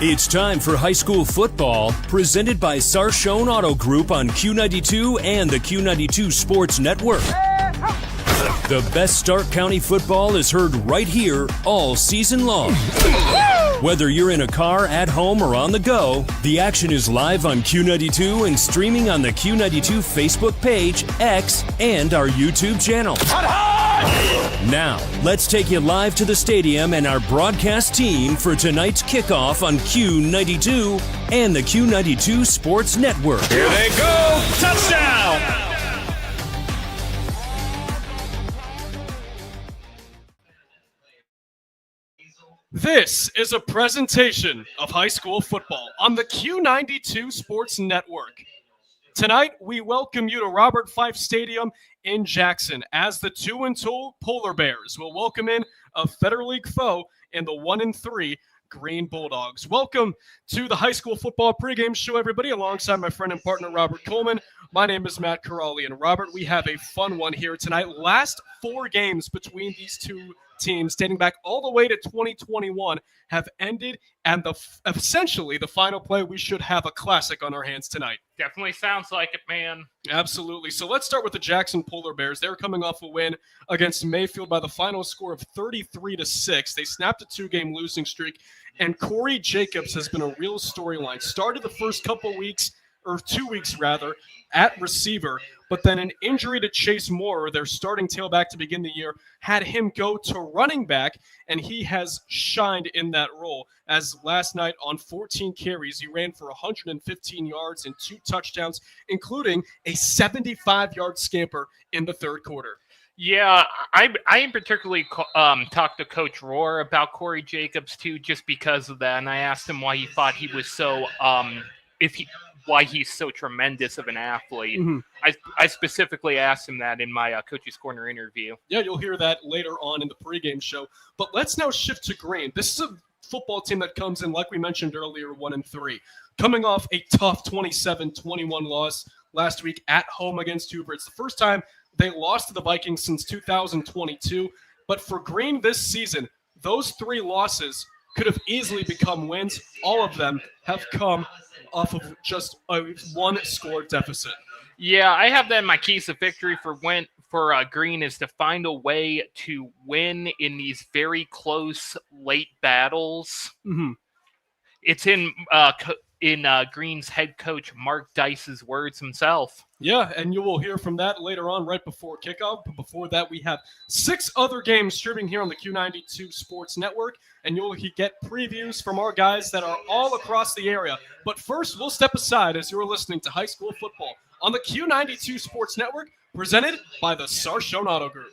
It's time for high school football, presented by Sarshone Auto Group on Q92 and the Q92 Sports Network. The best Stark County football is heard right here all season long. Whether you're in a car, at home, or on the go, the action is live on Q92 and streaming on the Q92 Facebook page, X, and our YouTube channel. Now, let's take you live to the stadium and our broadcast team for tonight's kickoff on Q92 and the Q92 Sports Network. Here they go! Touchdown! This is a presentation of high school football on the Q92 Sports Network. Tonight, we welcome you to Robert Fife Stadium in Jackson as the 2-2 Polar Bears will welcome in a Federal League foe in the 1-3 Green Bulldogs. Welcome to the high school football pregame show, everybody, alongside my friend and partner, Robert Coleman. My name is Matt Corrali, and Robert, we have a fun one here tonight. Last 4 games between these two teams, dating back all the way to 2021, have ended, and essentially the final play, we should have a classic on our hands tonight. Definitely sounds like it, man. Absolutely. So let's start with the Jackson Polar Bears. They're coming off a win against Mayfield by the final score of 33-6. They snapped a 2-game losing streak, and Corey Jacobs has been a real storyline. Started the first couple weeks, or 2 weeks rather, at receiver, but then an injury to Chase Moore, their starting tailback to begin the year, had him go to running back, and he has shined in that role. As last night on 14 carries, he ran for 115 yards and 2 touchdowns, including a 75-yard scamper in the third quarter. Yeah, I particularly talked to Coach Rohr about Corey Jacobs too, just because of that, and I asked him why he thought he was so why he's so tremendous of an athlete. Mm-hmm. I specifically asked him that in my Coach's Corner interview. Yeah, you'll hear that later on in the pregame show. But let's now shift to Green. This is a football team that comes in, like we mentioned earlier, 1-3. Coming off a tough 27-21 loss last week at home against Hoover. It's the first time they lost to the Vikings since 2022. But for Green this season, those 3 losses could have easily become wins. All of them have come off of just a 1-score deficit. Yeah, I have that in my keys to victory for Green is to find a way to win in these very close late battles. Mm-hmm. It's in Green's head coach Mark Dice's words himself. Yeah, and you will hear from that later on right before kickoff. But before that, we have 6 other games streaming here on the Q92 Sports Network, and you'll get previews from our guys that are all across the area. But first, we'll step aside as you're listening to high school football on the Q92 Sports Network, presented by the Sarshone Auto Group.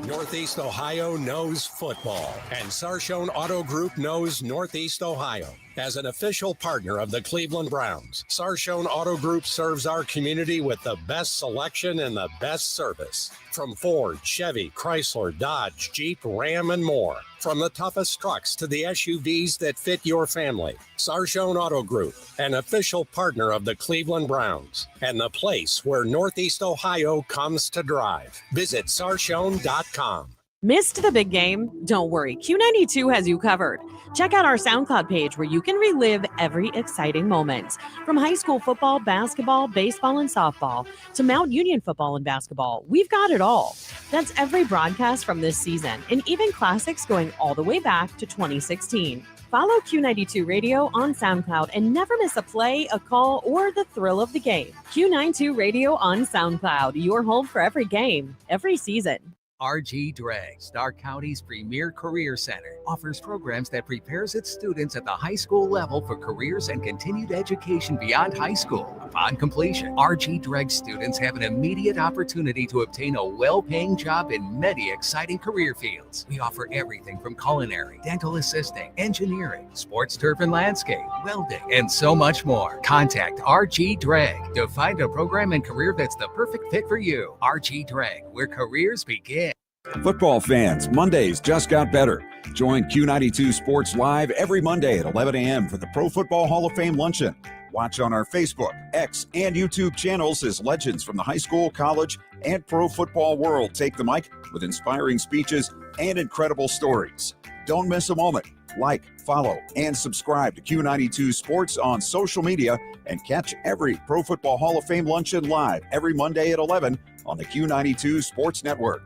Northeast Ohio knows football, and Sarshone Auto Group knows Northeast Ohio. As an official partner of the Cleveland Browns, Sarshone Auto Group serves our community with the best selection and the best service. From Ford, Chevy, Chrysler, Dodge, Jeep, Ram, and more. From the toughest trucks to the SUVs that fit your family. Sarshone Auto Group, an official partner of the Cleveland Browns, and the place where Northeast Ohio comes to drive. Visit Sarshone.com. Missed the big game? Don't worry, Q92 has you covered. Check out our SoundCloud page where you can relive every exciting moment. From high school football, basketball, baseball, and softball to Mount Union football and basketball, we've got it all. That's every broadcast from this season, and even classics going all the way back to 2016. Follow Q92 Radio on SoundCloud and never miss a play, a call, or the thrill of the game. Q92 Radio on SoundCloud, your home for every game, every season. RG Dreg, Stark County's premier career center, offers programs that prepares its students at the high school level for careers and continued education beyond high school. Upon completion, RG Dreg students have an immediate opportunity to obtain a well-paying job in many exciting career fields. We offer everything from culinary, dental assisting, engineering, sports turf and landscape, welding, and so much more. Contact RG Dreg to find a program and career that's the perfect fit for you. RG Dreg, where careers begin. Football fans, Mondays just got better. Join Q92 Sports Live every Monday at 11 a.m. for the Pro Football Hall of Fame Luncheon. Watch on our Facebook, X, and YouTube channels as legends from the high school, college, and pro football world take the mic with inspiring speeches, and incredible stories. Don't miss a moment. Like, follow, and subscribe to Q92 Sports on social media and catch every Pro Football Hall of Fame luncheon live every Monday at 11 on the Q92 Sports Network.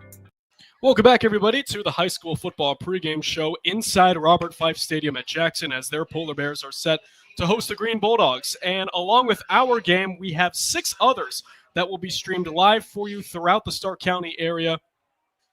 Welcome back, everybody, to the high school football pregame show inside Robert Fife Stadium at Jackson as their Polar Bears are set to host the Green Bulldogs. And along with our game, we have 6 others that will be streamed live for you throughout the Stark County area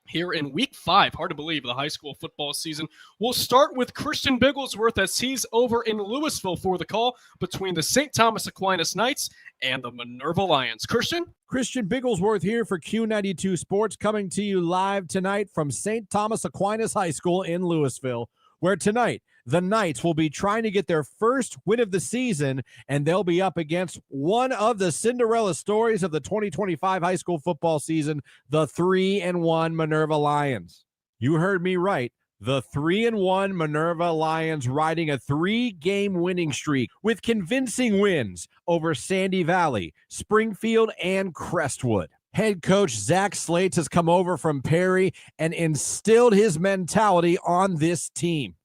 here in week 5, hard to believe, of the high school football season. We'll start with Christian Bigglesworth as he's over in Louisville for the call between the St. Thomas Aquinas Knights and the Minerva Lions. Christian Bigglesworth here for Q92 Sports, coming to you live tonight from St. Thomas Aquinas High School in Louisville, where tonight the Knights will be trying to get their first win of the season, and they'll be up against one of the Cinderella stories of the 2025 high school football season, the 3-1 Minerva Lions. You heard me right. The 3-1 Minerva Lions riding a 3-game winning streak with convincing wins over Sandy Valley, Springfield, and Crestwood. Head coach Zach Slates has come over from Perry and instilled his mentality on this team.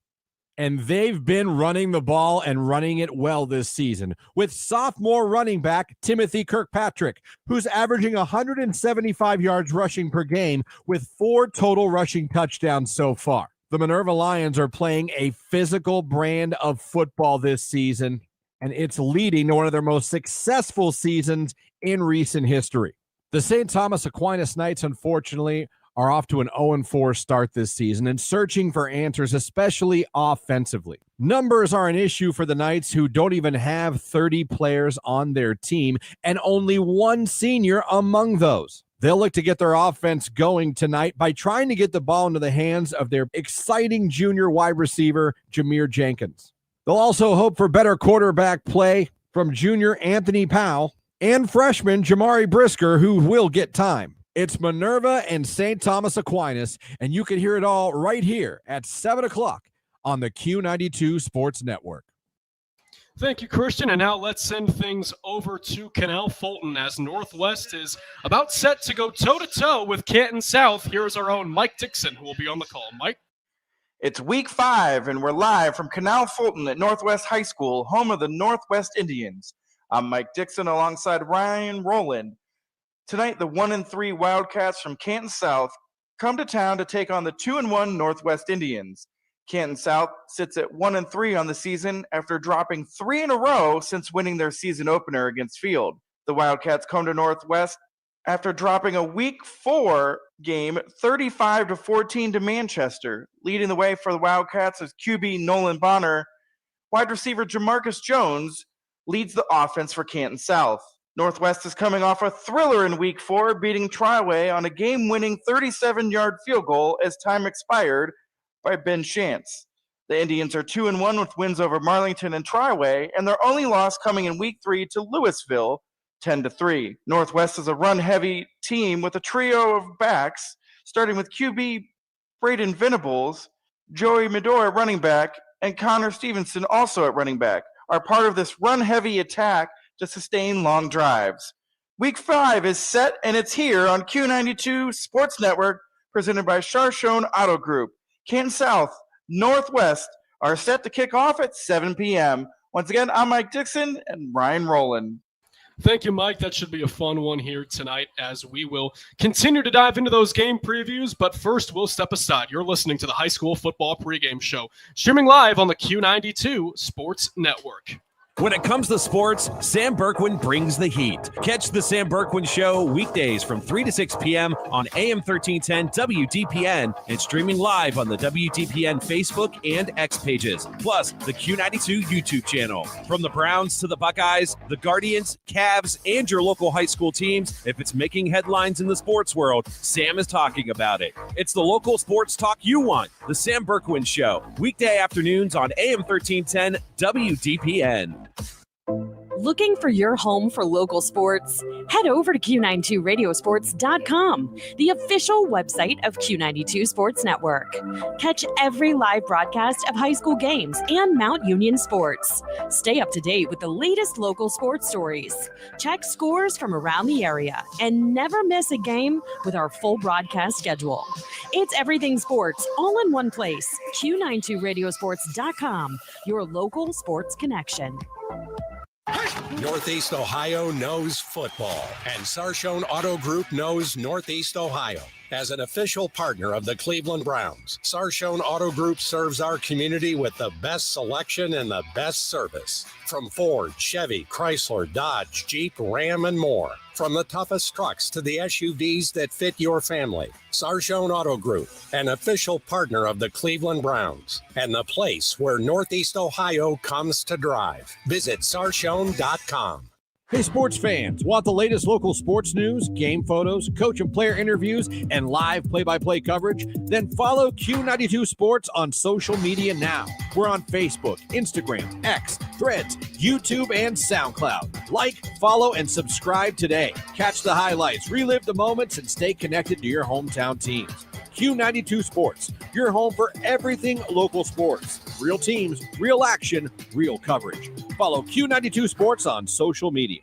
And they've been running the ball and running it well this season with sophomore running back Timothy Kirkpatrick, who's averaging 175 yards rushing per game with 4 total rushing touchdowns so far. The Minerva Lions are playing a physical brand of football this season, and it's leading to one of their most successful seasons in recent history. The St. Thomas Aquinas Knights, unfortunately, are off to an 0-4 start this season and searching for answers, especially offensively. Numbers are an issue for the Knights, who don't even have 30 players on their team and only 1 senior among those. They'll look to get their offense going tonight by trying to get the ball into the hands of their exciting junior wide receiver, Jameer Jenkins. They'll also hope for better quarterback play from junior Anthony Powell and freshman Jamari Brisker, who will get time. It's Minerva and St. Thomas Aquinas, and you can hear it all right here at 7 o'clock on the Q92 Sports Network. Thank you, Christian. And now let's send things over to Canal Fulton as Northwest is about set to go toe-to-toe with Canton South. Here's our own Mike Dixon, who will be on the call. Mike? It's week 5, and we're live from Canal Fulton at Northwest High School, home of the Northwest Indians. I'm Mike Dixon alongside Ryan Rowland. Tonight, the 1-3 Wildcats from Canton South come to town to take on the 2-1 Northwest Indians. Canton South sits at 1-3 on the season after dropping 3 in a row since winning their season opener against Field. The Wildcats come to Northwest after dropping a week 4 game 35-14 to Manchester. Leading the way for the Wildcats is QB Nolan Bonner. Wide receiver Jamarcus Jones leads the offense for Canton South. Northwest is coming off a thriller in week 4, beating Triway on a game-winning 37-yard field goal as time expired by Ben Shantz. The Indians are 2-1 with wins over Marlington and Triway, and their only loss coming in week 3 to Louisville, 10-3. Northwest is a run-heavy team with a trio of backs, starting with QB Braden Venables, Joey Medora at running back, and Connor Stevenson also at running back, are part of this run-heavy attack to sustain long drives. Week 5 is set, and it's here on Q92 Sports Network, presented by Charshone Auto Group. Canton South, Northwest are set to kick off at 7 p.m. Once again, I'm Mike Dixon and Ryan Rowland. Thank you, Mike. That should be a fun one here tonight as we will continue to dive into those game previews. But first, we'll step aside. You're listening to the High School Football Pregame Show, streaming live on the Q92 Sports Network. When it comes to sports, Sam Berkwin brings the heat. Catch the Sam Berkwin Show weekdays from 3 to 6 p.m. on AM 1310 WDPN and streaming live on the WDPN Facebook and X pages, plus the Q92 YouTube channel. From the Browns to the Buckeyes, the Guardians, Cavs, and your local high school teams, if it's making headlines in the sports world, Sam is talking about it. It's the local sports talk you want. The Sam Berkwin Show, weekday afternoons on AM 1310 WDPN. Looking for your home for local sports? Head over to Q92radiosports.com, the official website of Q92 Sports Network. Catch every live broadcast of high school games and Mount Union sports. Stay up to date with the latest local sports stories. Check scores from around the area and never miss a game with our full broadcast schedule. It's everything sports all in one place. Q92radiosports.com, your local sports connection. Northeast Ohio knows football, and Sarshone Auto Group knows Northeast Ohio. As an official partner of the Cleveland Browns, Sarshone Auto Group serves our community with the best selection and the best service. From Ford, Chevy, Chrysler, Dodge, Jeep, Ram, and more. From the toughest trucks to the SUVs that fit your family. Sarshone Auto Group, an official partner of the Cleveland Browns, and the place where Northeast Ohio comes to drive. Visit Sarshone.com. Hey, sports fans, want the latest local sports news, game photos, coach and player interviews, and live play-by-play coverage? Then follow Q92 Sports on social media now. We're on Facebook, Instagram, X, Threads, YouTube, and SoundCloud. Like, follow, and subscribe today. Catch the highlights, relive the moments, and stay connected to your hometown teams. Q92 Sports, your home for everything local sports. Real teams, real action, real coverage. Follow Q92 Sports on social media.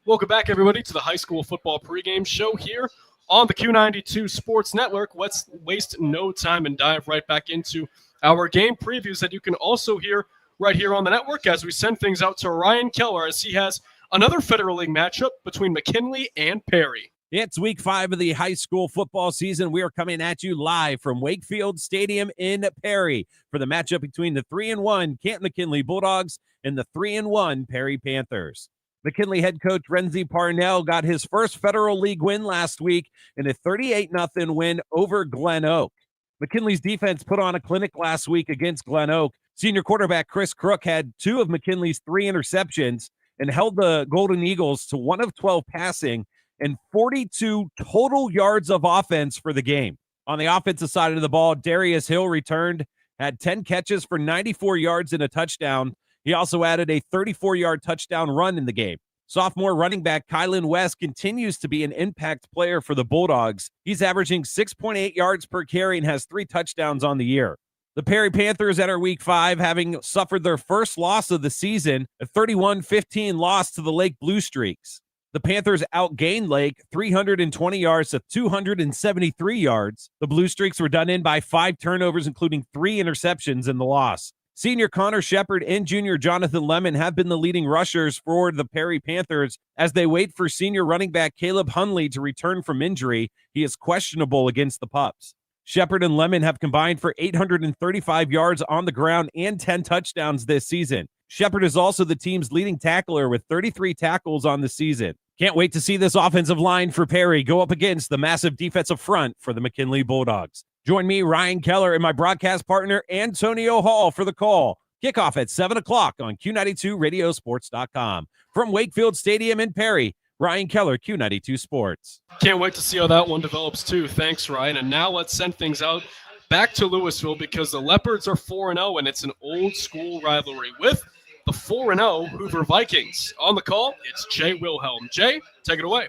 Welcome back, everybody, to the high school football pregame show here on the Q92 Sports Network. Let's waste no time and dive right back into our game previews that you can also hear right here on the network as we send things out to Ryan Keller as he has another Federal League matchup between McKinley and Perry. It's week 5 of the high school football season. We are coming at you live from Wakefield Stadium in Perry for the matchup between the 3-1 Canton McKinley Bulldogs and the 3-1 Perry Panthers. McKinley head coach Renzi Parnell got his first Federal League win last week in a 38-0 win over Glen Oak. McKinley's defense put on a clinic last week against Glen Oak. Senior quarterback Chris Crook had 2 of McKinley's 3 interceptions and held the Golden Eagles to 1 of 12 passing and 42 total yards of offense for the game. On the offensive side of the ball, Darius Hill returned, had 10 catches for 94 yards and a touchdown. He also added a 34-yard touchdown run in the game. Sophomore running back Kylan West continues to be an impact player for the Bulldogs. He's averaging 6.8 yards per carry and has 3 touchdowns on the year. The Perry Panthers enter week 5, having suffered their first loss of the season, a 31-15 loss to the Lake Blue Streaks. The Panthers outgained Lake 320 yards to 273 yards. The Blue Streaks were done in by 5 turnovers, including 3 interceptions in the loss. Senior Connor Shepard and junior Jonathan Lemon have been the leading rushers for the Perry Panthers as they wait for senior running back Caleb Hunley to return from injury. He is questionable against the Pups. Shepard and Lemon have combined for 835 yards on the ground and 10 touchdowns this season. Shepard is also the team's leading tackler with 33 tackles on the season. Can't wait to see this offensive line for Perry go up against the massive defensive front for the McKinley Bulldogs. Join me, Ryan Keller, and my broadcast partner, Antonio Hall, for the call. Kickoff at 7 o'clock on Q92radiosports.com. From Wakefield Stadium in Perry, Ryan Keller, Q92 Sports. Can't wait to see how that one develops, too. Thanks, Ryan. And now let's send things out back to Louisville because the Leopards are 4-0, and it's an old-school rivalry with the 4-0 Hoover Vikings. On the call, it's Jay Wilhelm. Jay, take it away.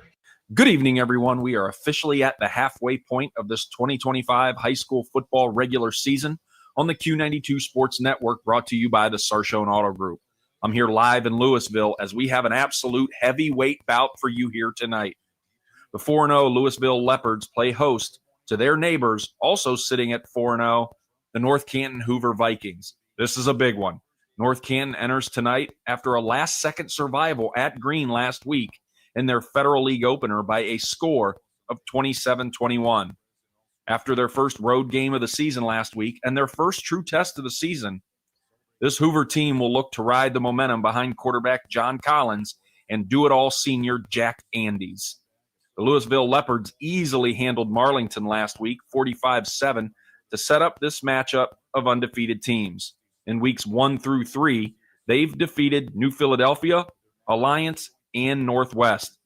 Good evening, everyone. We are officially at the halfway point of this 2025 high school football regular season on the Q92 Sports Network, brought to you by the Sarshone Auto Group. I'm here live in Louisville as we have an absolute heavyweight bout for you here tonight. The 4-0 Louisville Leopards play host to their neighbors, also sitting at 4-0, the North Canton Hoover Vikings. This is a big one. North Canton enters tonight after a last-second survival at Green last week in their Federal League opener by a score of 27-21. After their first road game of the season last week and their first true test of the season, this Hoover team will look to ride the momentum behind quarterback John Collins and do-it-all senior Jack Andes. The Louisville Leopards easily handled Marlington last week, 45-7, to set up this matchup of undefeated teams. In weeks 1 through 3, they've defeated New Philadelphia, Alliance, and Northwest.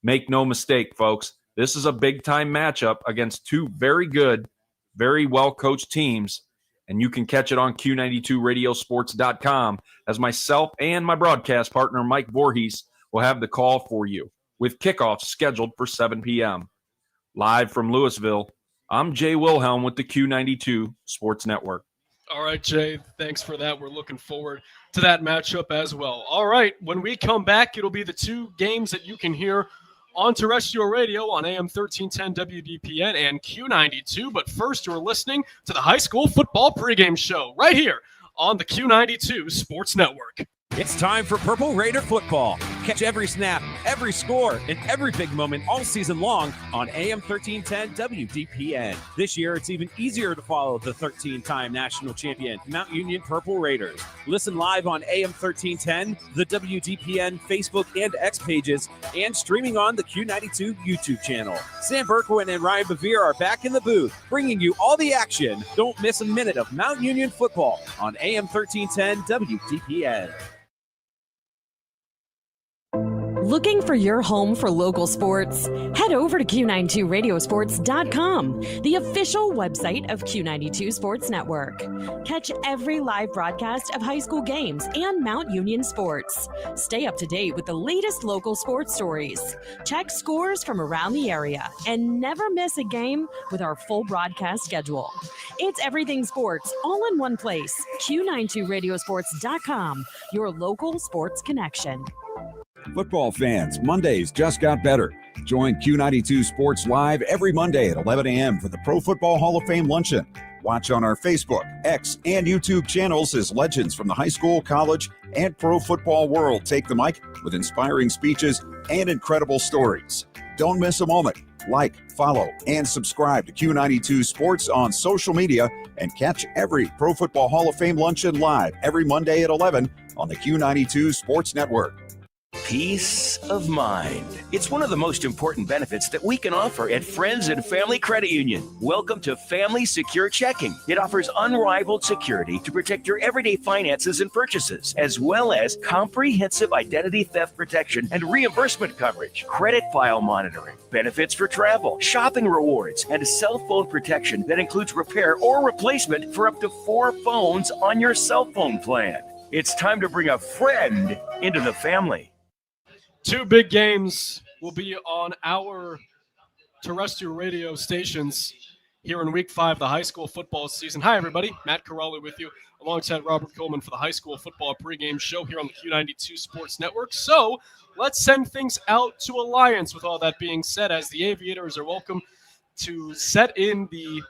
Make no mistake, folks, this is a big-time matchup against 2 very good, very well-coached teams, and you can catch it on Q92radiosports.com as myself and my broadcast partner, Mike Voorhees, will have the call for you. with kickoffs scheduled for 7 p.m. Live from Louisville, I'm Jay Wilhelm with the Q92 Sports Network. All right, Jay, thanks for that. We're looking forward to that matchup as well. All right, when we come back, it'll be the two games that you can hear on terrestrial radio on AM 1310 WDPN and Q92. But first, you're listening to the high school football pregame show right here on the Q92 Sports Network. It's time for Purple Raider football. Catch every snap, every score, and every big moment all season long on AM 1310 WDPN. This year, it's even easier to follow the 13-time national champion Mount Union Purple Raiders. Listen live on AM 1310, the WDPN Facebook and X pages, and streaming on the Q92 YouTube channel. Sam Berkwin and Ryan Bevere are back in the booth, bringing you all the action. Don't miss a minute of Mount Union football on AM 1310 WDPN. Looking for your home for local sports? Head over to Q92radiosports.com, the official website of Q92 Sports Network. Catch every live broadcast of high school games and Mount Union sports. Stay up to date with the latest local sports stories. Check scores from around the area and never miss a game with our full broadcast schedule. It's everything sports all in one place. Q92radiosports.com, your local sports connection. Football fans, Mondays just got better. Join Q92 Sports Live every Monday at 11 a.m. for the Pro Football Hall of Fame Luncheon. Watch on our Facebook, X, and YouTube channels as legends from the high school, college, and pro football world take the mic with inspiring speeches and incredible stories. Don't miss a moment. Like, follow, and subscribe to Q92 Sports on social media and catch every Pro Football Hall of Fame Luncheon live every Monday at 11 on the Q92 Sports Network. Peace of mind. It's one of the most important benefits that we can offer at Friends and Family Credit Union. Welcome to Family Secure Checking. It offers unrivaled security to protect your everyday finances and purchases, as well as comprehensive identity theft protection and reimbursement coverage, credit file monitoring, benefits for travel, shopping rewards, and cell phone protection that includes repair or replacement for up to 4 phones on your cell phone plan. It's time to bring a friend into the family. Two big games will be on our terrestrial radio stations here in Week 5 of the high school football season. Hi, everybody. Matt Carolli with you, alongside Robert Coleman for the high school football pregame show here on the Q92 Sports Network. So let's send things out to Alliance with all that being said, as the Aviators are welcome to set in the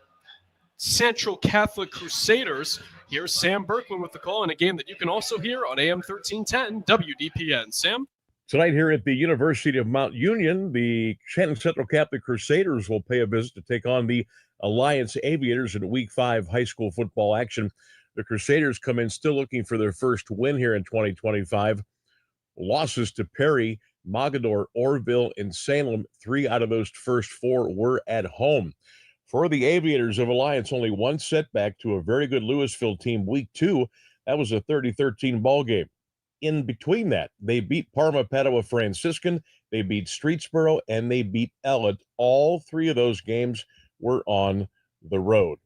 Central Catholic Crusaders. Here's Sam Berkwin with the call in a game that you can also hear on AM 1310 WDPN. Sam? Tonight here at the University of Mount Union, the Shannon Central Catholic Crusaders will pay a visit to take on the Alliance Aviators in Week 5 high school football action. The Crusaders come in still looking for their first win here in 2025. Losses to Perry, Mogador, Orville, and Salem. 3 out of those first 4 were at home. For the Aviators of Alliance, only one setback to a very good Louisville team Week 2. That was a 30-13 ball game. In between that, they beat Parma Padua Franciscan, they beat Streetsboro, and they beat Ellet. All 3 of those games were on the road.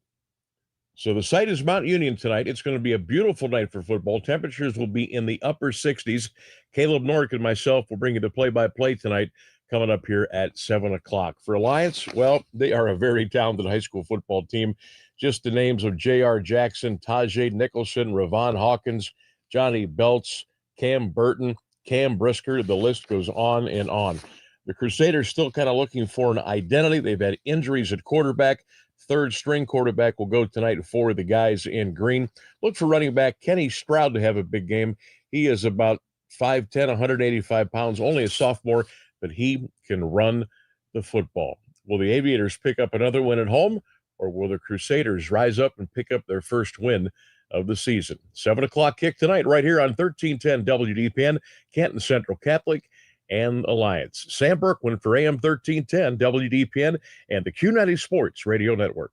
So the site is Mount Union tonight. It's going to be a beautiful night for football. Temperatures will be in the upper 60s. Caleb Norick and myself will bring you the play-by-play tonight, coming up here at 7 o'clock. For Alliance, well, they are a very talented high school football team. Just the names of J.R. Jackson, Tajay Nicholson, Ravon Hawkins, Johnny Belts, Cam Burton, Cam Brisker, the list goes on and on. The Crusaders still kind of looking for an identity. They've had injuries at quarterback. Third string quarterback will go tonight for the guys in green. Look for running back Kenny Stroud to have a big game. He is about 5'10", 185 pounds, only a sophomore, but he can run the football. Will the Aviators pick up another win at home, or will the Crusaders rise up and pick up their first win of the season? 7 o'clock kick tonight right here on 1310 WDPN, Canton Central Catholic and Alliance. Sam Berkwin for AM 1310 WDPN and the Q90 Sports Radio Network.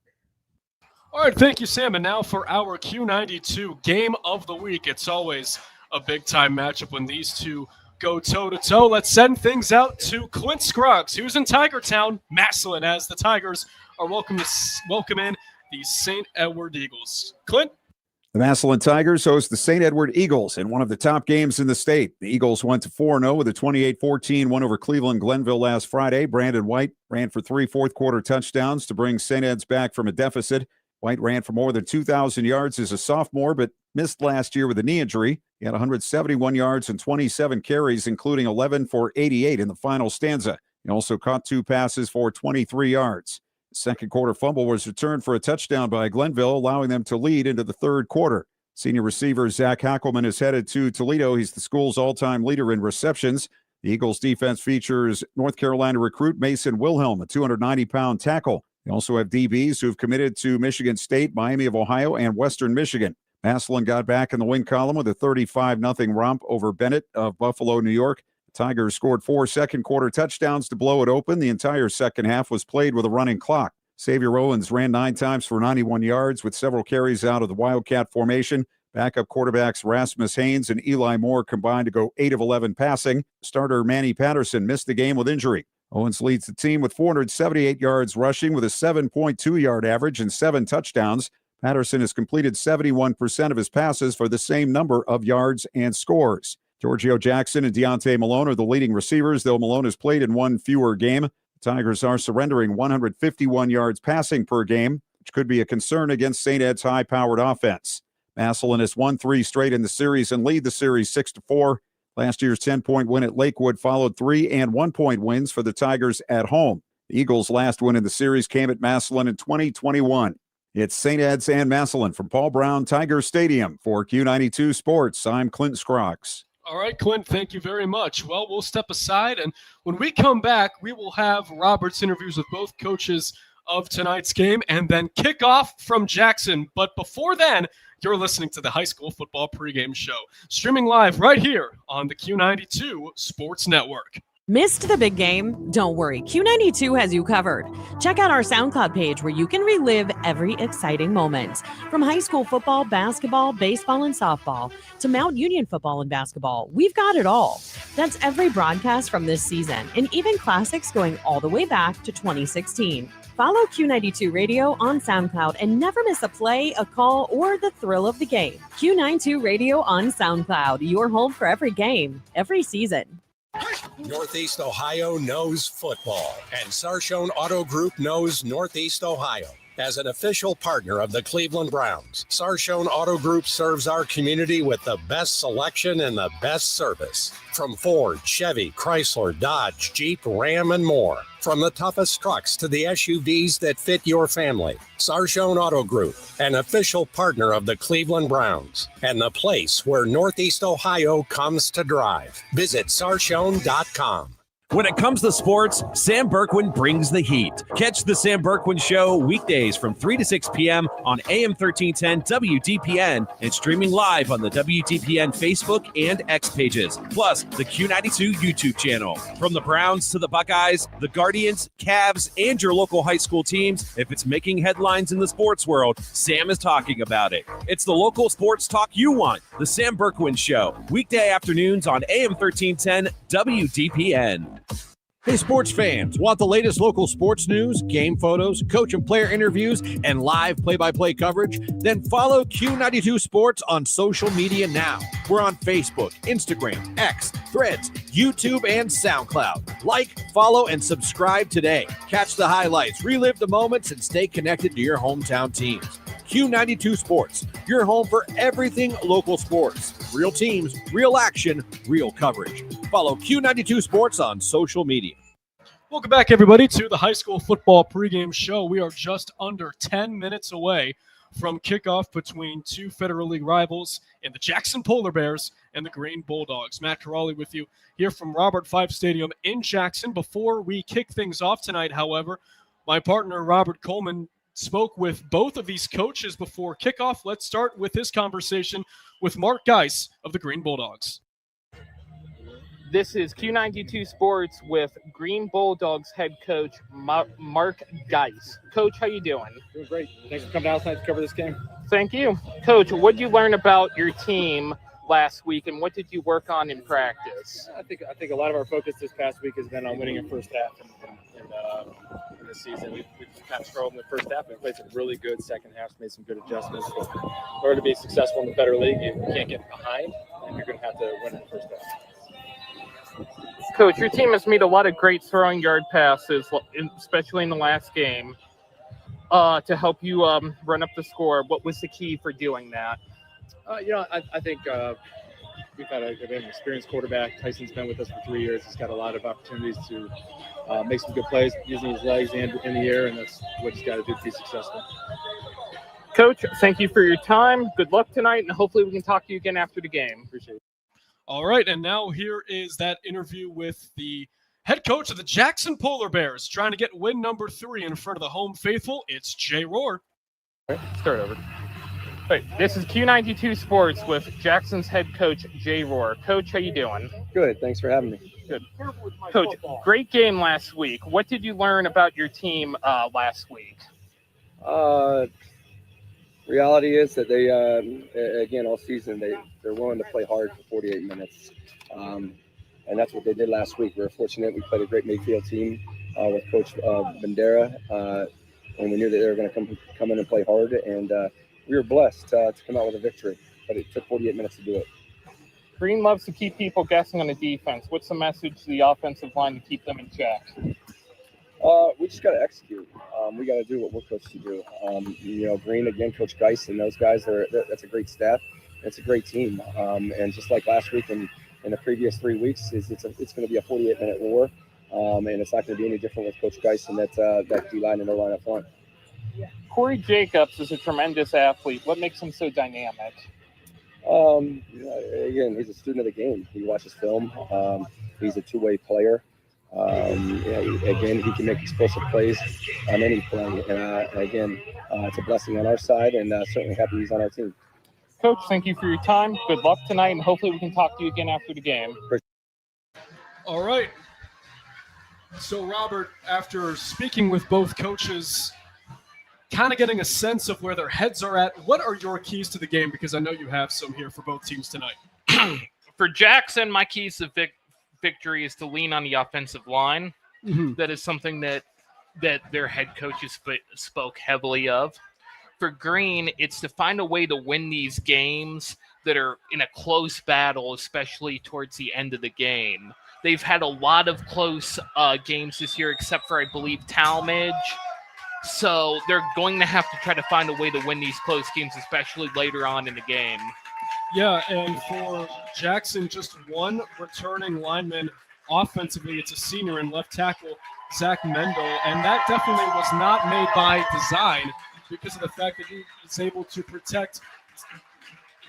All right, thank you, Sam. And now for our Q92 Game of the Week. It's always a big-time matchup when these two go toe-to-toe. Let's send things out to Clint Scruggs, who's in Tigertown, Massillon, as the Tigers are welcome in the St. Edward Eagles. Clint? The Massillon Tigers host the St. Edward Eagles in one of the top games in the state. The Eagles went to 4-0 with a 28-14 win over Cleveland Glenville last Friday. Brandon White ran for 3 fourth-quarter touchdowns to bring St. Ed's back from a deficit. White ran for more than 2,000 yards as a sophomore, but missed last year with a knee injury. He had 171 yards and 27 carries, including 11 for 88 in the final stanza. He also caught 2 passes for 23 yards. The second quarter fumble was returned for a touchdown by Glenville, allowing them to lead into the third quarter. Senior receiver Zach Hackelman is headed to Toledo. He's the school's all-time leader in receptions. The Eagles defense features North Carolina recruit Mason Wilhelm, a 290-pound tackle. They also have DBs who've committed to Michigan State, Miami of Ohio, and Western Michigan. Massillon got back in the win column with a 35-0 romp over Bennett of Buffalo, New York. The Tigers scored 4 second-quarter touchdowns to blow it open. The entire second half was played with a running clock. Xavier Owens ran 9 times for 91 yards with several carries out of the Wildcat formation. Backup quarterbacks Rasmus Haynes and Eli Moore combined to go 8 of 11 passing. Starter Manny Patterson missed the game with injury. Owens leads the team with 478 yards rushing with a 7.2-yard average and 7 touchdowns. Patterson has completed 71% of his passes for the same number of yards and scores. Giorgio Jackson and Deontay Malone are the leading receivers, though Malone has played in 1 fewer game. The Tigers are surrendering 151 yards passing per game, which could be a concern against St. Ed's high-powered offense. Massillon has won 3 straight in the series and lead the series 6-4. Last year's 10-point win at Lakewood followed 3 and 1-point wins for the Tigers at home. The Eagles' last win in the series came at Massillon in 2021. It's St. Ed's and Massillon from Paul Brown Tiger Stadium. For Q92 Sports, I'm Clint Scroggs. All right, Clint, thank you very much. Well, we'll step aside, and when we come back, we will have Robert's interviews with both coaches of tonight's game and then kick off from Jackson. But before then, you're listening to the High School Football Pregame Show, streaming live right here on the Q92 Sports Network. Missed the big game? Don't worry, Q92 has you covered. Check out our SoundCloud page where you can relive every exciting moment. From high school football, basketball, baseball, and softball to Mount Union football and basketball, we've got it all. That's every broadcast from this season, and even classics going all the way back to 2016. Follow Q92 Radio on SoundCloud and never miss a play, a call, or the thrill of the game. Q92 Radio on SoundCloud, your home for every game, every season. Northeast Ohio knows football, and Sarshone Auto Group knows Northeast Ohio. As an official partner of the Cleveland Browns, Sarshone Auto Group serves our community with the best selection and the best service. From Ford, Chevy, Chrysler, Dodge, Jeep, Ram, and more. From the toughest trucks to the SUVs that fit your family. Sarshone Auto Group, an official partner of the Cleveland Browns, and the place where Northeast Ohio comes to drive. Visit Sarshone.com. When it comes to sports, Sam Berkwin brings the heat. Catch the Sam Berkwin Show weekdays from 3 to 6 p.m. on AM 1310 WDPN and streaming live on the WDPN Facebook and X pages, plus the Q92 YouTube channel. From the Browns to the Buckeyes, the Guardians, Cavs, and your local high school teams, if it's making headlines in the sports world, Sam is talking about it. It's the local sports talk you want. The Sam Berkwin Show, weekday afternoons on AM 1310 WDPN. Hey, sports fans, want the latest local sports news, game photos, coach and player interviews, and live play-by-play coverage? Then follow Q92 Sports on social media now. We're on Facebook, Instagram, X, Threads, YouTube, and SoundCloud. Like, follow, and subscribe today. Catch the highlights, relive the moments, and stay connected to your hometown teams. Q92 Sports, your home for everything local sports. Real teams, real action, real coverage. Follow Q92 Sports on social media. Welcome back, everybody, to the High School Football Pregame Show. We are just under 10 minutes away from kickoff between 2 Federal League rivals in the Jackson Polar Bears and the Green Bulldogs. Matt Corrali with you here from Robert Fife Stadium in Jackson. Before we kick things off tonight, however, my partner Robert Coleman spoke with both of these coaches before kickoff. Let's start with his conversation with Mark Geis of the Green Bulldogs. This is Q92 Sports with Green Bulldogs head coach Mark Geis. Coach, how you doing? Doing great. Thanks for coming out tonight to cover this game. Thank you. Coach, what did you learn about your team last week, and what did you work on in practice? I think a lot of our focus this past week has been on winning in first half and this season. We've kind of struggled in the first half, and we played some really good second halves, made some good adjustments. But in order to be successful in the better league, you can't get behind, and you're going to have to win in the first half. Coach, your team has made a lot of great throwing yard passes, especially in the last game, to help you run up the score. What was the key for doing that? I think we've had an experienced quarterback. Tyson's been with us for 3 years. He's got a lot of opportunities to make some good plays using his legs and in the air, and that's what he's got to do to be successful. Coach, thank you for your time. Good luck tonight, and hopefully we can talk to you again after the game. Appreciate it. All right, and now here is that interview with the head coach of the Jackson Polar Bears, trying to get win number 3 in front of the home faithful. It's Jay Rohr. All right, start over. Right, this is Q92 Sports with Jackson's head coach, Jay Rohr. Coach, how you doing? Good. Thanks for having me. Good. Coach, great game last week. What did you learn about your team last week? Reality is that they, again, all season, they're willing to play hard for 48 minutes. And that's what they did last week. We were fortunate. We played a great Mayfield team with Coach Bandera. And we knew that they were going to come in and play hard. And we were blessed to come out with a victory. But it took 48 minutes to do it. Green loves to keep people guessing on the defense. What's the message to the offensive line to keep them in check? We just got to execute. We got to do what we're coached to do. Green, again, Coach Geis and those guys, that's a great staff. It's a great team. And just like last week and in the previous 3 weeks, it's going to be a 48-minute war. And it's not going to be any different with Coach Geis and that D-line and O-line up front. Corey Jacobs is a tremendous athlete. What makes him so dynamic? Again, he's a student of the game. He watches film. He's a two-way player. Again, he can make explosive plays on any play. And again, it's a blessing on our side, and certainly happy he's on our team. Coach, thank you for your time. Good luck tonight, and hopefully we can talk to you again after the game. All right. So, Robert, after speaking with both coaches, kind of getting a sense of where their heads are at, what are your keys to the game? Because I know you have some here for both teams tonight. For Jackson, my keys to victory is to lean on the offensive line. Mm-hmm. That is something that their head coaches spoke heavily of. For Green, it's to find a way to win these games that are in a close battle, especially towards the end of the game. They've had a lot of close games this year, except for, I believe, Talmadge. So they're going to have to try to find a way to win these close games, especially later on in the game. Yeah, and for Jackson, just one returning lineman offensively. It's a senior in left tackle, Zach Mendel, and that definitely was not made by design because of the fact that he is able to protect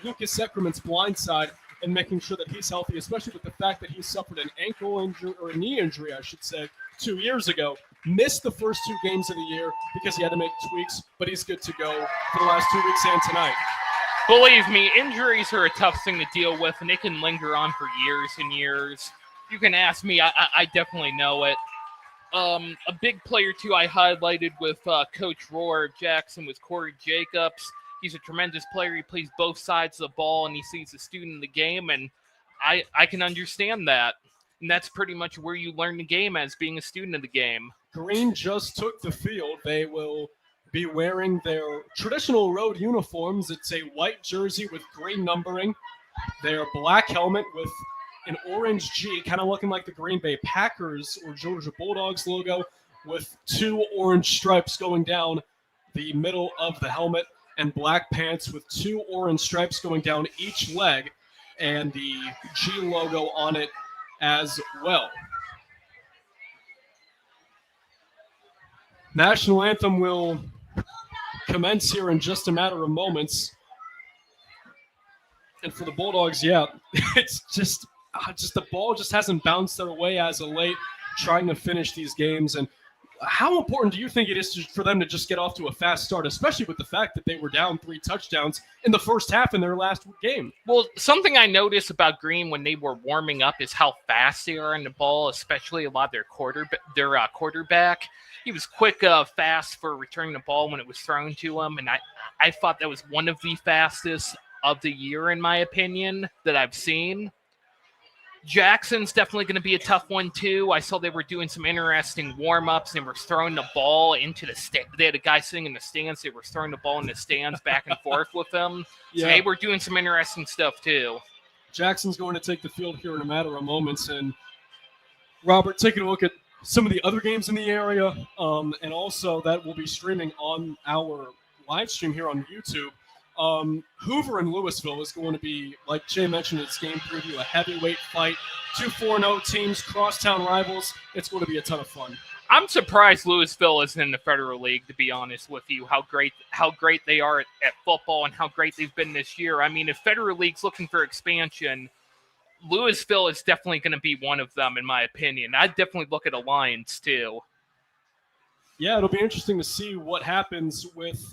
Lucas Seckerman's blind side and making sure that he's healthy, especially with the fact that he suffered an ankle injury, or a knee injury, I should say, 2 years ago. Missed the first 2 games of the year because he had to make tweaks, but he's good to go for the last 2 weeks and tonight. Believe me, injuries are a tough thing to deal with, and they can linger on for years and years. You can ask me, I definitely know it. A big player, too, I highlighted with Coach Rohr of Jackson was Corey Jacobs. He's a tremendous player. He plays both sides of the ball, and he sees a student in the game, and I can understand that. And that's pretty much where you learn the game, as being a student of the game. Green just took the field. They will be wearing their traditional road uniforms. It's a white jersey with green numbering, their black helmet with an orange G, kind of looking like the Green Bay Packers or Georgia Bulldogs logo, with 2 orange stripes going down the middle of the helmet, and black pants with 2 orange stripes going down each leg, and the G logo on it as well. National anthem will commence here in just a matter of moments. And for the Bulldogs, yeah, it's just the ball just hasn't bounced their way as of late, trying to finish these games. And how important do you think it is for them to just get off to a fast start, especially with the fact that they were down 3 touchdowns in the first half in their last game? Well, something I noticed about Green when they were warming up is how fast they are on the ball, especially a lot of their quarterback. He was quick, fast for returning the ball when it was thrown to him, and I thought that was one of the fastest of the year, in my opinion, that I've seen. Jackson's definitely going to be a tough one, too. I saw they were doing some interesting warm-ups. They were throwing the ball into the They had a guy sitting in the stands. They were throwing the ball in the stands back and forth with them. So they were doing some interesting stuff, too. Jackson's going to take the field here in a matter of moments. And, Robert, taking a look at some of the other games in the area, and also that will be streaming on our live stream here on YouTube. Hoover and Louisville is going to be, like Jay mentioned in its game preview, a heavyweight fight. 2 4-0 teams, crosstown rivals. It's going to be a ton of fun. I'm surprised Louisville isn't in the Federal League, to be honest with you, how great they are at football and how great they've been this year. I mean, if Federal League's looking for expansion, Louisville is definitely going to be one of them, in my opinion. I'd definitely look at Alliance, too. Yeah, it'll be interesting to see what happens with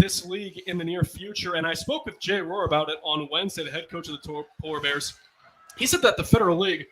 this league in the near future. And I spoke with Jay Rohr about it on Wednesday, the head coach of the Polar Bears. He said that the Federal League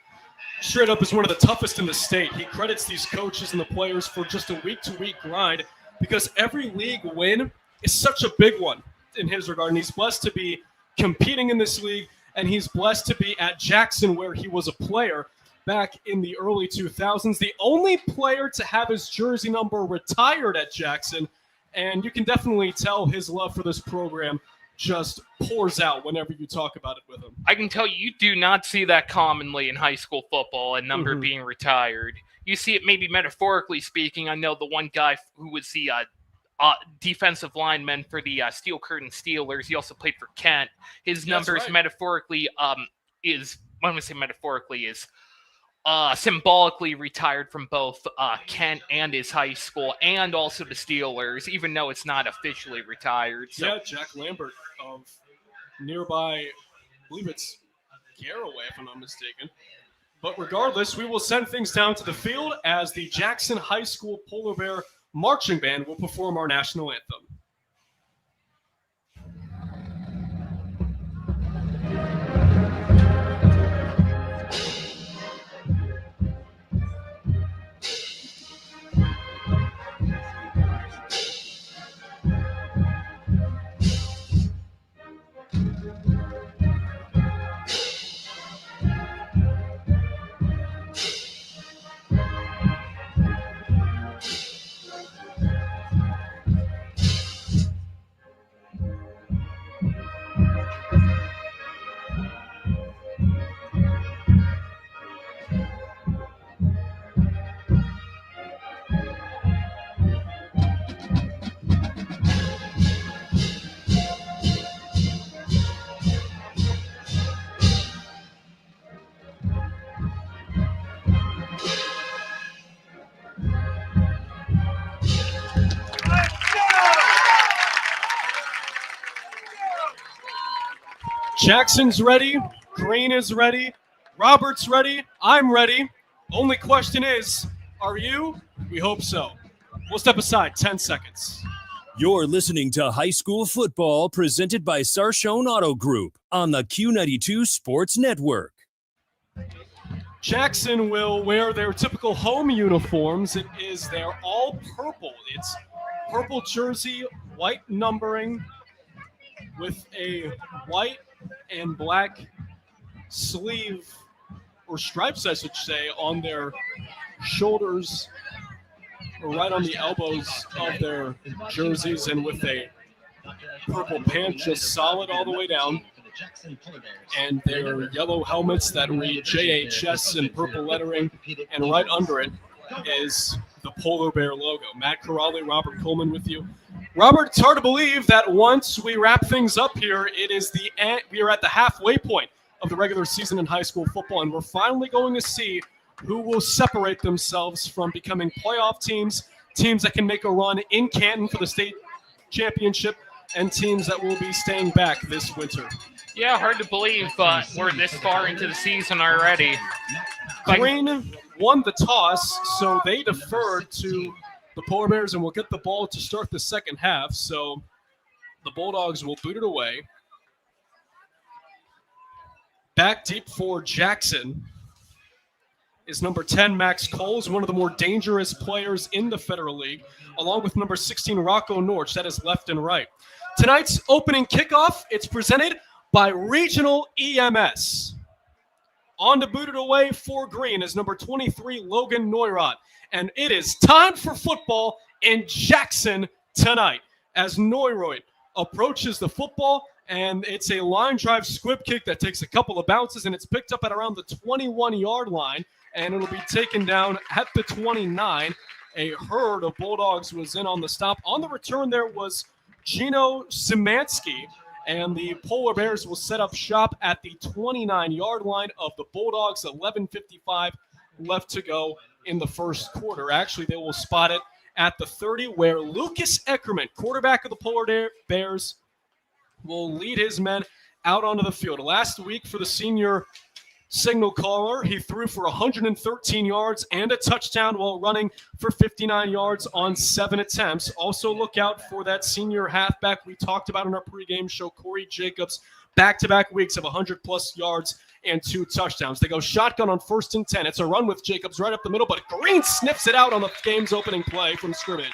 straight up is one of the toughest in the state. He credits these coaches and the players for just a week-to-week grind because every league win is such a big one in his regard. And he's blessed to be competing in this league, and he's blessed to be at Jackson where he was a player back in the early 2000s. The only player to have his jersey number retired at Jackson. And you can definitely tell his love for this program just pours out whenever you talk about it with him. I can tell you do not see that commonly in high school football, a number being retired. You see it maybe metaphorically speaking. I know the one guy who was the defensive lineman for the Steel Curtain Steelers. He also played for Kent. His numbers metaphorically symbolically retired from both Kent and his high school and also the Steelers, even though it's not officially retired. So. Yeah, Jack Lambert of nearby, I believe it's Garraway, if I'm not mistaken. But regardless, we will send things down to the field as the Jackson High School Polar Bear Marching Band will perform our national anthem. Jackson's ready. Green is ready. Robert's ready. I'm ready. Only question is, are you? We hope so. We'll step aside 10 seconds. You're listening to High School Football presented by Sarshone Auto Group on the Q92 Sports Network. Jackson will wear their typical home uniforms. They're all purple. It's purple jersey, white numbering with a white and black sleeve or stripes, I should say, on their shoulders or right on the elbows of their jerseys, and with a purple pant just solid all the way down, and their yellow helmets that read JHS in purple lettering, and right under it is the Polar Bear logo. Matt Corrali, Robert Coleman with you. Robert, it's hard to believe that once we wrap things up here, we are at the halfway point of the regular season in high school football, and we're finally going to see who will separate themselves from becoming playoff teams that can make a run in Canton for the state championship, and teams that will be staying back this winter. Yeah, hard to believe, but we're this far into the season already. Green won the toss, so they deferred to the Polar Bears and will get the ball to start the second half. So the Bulldogs will boot it away. Back deep for Jackson is number 10, Max Coles, one of the more dangerous players in the Federal League, along with number 16, Rocco Norch. That is left and right. Tonight's opening kickoff, it's presented by Regional EMS. On to boot it away for Green is number 23, Logan Neurath. And it is time for football in Jackson tonight as Neurath approaches the football, and it's a line drive squib kick that takes a couple of bounces, and it's picked up at around the 21-yard line, and it'll be taken down at the 29. A herd of Bulldogs was in on the stop. On the return there was Gino Szymanski, and the Polar Bears will set up shop at the 29-yard line of the Bulldogs. 11:55 left to go in the first quarter. Actually, they will spot it at the 30, where Lucas Eckerman, quarterback of the Polar Bears, will lead his men out onto the field. Last week for the senior signal caller, he threw for 113 yards and a touchdown while running for 59 yards on 7 attempts. Also look out for that senior halfback we talked about in our pregame show, Corey Jacobs, back-to-back weeks of 100-plus yards and 2 touchdowns. They go shotgun on 1st and 10. It's a run with Jacobs right up the middle, but Green sniffs it out on the game's opening play from scrimmage.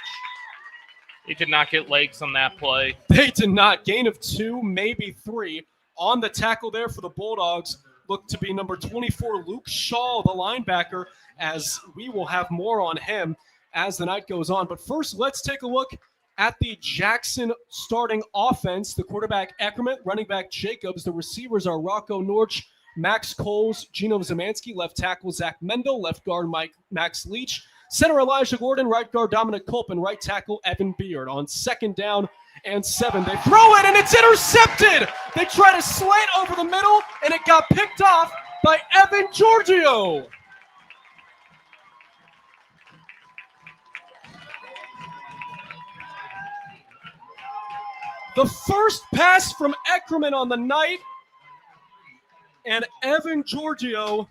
He did not get legs on that play. They did not. Gain of 2, maybe 3. On the tackle there for the Bulldogs look to be number 24, Luke Shaw, the linebacker, as we will have more on him as the night goes on. But first, let's take a look at the Jackson starting offense. The quarterback, Eckerman, running back, Jacobs. The receivers are Rocco Norch, Max Coles, Gino Szymanski, left tackle, Zach Mendel, left guard, Max Leach, center, Elijah Gordon, right guard, Dominic Culp, and right tackle, Evan Beard. On 2nd down and 7, they throw it, and it's intercepted. They try to slant over the middle, and it got picked off by Evan Giorgio. The first pass from Eckerman on the night, and Evan Giorgio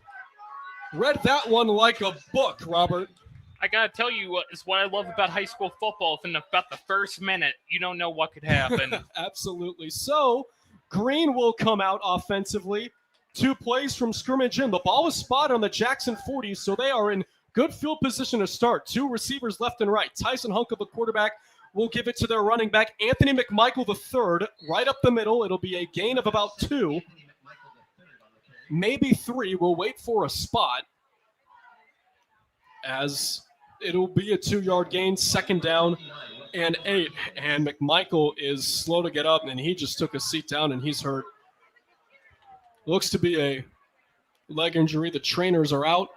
read that one like a book, Robert. I got to tell you what is what I love about high school football. In about the first minute, you don't know what could happen. Absolutely. So Green will come out offensively. 2 plays from scrimmage in. The ball is spotted on the Jackson 40, so they are in good field position to start. 2 receivers left and right. Tyson Hunka, the quarterback, will give it to their running back, Anthony McMichael III, right up the middle. It'll be a gain of about 2, maybe 3. We'll wait for a spot as it'll be a 2-yard gain, 2nd down and 8. And McMichael is slow to get up, and he just took a seat down, and he's hurt. Looks to be a leg injury. The trainers are out.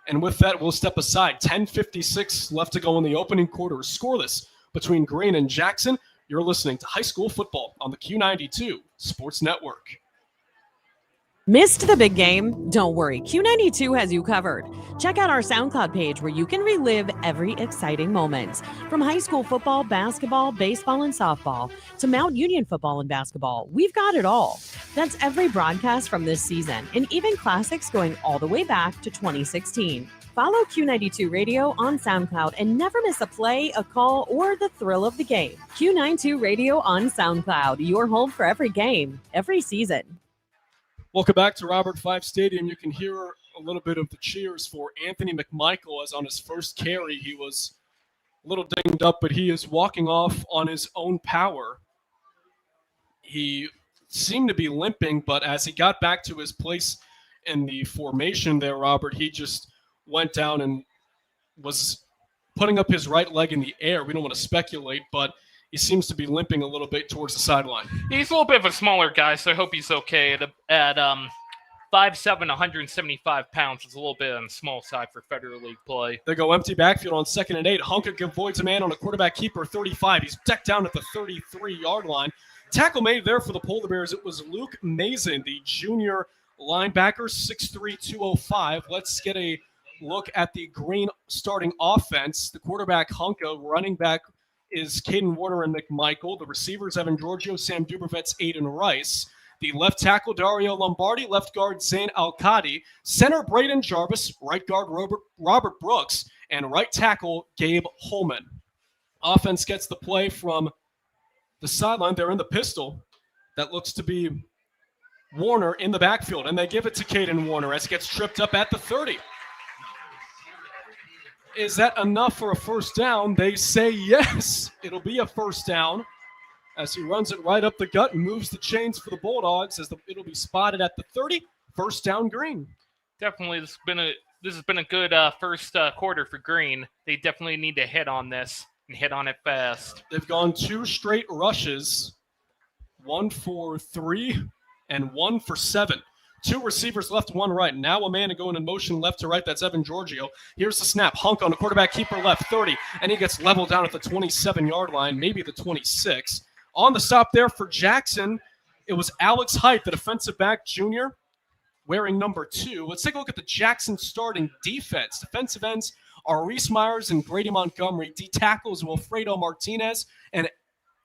And with that, we'll step aside. 10:56 left to go in the opening quarter. Scoreless between Green and Jackson. You're listening to High School Football on the Q92 Sports Network. Missed the big game? Don't worry, Q92 has you covered. Check out our SoundCloud page where you can relive every exciting moment. From high school football, basketball, baseball, and softball to Mount Union football and basketball, we've got it all. That's every broadcast from this season, and even classics going all the way back to 2016. Follow Q92 Radio on SoundCloud and never miss a play, a call, or the thrill of the game. Q92 Radio on SoundCloud, your home for every game, every season. Welcome back to Robert Fife Stadium. You can hear a little bit of the cheers for Anthony McMichael, as on his first carry he was a little dinged up, but he is walking off on his own power. He seemed to be limping, but as he got back to his place in the formation there, Robert, he just went down and was putting up his right leg in the air. We don't want to speculate, but he seems to be limping a little bit towards the sideline. He's a little bit of a smaller guy, so I hope he's okay. At 5'7", 175 pounds, it's a little bit on the small side for Federal League play. They go empty backfield on 2nd and 8. Hunka avoids a man on a quarterback keeper, 35. He's decked down at the 33-yard line. Tackle made there for the Polar Bears. It was Luke Mason, the junior linebacker, 6'3", 205. Let's get a look at the Green starting offense. The quarterback, Hunka, running back is Caden Warner and McMichael. The receivers, Evan Giorgio, Sam Dubervets, Aiden Rice. The left tackle, Dario Lombardi. Left guard, Zane Alcadi. Center, Braden Jarvis. Right guard, Robert Brooks. And right tackle, Gabe Holman. Offense gets the play from the sideline. They're in the pistol. That looks to be Warner in the backfield. And they give it to Caden Warner as he gets tripped up at the 30. Is that enough for a first down? They say yes. It'll be a first down as he runs it right up the gut and moves the chains for the Bulldogs as it'll be spotted at the 30. First down, Green. Definitely, this has been a good first quarter for Green. They definitely need to hit on this and hit on it fast. They've gone 2 straight rushes, 1 for 3 and 1 for 7. 2 receivers left, 1 right. Now a man going in motion left to right. That's Evan Giorgio. Here's the snap. Hunk on the quarterback keeper left, 30. And he gets leveled down at the 27-yard line, maybe the 26. On the stop there for Jackson, it was Alex Height, the defensive back junior, wearing number 2. Let's take a look at the Jackson starting defense. Defensive ends are Reese Myers and Grady Montgomery. D tackles Wilfredo Martinez and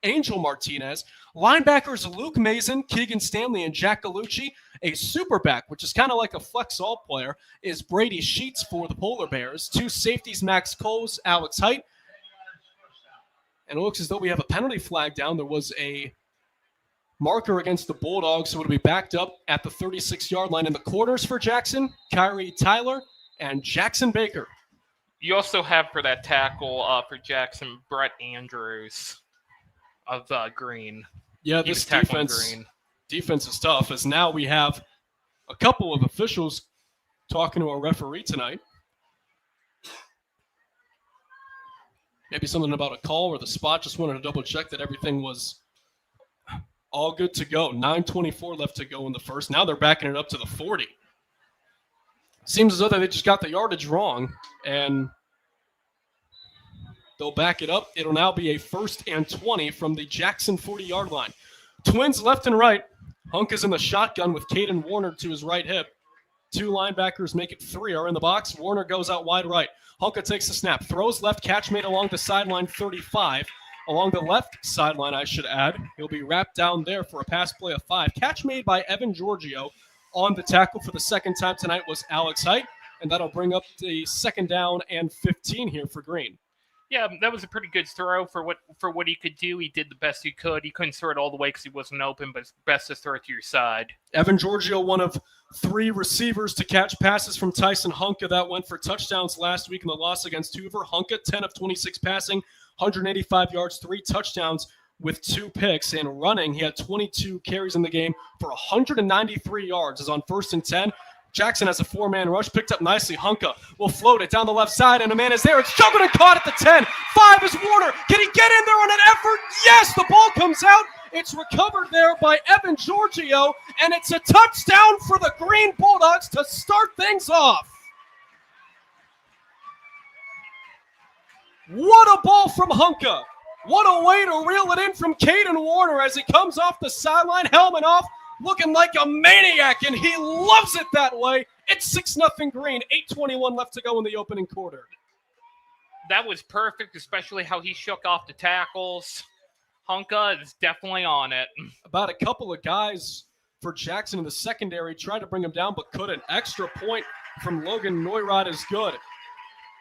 Angel Martinez. Linebackers Luke Mason, Keegan Stanley, and Jack Galucci. A superback, which is kind of like a flex all player, is Brady Sheets for the Polar Bears. 2 safeties, Max Coles, Alex Height. And it looks as though we have a penalty flag down. There was a marker against the Bulldogs, so it'll be backed up at the 36-yard line. In the corners for Jackson, Kyrie Tyler and Jackson Baker. You also have for that tackle for Jackson, Brett Andrews of Green. Yeah, this defense is tough, as now we have a couple of officials talking to a referee tonight. Maybe something about a call or the spot. Just wanted to double check that everything was all good to go. 9:24 left to go in the first. Now they're backing it up to the 40. Seems as though they just got the yardage wrong, and they'll back it up. It'll now be a 1st and 20 from the Jackson 40-yard line. Twins left and right. Hunk is in the shotgun with Caden Warner to his right hip. 2 linebackers make it 3 are in the box. Warner goes out wide right. Hunka takes the snap, throws left, catch made along the sideline 35. Along the left sideline, I should add. He'll be wrapped down there for a pass play of 5. Catch made by Evan Giorgio. On the tackle for the second time tonight was Alex Height, and that'll bring up the 2nd down and 15 here for Green. Yeah, that was a pretty good throw for what he could do. He did the best he could. He couldn't throw it all the way because he wasn't open, but it's best to throw it to your side. Evan Giorgio, one of 3 receivers to catch passes from Tyson Hunka that went for touchdowns last week in the loss against Hoover. Hunka, 10 of 26 passing, 185 yards, 3 touchdowns with 2 picks. And running, he had 22 carries in the game for 193 yards. Is on 1st and 10. Jackson has a 4-man rush, picked up nicely. Hunka will float it down the left side, and a man is there. It's juggled and caught at the 10. 5 is Warner. Can he get in there on an effort? Yes, the ball comes out. It's recovered there by Evan Giorgio, and it's a touchdown for the Green Bulldogs to start things off. What a ball from Hunka. What a way to reel it in from Caden Warner as he comes off the sideline, helmet off, looking like a maniac, and he loves it that way. It's 6-0 Green, 8:21 left to go in the opening quarter. That was perfect, especially how he shook off the tackles. Hunka is definitely on it. About a couple of guys for Jackson in the secondary tried to bring him down, but couldn't. Extra point from Logan Neurod is good.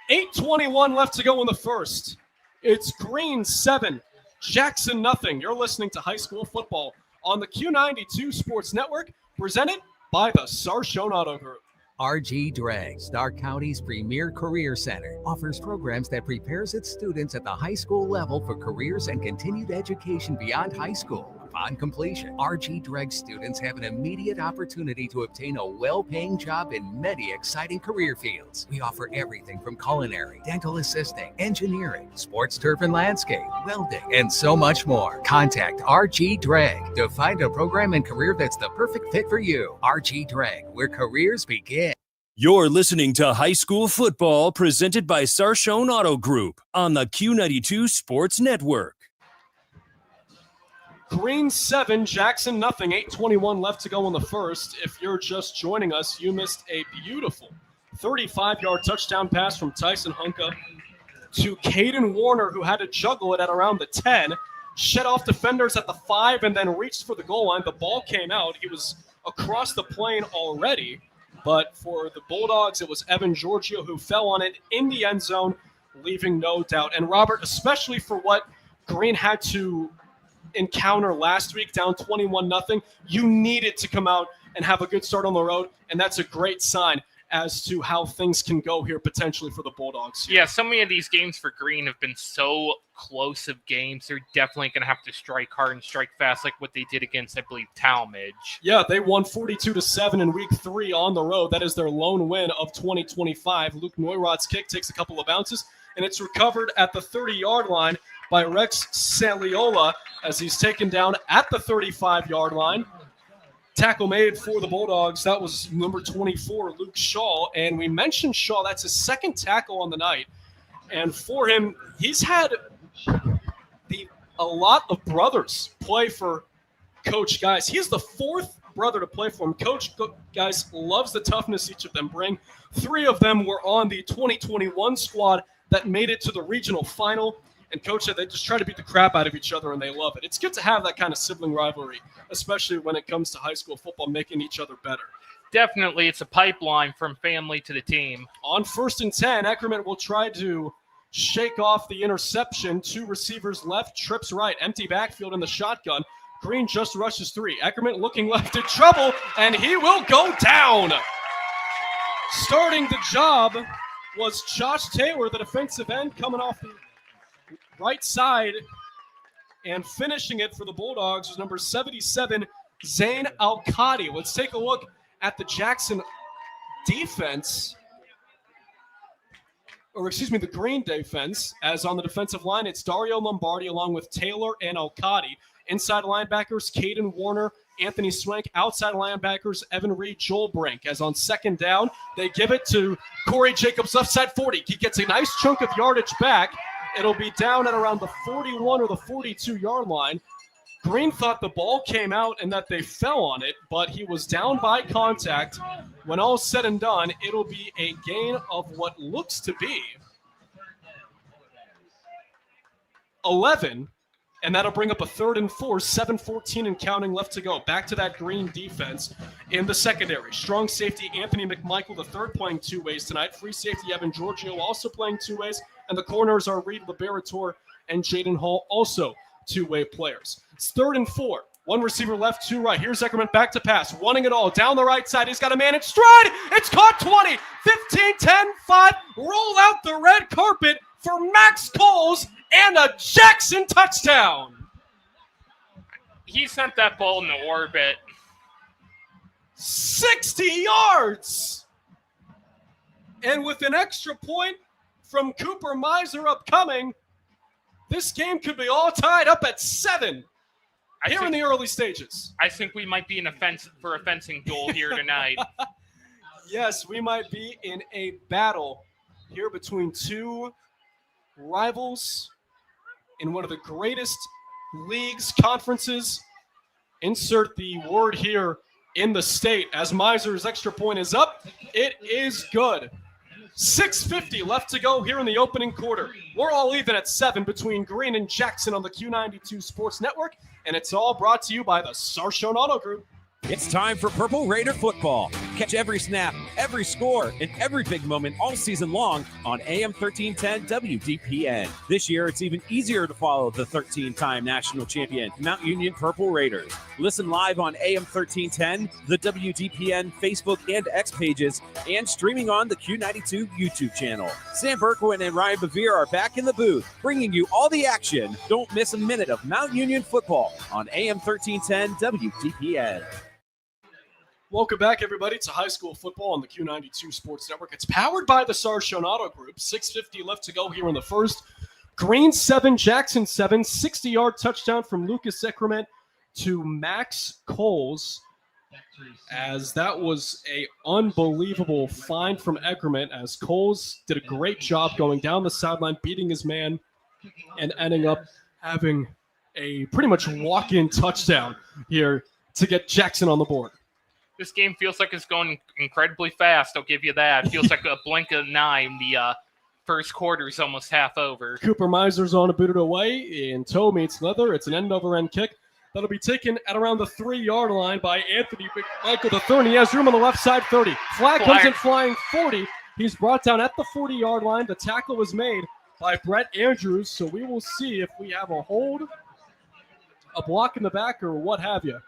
8:21 left to go in the first. It's Green 7, Jackson nothing. You're listening to High School Football on the Q92 Sports Network, presented by the Sarshone Auto Group. RG Drag, Stark County's premier career center, offers programs that prepares its students at the high school level for careers and continued education beyond high school. Upon completion, RG Drag students have an immediate opportunity to obtain a well-paying job in many exciting career fields. We offer everything from culinary, dental assisting, engineering, sports turf and landscape, welding, and so much more. Contact RG Drag to find a program and career that's the perfect fit for you. RG Drag, where careers begin. You're listening to High School Football, presented by Sarshone Auto Group on the Q92 Sports Network. Green 7, Jackson nothing. 8:21 left to go in the first. If you're just joining us, you missed a beautiful 35-yard touchdown pass from Tyson Hunka to Caden Warner, who had to juggle it at around the 10, shed off defenders at the 5, and then reached for the goal line. The ball came out. He was across the plane already, but for the Bulldogs, it was Evan Giorgio who fell on it in the end zone, leaving no doubt. And Robert, especially for what Green had to encounter last week, down 21-0, you needed to come out and have a good start on the road, and that's a great sign. as to how things can go here potentially for the Bulldogs. Yeah, so many of these games for Green have been so close of games. They're definitely going to have to strike hard and strike fast like what they did against, I believe, Talmadge. Yeah, they won 42-7 in week 3 on the road. That is their lone win of 2025. Luke Neurod's kick takes a couple of bounces, and it's recovered at the 30-yard line by Rex Saliola as he's taken down at the 35-yard line. Tackle made for the Bulldogs. That was number 24, Luke Shaw. And we mentioned Shaw. That's his second tackle on the night. And for him, he's had a lot of brothers play for Coach Geis. He's the 4th brother to play for him. Coach Geis loves the toughness each of them bring. 3 of them were on the 2021 squad that made it to the regional final. And Coach said they just try to beat the crap out of each other, and they love it. It's good to have that kind of sibling rivalry, especially when it comes to high school football, making each other better. Definitely, it's a pipeline from family to the team. On 1st and 10, Eckerman will try to shake off the interception. 2 receivers left, trips right, empty backfield in the shotgun. Green just rushes 3. Eckerman looking left in trouble, and he will go down. Starting the job was Josh Taylor, the defensive end, coming off the right side, and finishing it for the Bulldogs was number 77, Zane Al-Qadi. Let's take a look at the Jackson defense, or excuse me, the Green defense, as on the defensive line, it's Dario Lombardi along with Taylor and Al-Qadi. Inside linebackers, Caden Warner, Anthony Swank. Outside linebackers, Evan Reed, Joel Brink. As on 2nd down, they give it to Corey Jacobs, left side 40. He gets a nice chunk of yardage back. It'll be down at around the 41 or the 42-yard line. Green thought the ball came out and that they fell on it, but he was down by contact. When all said and done, it'll be a gain of what looks to be 11, and that'll bring up a 3rd and 4, 7:14 and counting left to go. Back to that Green defense in the secondary. Strong safety Anthony McMichael, the 3rd, playing 2 ways tonight. Free safety Evan Giorgio also playing 2 ways. And the corners are Reed Liberator and Jaden Hall, also 2-way players. It's 3rd and 4. 1 receiver left, 2 right. Here's Eckerman back to pass, wanting it all. Down the right side, he's got a man in stride. It's caught 20, 15, 10, 5. Roll out the red carpet for Max Coles and a Jackson touchdown. He sent that ball into orbit. 60 yards. And with an extra point from Cooper Miser upcoming, this game could be all tied up at 7 here in the early stages. I think we might be in a fencing duel here tonight. Yes, we might be in a battle here between 2 rivals in one of the greatest leagues, conferences. Insert the word here in the state. As Miser's extra point is up, it is good. 6:50 left to go here in the opening quarter. We're all even at 7 between Green and Jackson on the Q92 Sports Network, and it's all brought to you by the Sarshone Auto Group. It's time for Purple Raider football. Catch every snap, every score, and every big moment all season long on AM 1310 WDPN. This year, it's even easier to follow the 13-time national champion Mount Union Purple Raiders. Listen live on AM 1310, the WDPN Facebook and X pages, and streaming on the Q92 YouTube channel. Sam Berkwin and Ryan Bevere are back in the booth, bringing you all the action. Don't miss a minute of Mount Union football on AM 1310 WDPN. Welcome back, everybody, to high school football on the Q92 Sports Network. It's powered by the Sarshone Auto Group. 6:50 left to go here in the first. Green 7, Jackson 7. 60-yard touchdown from Lucas Eckerman to Max Coles, as that was a unbelievable find from Eckerman, as Coles did a great job going down the sideline, beating his man, and ending up having a pretty much walk-in touchdown here to get Jackson on the board. This game feels like it's going incredibly fast. I'll give you that. It feels like a blink of an eye. The first quarter is almost half over. Cooper Miser's on to boot it away, and toe meets leather. It's an end-over-end kick that'll be taken at around the 3-yard line by Anthony McMichael III. He has room on the left side, 30. Flag comes in flying, 40. He's brought down at the 40-yard line. The tackle was made by Brett Andrews, so we will see if we have a hold, a block in the back, or what have you.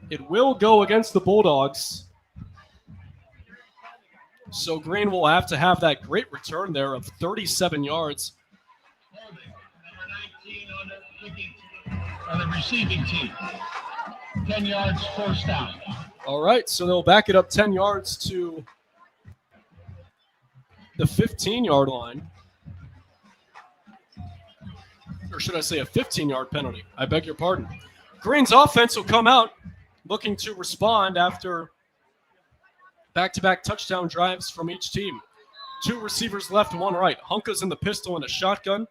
It will go against the Bulldogs. So Green will have to have that great return there of 37 yards. On the receiving team. 10 yards, first down. All right, so they'll back it up 10 yards to the 15-yard line. Or should I say a 15-yard penalty? I beg your pardon. Green's offense will come out looking to respond after back-to-back touchdown drives from each team. 2 receivers left, 1 right. Hunka's in the pistol and a shotgun.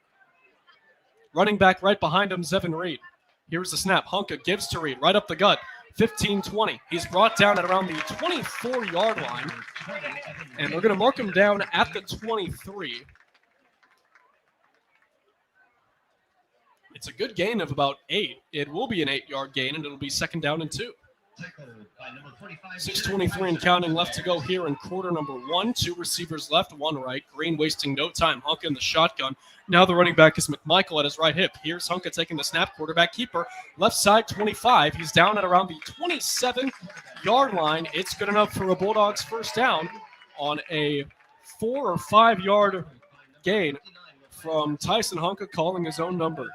Running back right behind him, Zevin Reed. Here's the snap. Hunka gives to Reed, right up the gut. 15-20. He's brought down at around the 24-yard line. And they're going to mark him down at the 23. It's a good gain of about 8. It will be an 8-yard gain, and it'll be 2nd down and 2. 6:23 and counting left to go here in quarter number 1. 2 receivers left, 1 right. Green wasting no time. Hunka in the shotgun. Now the running back is McMichael at his right hip. Here's Hunka taking the snap. Quarterback keeper. Left side 25. He's down at around the 27-yard line. It's good enough for a Bulldogs first down on a 4 or 5 yard gain from Tyson Hunka calling his own number.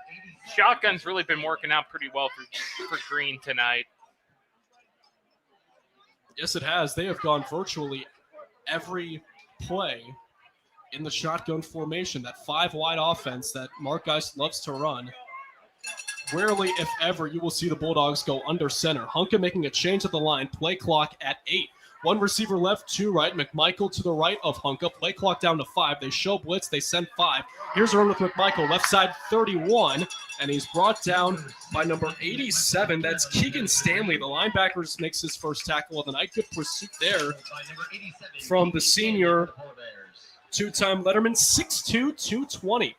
Shotgun's really been working out pretty well for Green tonight. Yes, it has. They have gone virtually every play in the shotgun formation, that 5-wide offense that Mark Geist loves to run. Rarely, if ever, you will see the Bulldogs go under center. Hunka making a change at the line. Play clock at 8. 1 receiver left, 2 right. McMichael to the right of Hunka. Play clock down to 5. They show blitz. They send 5. Here's a run with McMichael. Left side 31. And he's brought down by number 87. That's Keegan Stanley. The linebacker makes his first tackle of the night. Good pursuit there from the senior 2-time Letterman. 6'2", 220.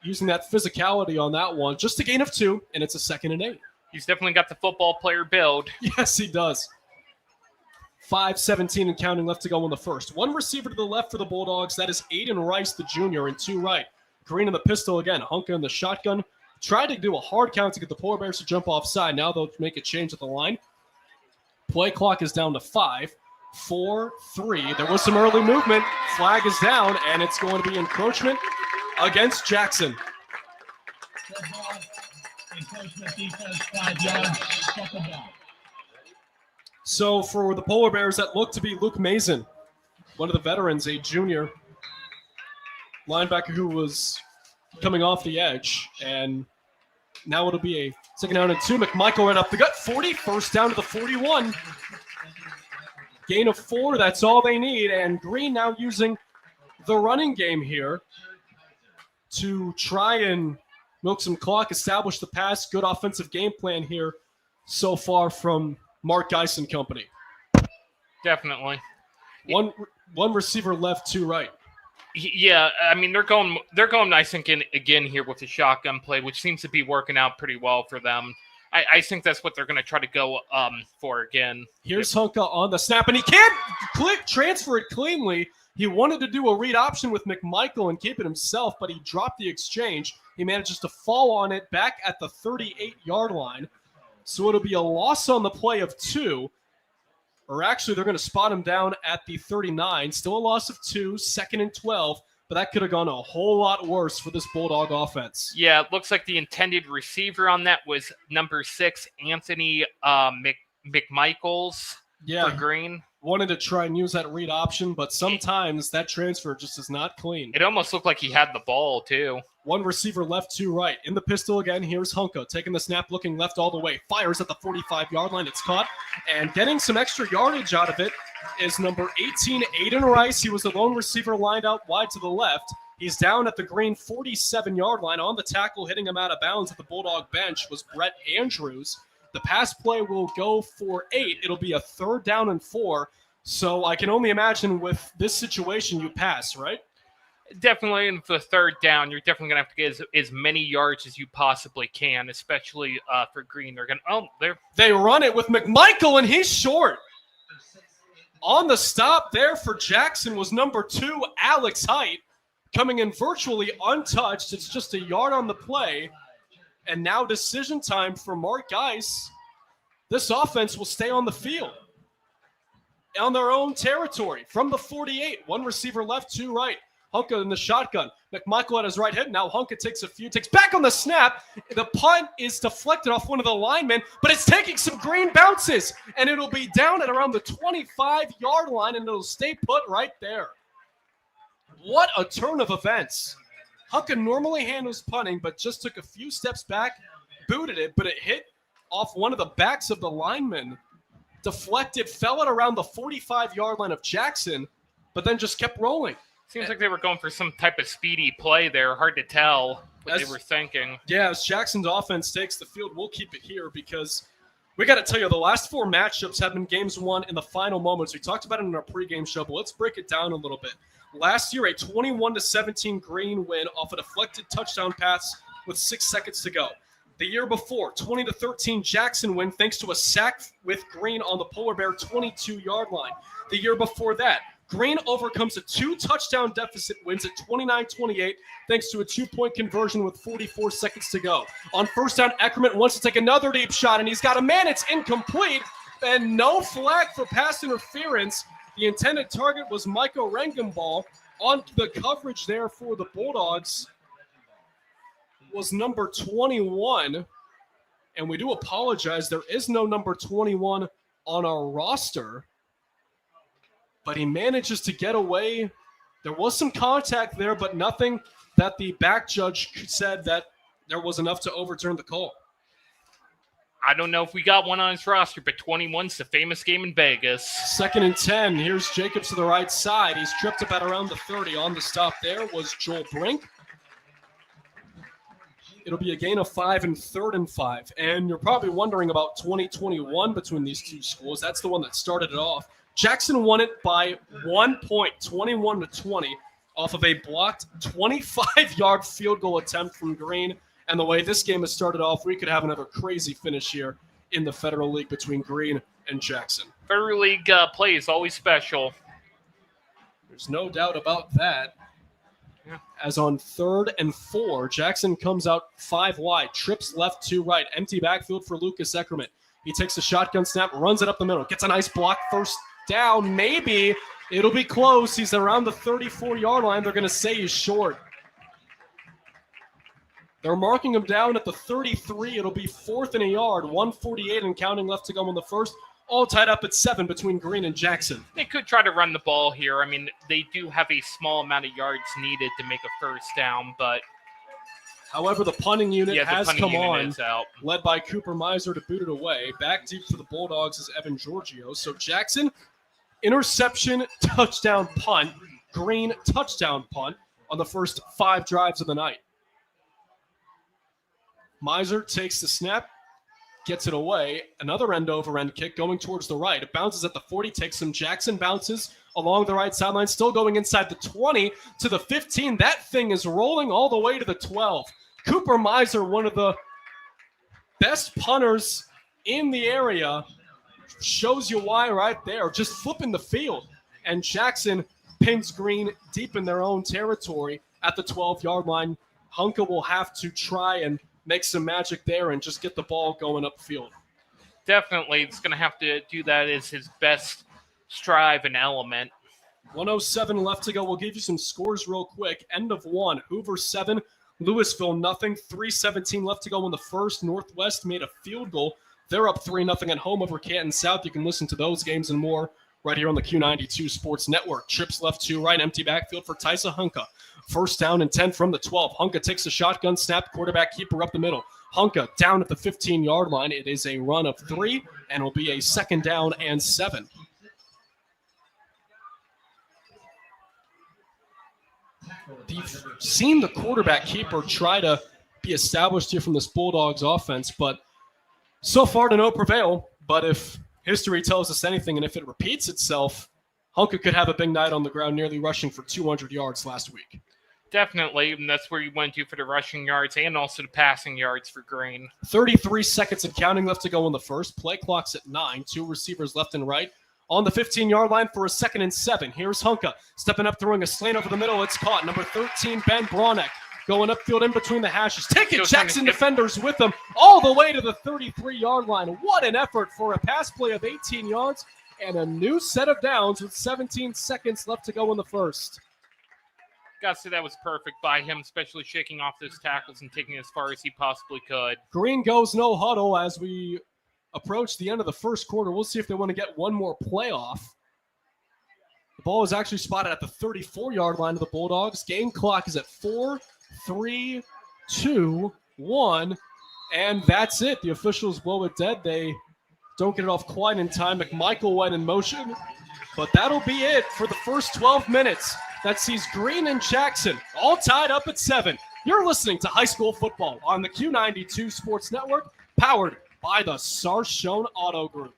Using that physicality on that one. Just a gain of 2, and it's a 2nd and 8. He's definitely got the football player build. Yes, he does. 5:17 and counting left to go on the first. 1 receiver to the left for the Bulldogs. That is Aiden Rice, the junior, and 2 right. Green in the pistol again. Hunka in the shotgun. Tried to do a hard count to get the Polar Bears to jump offside. Now they'll make a change at the line. Play clock is down to 5, 4, 3. There was some early movement. Flag is down, and it's going to be encroachment against Jackson. Encroachment defense, 5 yards, 2nd down. So for the Polar Bears, that looked to be Luke Mason, one of the veterans, a junior linebacker who was coming off the edge. And now it'll be a 2nd down and 2. McMichael right up the gut. 40, first down to the 41. Gain of 4, that's all they need. And Green now using the running game here to try and milk some clock, establish the pass. Good offensive game plan here so far from Mark Geist and company. Definitely. One receiver left, 2 right. Yeah, I mean they're going nice and again here with the shotgun play, which seems to be working out pretty well for them. I think that's what they're going to try to go for again. Here's Hunka on the snap, and he can't transfer it cleanly. He wanted to do a read option with McMichael and keep it himself, but he dropped the exchange. He manages to fall on it back at the 38-yard line. So it'll be a loss on the play of 2. Or actually, they're going to spot him down at the 39. Still a loss of 2, 2nd and 12. But that could have gone a whole lot worse for this Bulldog offense. Yeah, it looks like the intended receiver on that was number 6, Anthony McMichaels for Green. Wanted to try and use that read option, but sometimes that transfer just is not clean. It almost looked like he had the ball, too. 1 receiver left, 2 right. In the pistol again, here's Hunka taking the snap, looking left all the way. Fires at the 45-yard line. It's caught. And getting some extra yardage out of it is number 18, Aiden Rice. He was the lone receiver lined out wide to the left. He's down at the Green 47-yard line. On the tackle, hitting him out of bounds at the Bulldog bench was Brett Andrews. The pass play will go for 8. It'll be a 3rd down and 4. So I can only imagine with this situation you pass, right? Definitely in the 3rd down, you're definitely going to have to get as many yards as you possibly can, especially for Green. They're going to, They run it with McMichael, and he's short. On the stop there for Jackson was number 2, Alex Height, coming in virtually untouched. It's just a yard on the play. And now decision time for Mark Geist. this offense will stay on the field on their own territory from the 48. One receiver left, two right. Hunka in the shotgun. McMichael at his right hip. Now Hunka takes back on the snap. The punt is deflected off one of the linemen, but it's taking some green bounces, and it'll be down at around the 25-yard line, and it'll stay put right there. What a turn of events. Hunka normally handles punting, but just took a few steps back, booted it, but it hit off one of the backs of the lineman, deflected, fell at around the 45-yard line of Jackson, but then just kept rolling. Seems like they were going for some type of speedy play there. Hard to tell what they were thinking. Yeah, as Jackson's offense takes the field, we'll keep it here because we got to tell you, the last four matchups have been games won in the final moments. We talked about it in our pregame show, but let's break it down a little bit. Last year, a 21-17 Green win off a deflected touchdown pass with 6 seconds to go. The year before, 20-13 Jackson win thanks to a sack with Green on the Polar Bear 22-yard line. The year before that, Green overcomes a 2-touchdown deficit, wins at 29-28 thanks to a 2-point conversion with 44 seconds to go. On first down, Eckerman wants to take another deep shot, and he's got a man. It's incomplete, and no flag for pass interference. The intended target was Michael Rengenball. On the coverage there for the Bulldogs was number 21, and we do apologize. There is no number 21 on our roster. But he manages to get away. There was some contact there, but nothing that the back judge said that there was enough to overturn the call. I don't know if we got one on his roster, but 21's the famous game in Vegas. 2nd and 10. Here's Jacobs to the right side. He's tripped up at around the 30. On the stop there was Joel Brink. It'll be a gain of 5 and 3rd and 5. And you're probably wondering about 2021 between these two schools. That's the one that started it off. Jackson won it by 1 point, 21-20, off of a blocked 25-yard field goal attempt from Green. And the way this game has started off, we could have another crazy finish here in the Federal League between Green and Jackson. Federal League play is always special. There's no doubt about that. Yeah. As on 3rd and 4, Jackson comes out 5 wide, trips left to right, empty backfield for Lucas Eckerman. He takes a shotgun snap, runs it up the middle, gets a nice block, first down. Maybe it'll be close. He's around the 34-yard line. They're going to say he's short. They're marking him down at the 33. It'll be 4th and a yard, 1:48 and counting left to go in the first. All tied up at 7 between Green and Jackson. They could try to run the ball here. I mean, they do have a small amount of yards needed to make a first down, but however, the punting unit has come on, out. Led by Cooper Miser to boot it away. Back deep for the Bulldogs is Evan Giorgio. So Jackson, interception, touchdown, punt. Green, touchdown, punt on the first 5 drives of the night. Miser takes the snap, gets it away. Another end-over-end kick going towards the right. It bounces at the 40, takes some Jackson, bounces along the right sideline, still going inside the 20 to the 15. That thing is rolling all the way to the 12. Cooper Miser, one of the best punters in the area, shows you why right there. Just flipping the field. And Jackson pins Green deep in their own territory at the 12-yard line. Hunka will have to try and make some magic there and just get the ball going upfield. Definitely, it's going to have to do that as his best strive and element. 1:07 left to go. We'll give you some scores real quick. End of 1, Hoover 7, Louisville nothing. 3:17 left to go in the first. Northwest made a field goal. They're up 3-0 at home over Canton South. You can listen to those games and more right here on the Q92 Sports Network. Trips left to right, empty backfield for Tysa Hunka. First down and 10 from the 12. Hunka takes a shotgun snap, quarterback keeper up the middle. Hunka down at the 15-yard line. It is a run of 3, and will be a 2nd down and 7. You've seen the quarterback keeper try to be established here from this Bulldogs offense, but so far to no prevail. But if history tells us anything, and if it repeats itself, Hunka could have a big night on the ground, nearly rushing for 200 yards last week. Definitely, and that's where you went to for the rushing yards and also the passing yards for Green. 33 seconds and counting left to go in the first. Play clock's at 9. 2 receivers left and right. On the 15-yard line for a 2nd and 7. Here's Hunka stepping up, throwing a slant over the middle. It's caught. Number 13, Ben Bronick, going upfield in between the hashes. Taking Still Jackson trying to- defenders with them all the way to the 33-yard line. What an effort for a pass play of 18 yards and a new set of downs with 17 seconds left to go in the first. Gotta say that was perfect by him, especially shaking off those tackles and taking it as far as he possibly could. Green goes no huddle as we approach the end of the first quarter. We'll see if they want to get one more play off. The ball is actually spotted at the 34-yard line of the Bulldogs. Game clock is at 4, 3, 2, 1, and that's it. The officials blow it dead. They don't get it off quite in time. McMichael went in motion, but that'll be it for the first 12 minutes. That sees Green and Jackson all tied up at 7. You're listening to High School Football on the Q92 Sports Network, powered by the Sarshone Auto Group.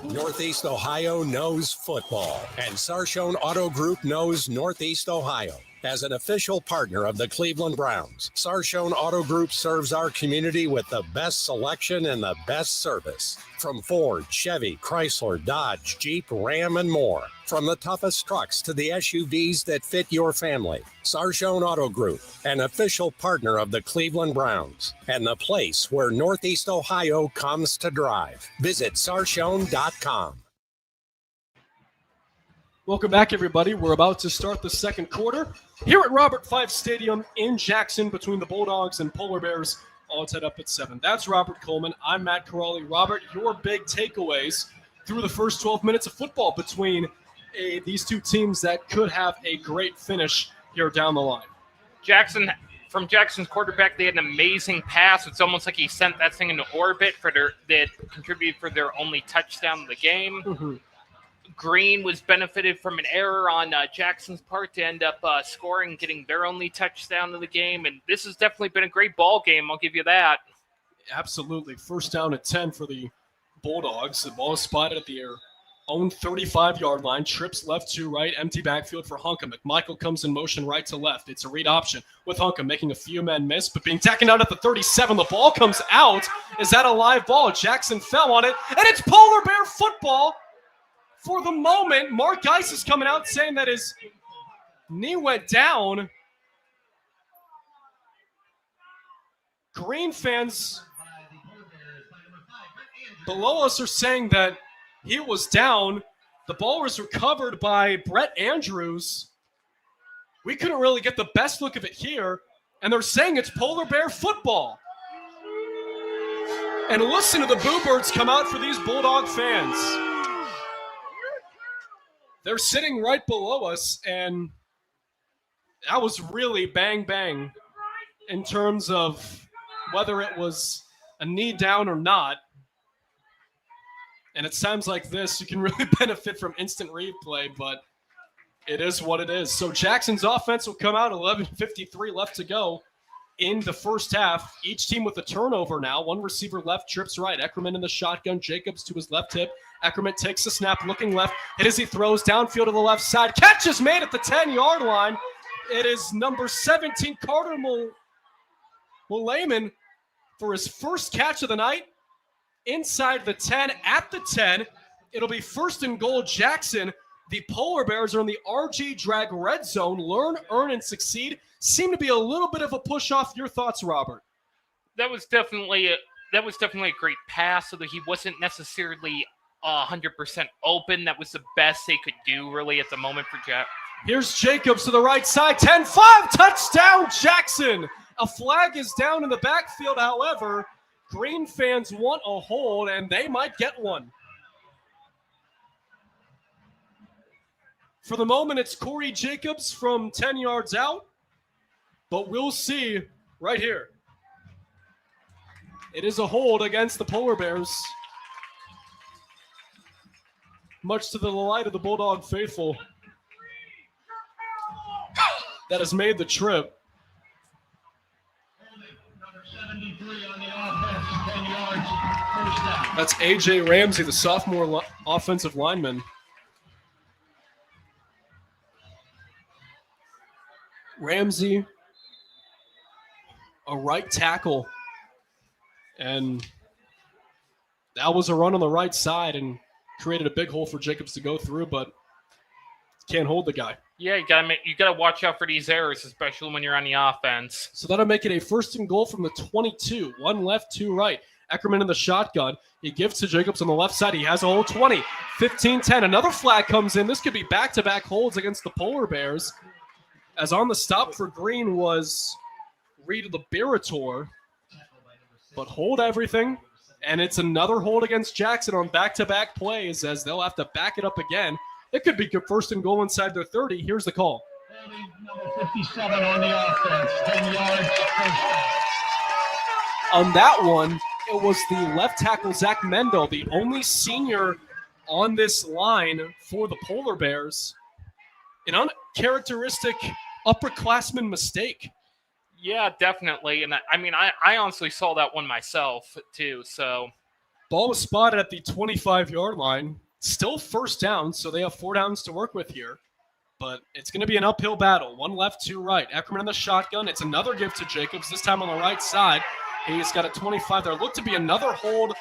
Northeast Ohio knows football, and Sarshone Auto Group knows Northeast Ohio. As an official partner of the Cleveland Browns, Sarshone Auto Group serves our community with the best selection and the best service. From Ford, Chevy, Chrysler, Dodge, Jeep, Ram, and more. From the toughest trucks to the SUVs that fit your family. Sarshone Auto Group, an official partner of the Cleveland Browns, and the place where Northeast Ohio comes to drive. Visit sarshone.com. Welcome back, everybody. We're about to start the second quarter here at Robert Fife Stadium in Jackson between the Bulldogs and Polar Bears, all tied up at 7. That's Robert Coleman. I'm Matt Corrali. Robert, your big takeaways through the first 12 minutes of football between these two teams that could have a great finish here down the line. From Jackson's quarterback, they had an amazing pass. It's almost like he sent that thing into orbit that contributed for their only touchdown of the game. Mm-hmm. Green was benefited from an error on Jackson's part to end up scoring, getting their only touchdown of the game. And this has definitely been a great ball game. I'll give you that. Absolutely. First down at 10 for the Bulldogs. The ball is spotted at their own 35-yard line. Trips left to right. Empty backfield for Hunka. McMichael comes in motion right to left. It's a read option with Hunka making a few men miss, but being taken out at the 37. The ball comes out. Is that a live ball? Jackson fell on it, and it's Polar Bear football. For the moment, Mark Geis is coming out saying that his knee went down. Green fans below us are saying that he was down. The ball was recovered by Brett Andrews. We couldn't really get the best look of it here, and they're saying it's Polar Bear football. And listen to the Boo Birds come out for these Bulldog fans. They're sitting right below us, and that was really bang, bang in terms of whether it was a knee down or not. And it sounds like this. You can really benefit from instant replay, but it is what it is. So Jackson's offense will come out, 11:53 left to go in the first half. Each team with a turnover now. One receiver left, trips right. Eckerman in the shotgun. Jacobs to his left hip. Eckerman takes the snap, looking left. Hit as he throws downfield to the left side. Catch is made at the 10-yard line. It is number 17, Carter Mulayman, for his first catch of the night. Inside the 10, at the 10. It'll be first and goal, Jackson. The Polar Bears are in the RG Drag red zone. Learn, earn, and succeed. Seem to be a little bit of a push off. Your thoughts, Robert? That was definitely a great pass, so that he wasn't necessarily 100% open. That was the best they could do, really, at the moment for Jack. Here's Jacobs to the right side. 10-5, touchdown, Jackson. A flag is down in the backfield, however. Green fans want a hold, and they might get one. For the moment, it's Corey Jacobs from 10 yards out, but we'll see right here. It is a hold against the Polar Bears, much to the delight of the Bulldog faithful that has made the trip. That's A.J. Ramsey, the sophomore offensive lineman. Ramsey, a right tackle. And that was a run on the right side and created a big hole for Jacobs to go through, but can't hold the guy. Yeah, you gotta watch out for these errors, especially when you're on the offense. So that'll make it a 1st and goal from the 22. 1 left, 2 right. Eckerman in the shotgun. He gives to Jacobs on the left side. He has a hole 20. 15-10. Another flag comes in. This could be back-to-back holds against the Polar Bears. As on the stop for Green was Reed Liberator. But hold everything. And it's another hold against Jackson on back-to-back plays as they'll have to back it up again. It could be 1st and goal inside their 30. Here's the call. Number 57 on the offense, 10 yards, first down. On that one, it was the left tackle, Zach Mendel, the only senior on this line for the Polar Bears. An uncharacteristic upperclassman mistake. Yeah, definitely. And I honestly saw that one myself, too. So, ball was spotted at the 25-yard line. Still 1st down, so they have 4 downs to work with here. But it's going to be an uphill battle. 1 left, 2 right. Eckerman in the shotgun. It's another give to Jacobs, this time on the right side. He's got a 25 there. Looked to be another hold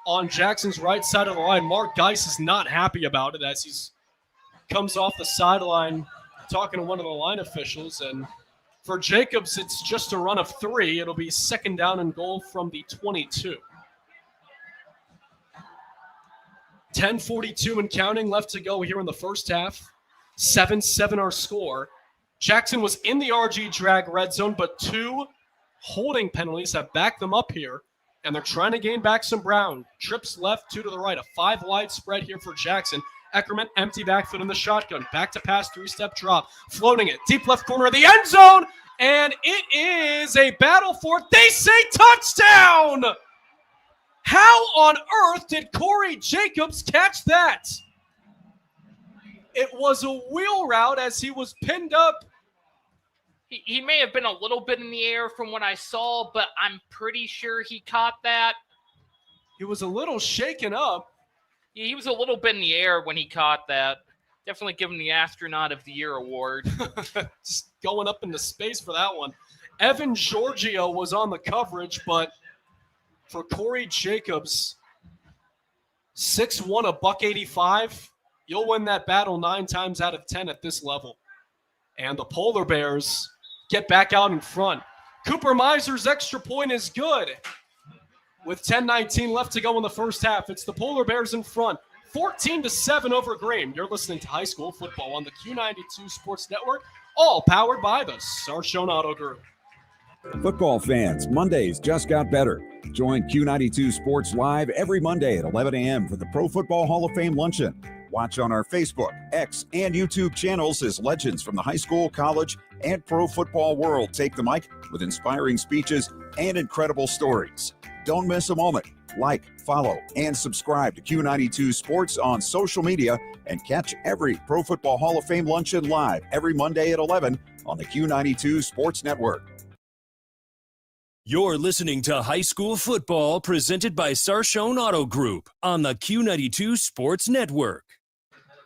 on Jackson's right side of the line. Mark Geis is not happy about it as he comes off the sideline talking to one of the line officials. And for Jacobs, it's just a run of 3. It'll be 2nd down and goal from the 22. 10:42 and counting left to go here in the first half. 7-7 our score. Jackson was in the RG drag red zone, but 2 holding penalties have backed them up here, and they're trying to gain back some ground. Trips left, 2 to the right. A 5 wide spread here for Jackson. Eckerman, empty backfield in the shotgun. Back to pass, 3-step drop. Floating it, deep left corner of the end zone, and it is a battle for it. They say touchdown! How on earth did Corey Jacobs catch that? It was a wheel route as he was pinned up. He may have been a little bit in the air from what I saw, but I'm pretty sure he caught that. He was a little shaken up. Yeah, he was a little bit in the air when he caught that. Definitely give him the Astronaut of the Year award. Just going up into space for that one. Evan Giorgio was on the coverage, but for Corey Jacobs, 6'1", $185, you'll win that battle 9 times out of 10 at this level. And the Polar Bears get back out in front. Cooper Miser's extra point is good. With 10:19 left to go in the first half, it's the Polar Bears in front. 14-7 over Green. You're listening to High School Football on the Q92 Sports Network, all powered by the Sarchone Auto Group. Football fans, Mondays just got better. Join Q92 Sports Live every Monday at 11 a.m. for the Pro Football Hall of Fame Luncheon. Watch on our Facebook, X, and YouTube channels as legends from the high school, college, and pro football world take the mic with inspiring speeches and incredible stories. Don't miss a moment. Like, follow, and subscribe to Q92 Sports on social media and catch every Pro Football Hall of Fame Luncheon live every Monday at 11 on the Q92 Sports Network. You're listening to High School Football presented by Sarchone Auto Group on the Q92 Sports Network.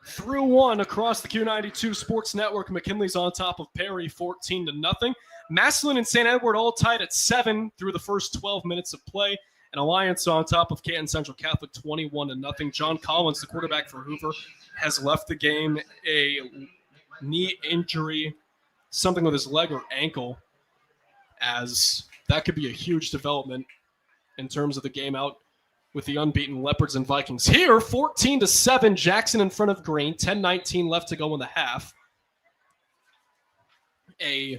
Through 1 across the Q92 Sports Network, McKinley's on top of Perry 14-0. Massillon and St. Edward all tied at 7 through the first 12 minutes of play. And Alliance on top of Canton Central Catholic 21-0. John Collins, the quarterback for Hoover, has left the game. A knee injury, something with his leg or ankle, as that could be a huge development in terms of the game out with the unbeaten Leopards and Vikings. Here, 14-7, Jackson in front of Green. 10:19 left to go in the half. A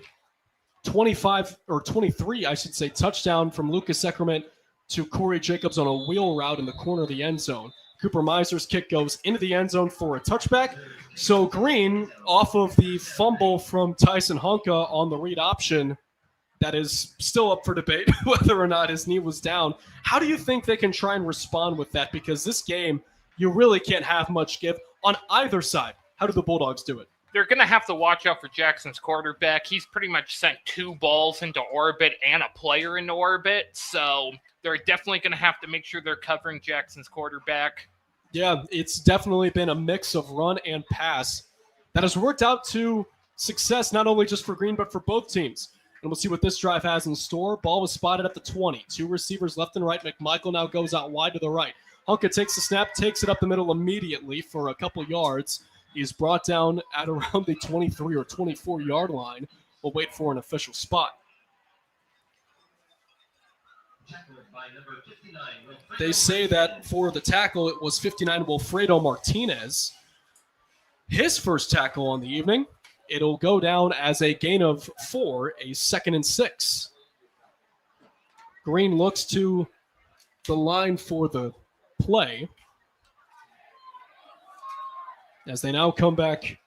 23, I should say, touchdown from Lucas Eckerman to Corey Jacobs on a wheel route in the corner of the end zone. Cooper Miser's kick goes into the end zone for a touchback. So Green, off of the fumble from Tyson Hunka on the read option, that is still up for debate whether or not his knee was down. How do you think they can try and respond with that? Because this game, you really can't have much give on either side. How do the Bulldogs do it? They're going to have to watch out for Jackson's quarterback. He's pretty much sent 2 balls into orbit and a player into orbit. So they're definitely going to have to make sure they're covering Jackson's quarterback. Yeah, it's definitely been a mix of run and pass that has worked out to success, not only just for Green, but for both teams. And we'll see what this drive has in store. Ball was spotted at the 20. 2 receivers left and right. McMichael now goes out wide to the right. Hunka takes the snap, takes it up the middle immediately for a couple yards. He's brought down at around the 23 or 24-yard line. We'll wait for an official spot. They say that for the tackle, it was 59 Wilfredo Martinez. His first tackle on the evening. It'll go down as a gain of 4, a 2nd and 6. Green looks to the line for the play as they now come back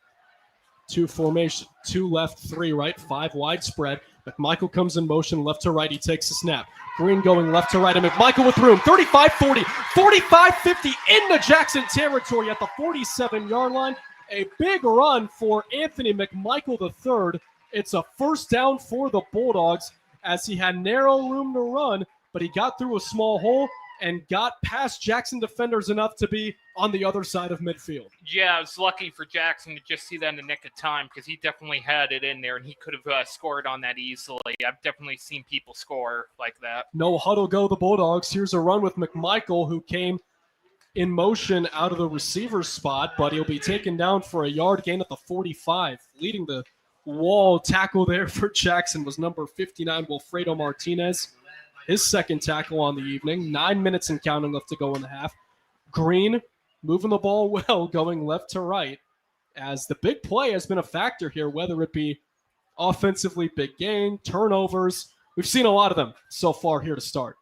to formation. 2 left, 3 right, 5 wide spread. McMichael comes in motion left to right. He takes a snap. Green going left to right, and McMichael with room. 35-40, 45-50 into Jackson territory at the 47-yard line. A big run for Anthony McMichael III. It's a first down for the Bulldogs as he had narrow room to run, but he got through a small hole and got past Jackson defenders enough to be on the other side of midfield. Yeah, it was lucky for Jackson to just see that in the nick of time because he definitely had it in there and he could have scored on that easily. I've definitely seen people score like that. No huddle go the Bulldogs. Here's a run with McMichael, who came in motion out of the receiver's spot, but he'll be taken down for a yard gain at the 45. Leading the wall tackle there for Jackson was number 59, Wilfredo Martinez. His second tackle on the evening. 9 minutes and counting left to go in the half. Green moving the ball well, going left to right, as the big play has been a factor here, whether it be offensively big gain, turnovers. We've seen a lot of them so far here to start.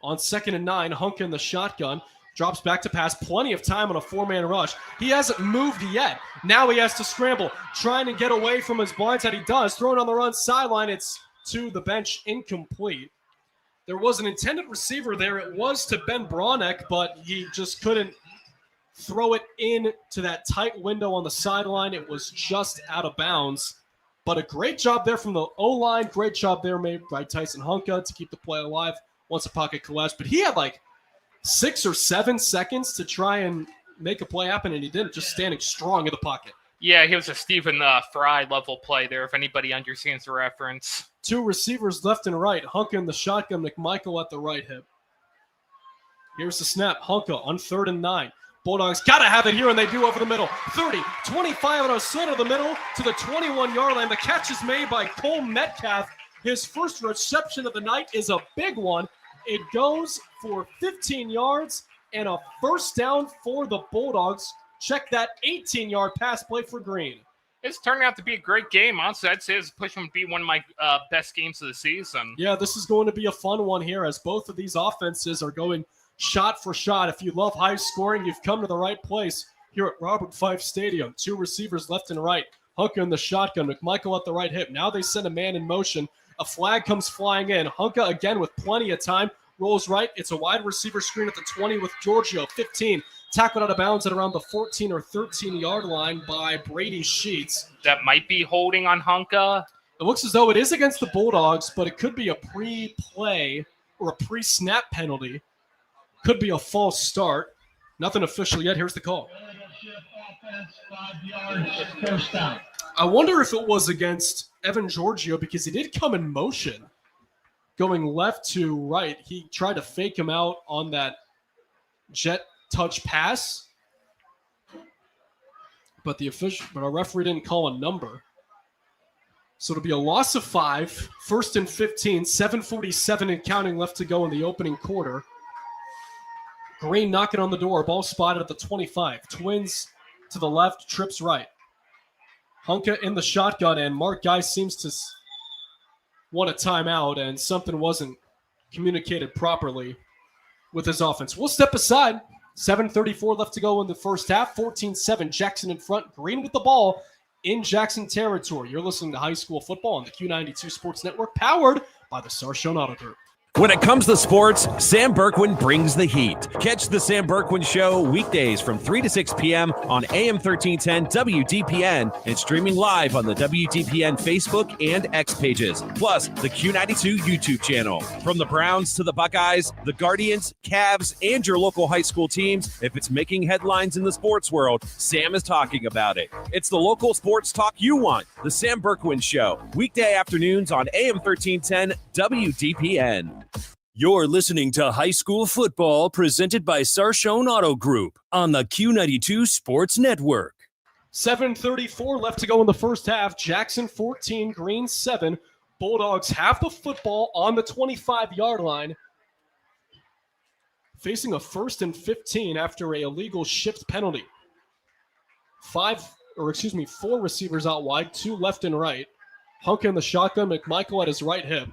On 2nd and 9, Hunk in the shotgun. Drops back to pass. Plenty of time on a 4-man rush. He hasn't moved yet. Now he has to scramble, trying to get away from his blinds that he does. Thrown on the run sideline. It's to the bench, incomplete. There was an intended receiver there. It was to Ben Bronick, but he just couldn't throw it in to that tight window on the sideline. It was just out of bounds. But a great job there from the O-line. Great job there made by Tyson Hunka to keep the play alive once the pocket collapsed. But he had like 6 or 7 seconds to try and make a play happen, and he didn't, just standing strong in the pocket. Yeah, he was a Stephen Fry level play there, if anybody understands the reference. 2 receivers left and right. Hunka in the shotgun, McMichael at the right hip. Here's the snap. Hunka on 3rd and 9. Bulldogs got to have it here, and they do over the middle. 30, 25 on a slit of the middle to the 21-yard line. The catch is made by Cole Metcalf. His first reception of the night is a big one. It goes for 15 yards and a first down for the Bulldogs. Check that 18-yard pass play for Green. It's turning out to be a great game. Honestly, I'd say it's pushing to be one of my best games of the season. Yeah, this is going to be a fun one here as both of these offenses are going shot for shot. If you love high scoring, you've come to the right place here at Robert Fife Stadium. 2 receivers left and right. Hunka in the shotgun, McMichael at the right hip. Now they send a man in motion. A flag comes flying in. Hunka again with plenty of time. Rolls right. It's a wide receiver screen at the 20 with Giorgio. 15. Tackled out of bounds at around the 14 or 13-yard line by Brady Sheets. That might be holding on Hunka. It looks as though it is against the Bulldogs, but it could be a pre-play or a pre-snap penalty. Could be a false start. Nothing official yet. Here's the call. I wonder if it was against Evan Giorgio because he did come in motion going left to right. He tried to fake him out on that jet touch pass, but our referee didn't call a number. So it'll be a loss of 5, 1st and 15, 7:47 and counting left to go in the opening quarter. Green knocking on the door, ball spotted at the 25. Twins to the left, trips right. Hunka in the shotgun, and Mark Guy seems to want a timeout, and something wasn't communicated properly with his offense. We'll step aside. 7:34 left to go in the first half. 14-7, Jackson in front. Green with the ball in Jackson territory. You're listening to High School Football on the Q92 Sports Network, powered by the Sarshone Auto Group. When it comes to sports, Sam Berkwin brings the heat. Catch the Sam Berkwin Show weekdays from 3 to 6 p.m. on AM 1310 WDPN and streaming live on the WDPN Facebook and X pages, plus the Q92 YouTube channel. From the Browns to the Buckeyes, the Guardians, Cavs, and your local high school teams, if it's making headlines in the sports world, Sam is talking about it. It's the local sports talk you want. The Sam Berkwin Show, weekday afternoons on AM 1310 WDPN. You're listening to High School Football presented by Sarshone Auto Group on the Q92 Sports Network. 7:34 left to go in the first half. Jackson 14, Green 7. Bulldogs have the football on the 25-yard line, facing a 1st and 15 after a illegal shift penalty. 4 receivers out wide, 2 left and right. Hunka in the shotgun, McMichael at his right hip.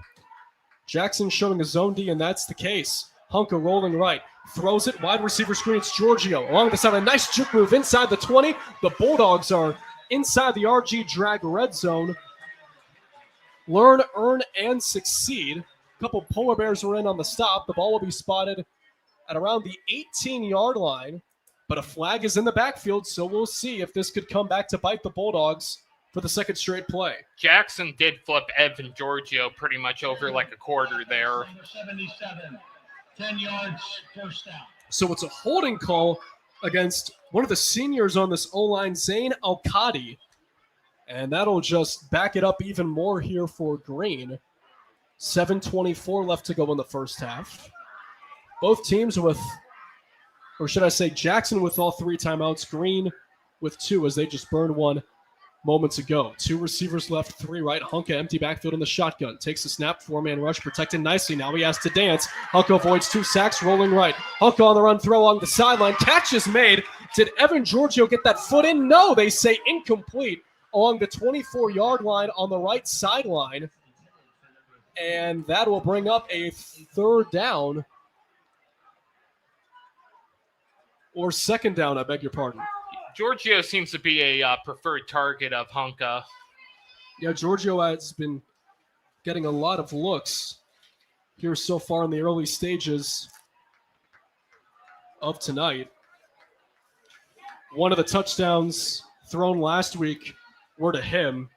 Jackson showing a zone D, and that's the case. Hunka rolling right, throws it, wide receiver screen. It's Giorgio along the side. A nice juke move inside the 20. The Bulldogs are inside the RG Drag red zone. Learn, earn, and succeed. A couple Polar Bears are in on the stop. The ball will be spotted at around the 18-yard line, but a flag is in the backfield, so we'll see if this could come back to bite the Bulldogs for the second straight play. Jackson did flip Evan Giorgio pretty much over like a quarter there. 77, 10 yards, first down. So it's a holding call against one of the seniors on this O-line, Zane Al-Qadi. And that'll just back it up even more here for Green. 7:24 left to go in the first half. Both teams with, or should I say Jackson with all 3 timeouts, Green with 2 as they just burned one moments ago. 2 receivers left, 3 right. Hunka empty backfield in the shotgun. Takes the snap, 4-man rush, protected nicely. Now he has to dance. Hunka avoids 2 sacks, rolling right. Hunka on the run, throw along the sideline. Catch is made. Did Evan Giorgio get that foot in? No, they say incomplete along the 24-yard line on the right sideline. And that will bring up a 3rd down. Or 2nd down, I beg your pardon. Giorgio seems to be a preferred target of Hunka. Yeah, Giorgio has been getting a lot of looks here so far in the early stages of tonight. One of the touchdowns thrown last week were to him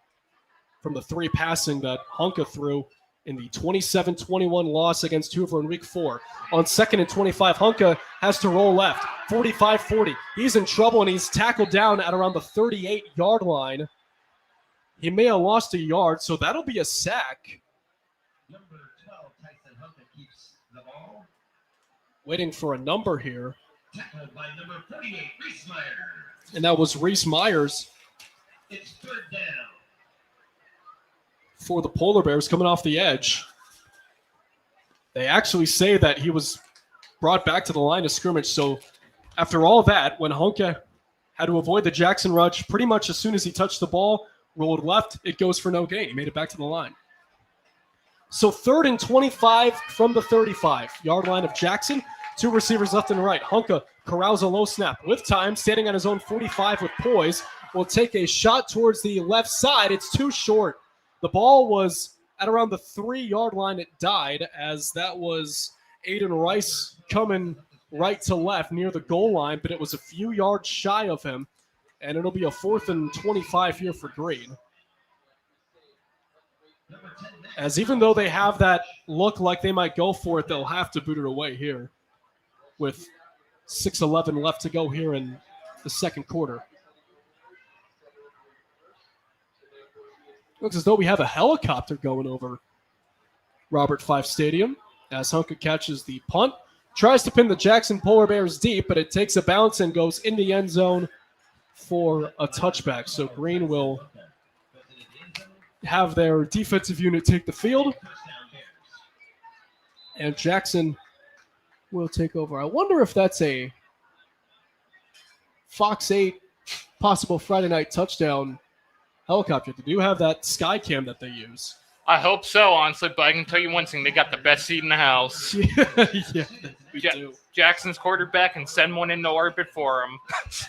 from the 3 passing that Hunka threw in the 27-21 loss against Hoover in week 4. On 2nd and 25, Hunka has to roll left. 45-40. He's in trouble, and he's tackled down at around the 38-yard line. He may have lost a yard, so that'll be a sack. Number 12, Tyson Hunka keeps the ball. Waiting for a number here. Tackled by number 48, Reese Myers. And that was Reese Myers It's 3rd down. for the Polar Bears coming off the edge. They actually say that he was brought back to the line of scrimmage, so after all that, when Hunka had to avoid the Jackson rush, pretty much as soon as he touched the ball, rolled left, it goes for no gain. He made it back to the line. So 3rd and 25 from the 35-yard line of Jackson. 2 receivers left and right. Hunka corrals a low snap with time, standing on his own 45 with poise. Will take a shot towards the left side. It's too short. The ball was at around the 3-yard line. It died as that was Aiden Rice coming right to left near the goal line, but it was a few yards shy of him, and it'll be a 4th and 25 here for Green. As even though they have that look like they might go for it, they'll have to boot it away here with 6:11 left to go here in the second quarter. Looks as though we have a helicopter going over Robert Fife Stadium as Hunka catches the punt. Tries to pin the Jackson Polar Bears deep, but it takes a bounce and goes in the end zone for a touchback. So Green will have their defensive unit take the field, and Jackson will take over. I wonder if that's a Fox 8 possible Friday night touchdown helicopter. They do have that sky cam that they use. I hope so, honestly, but I can tell you one thing. They got the best seat in the house. Yeah, we do. Jackson's quarterback can send one into orbit for him.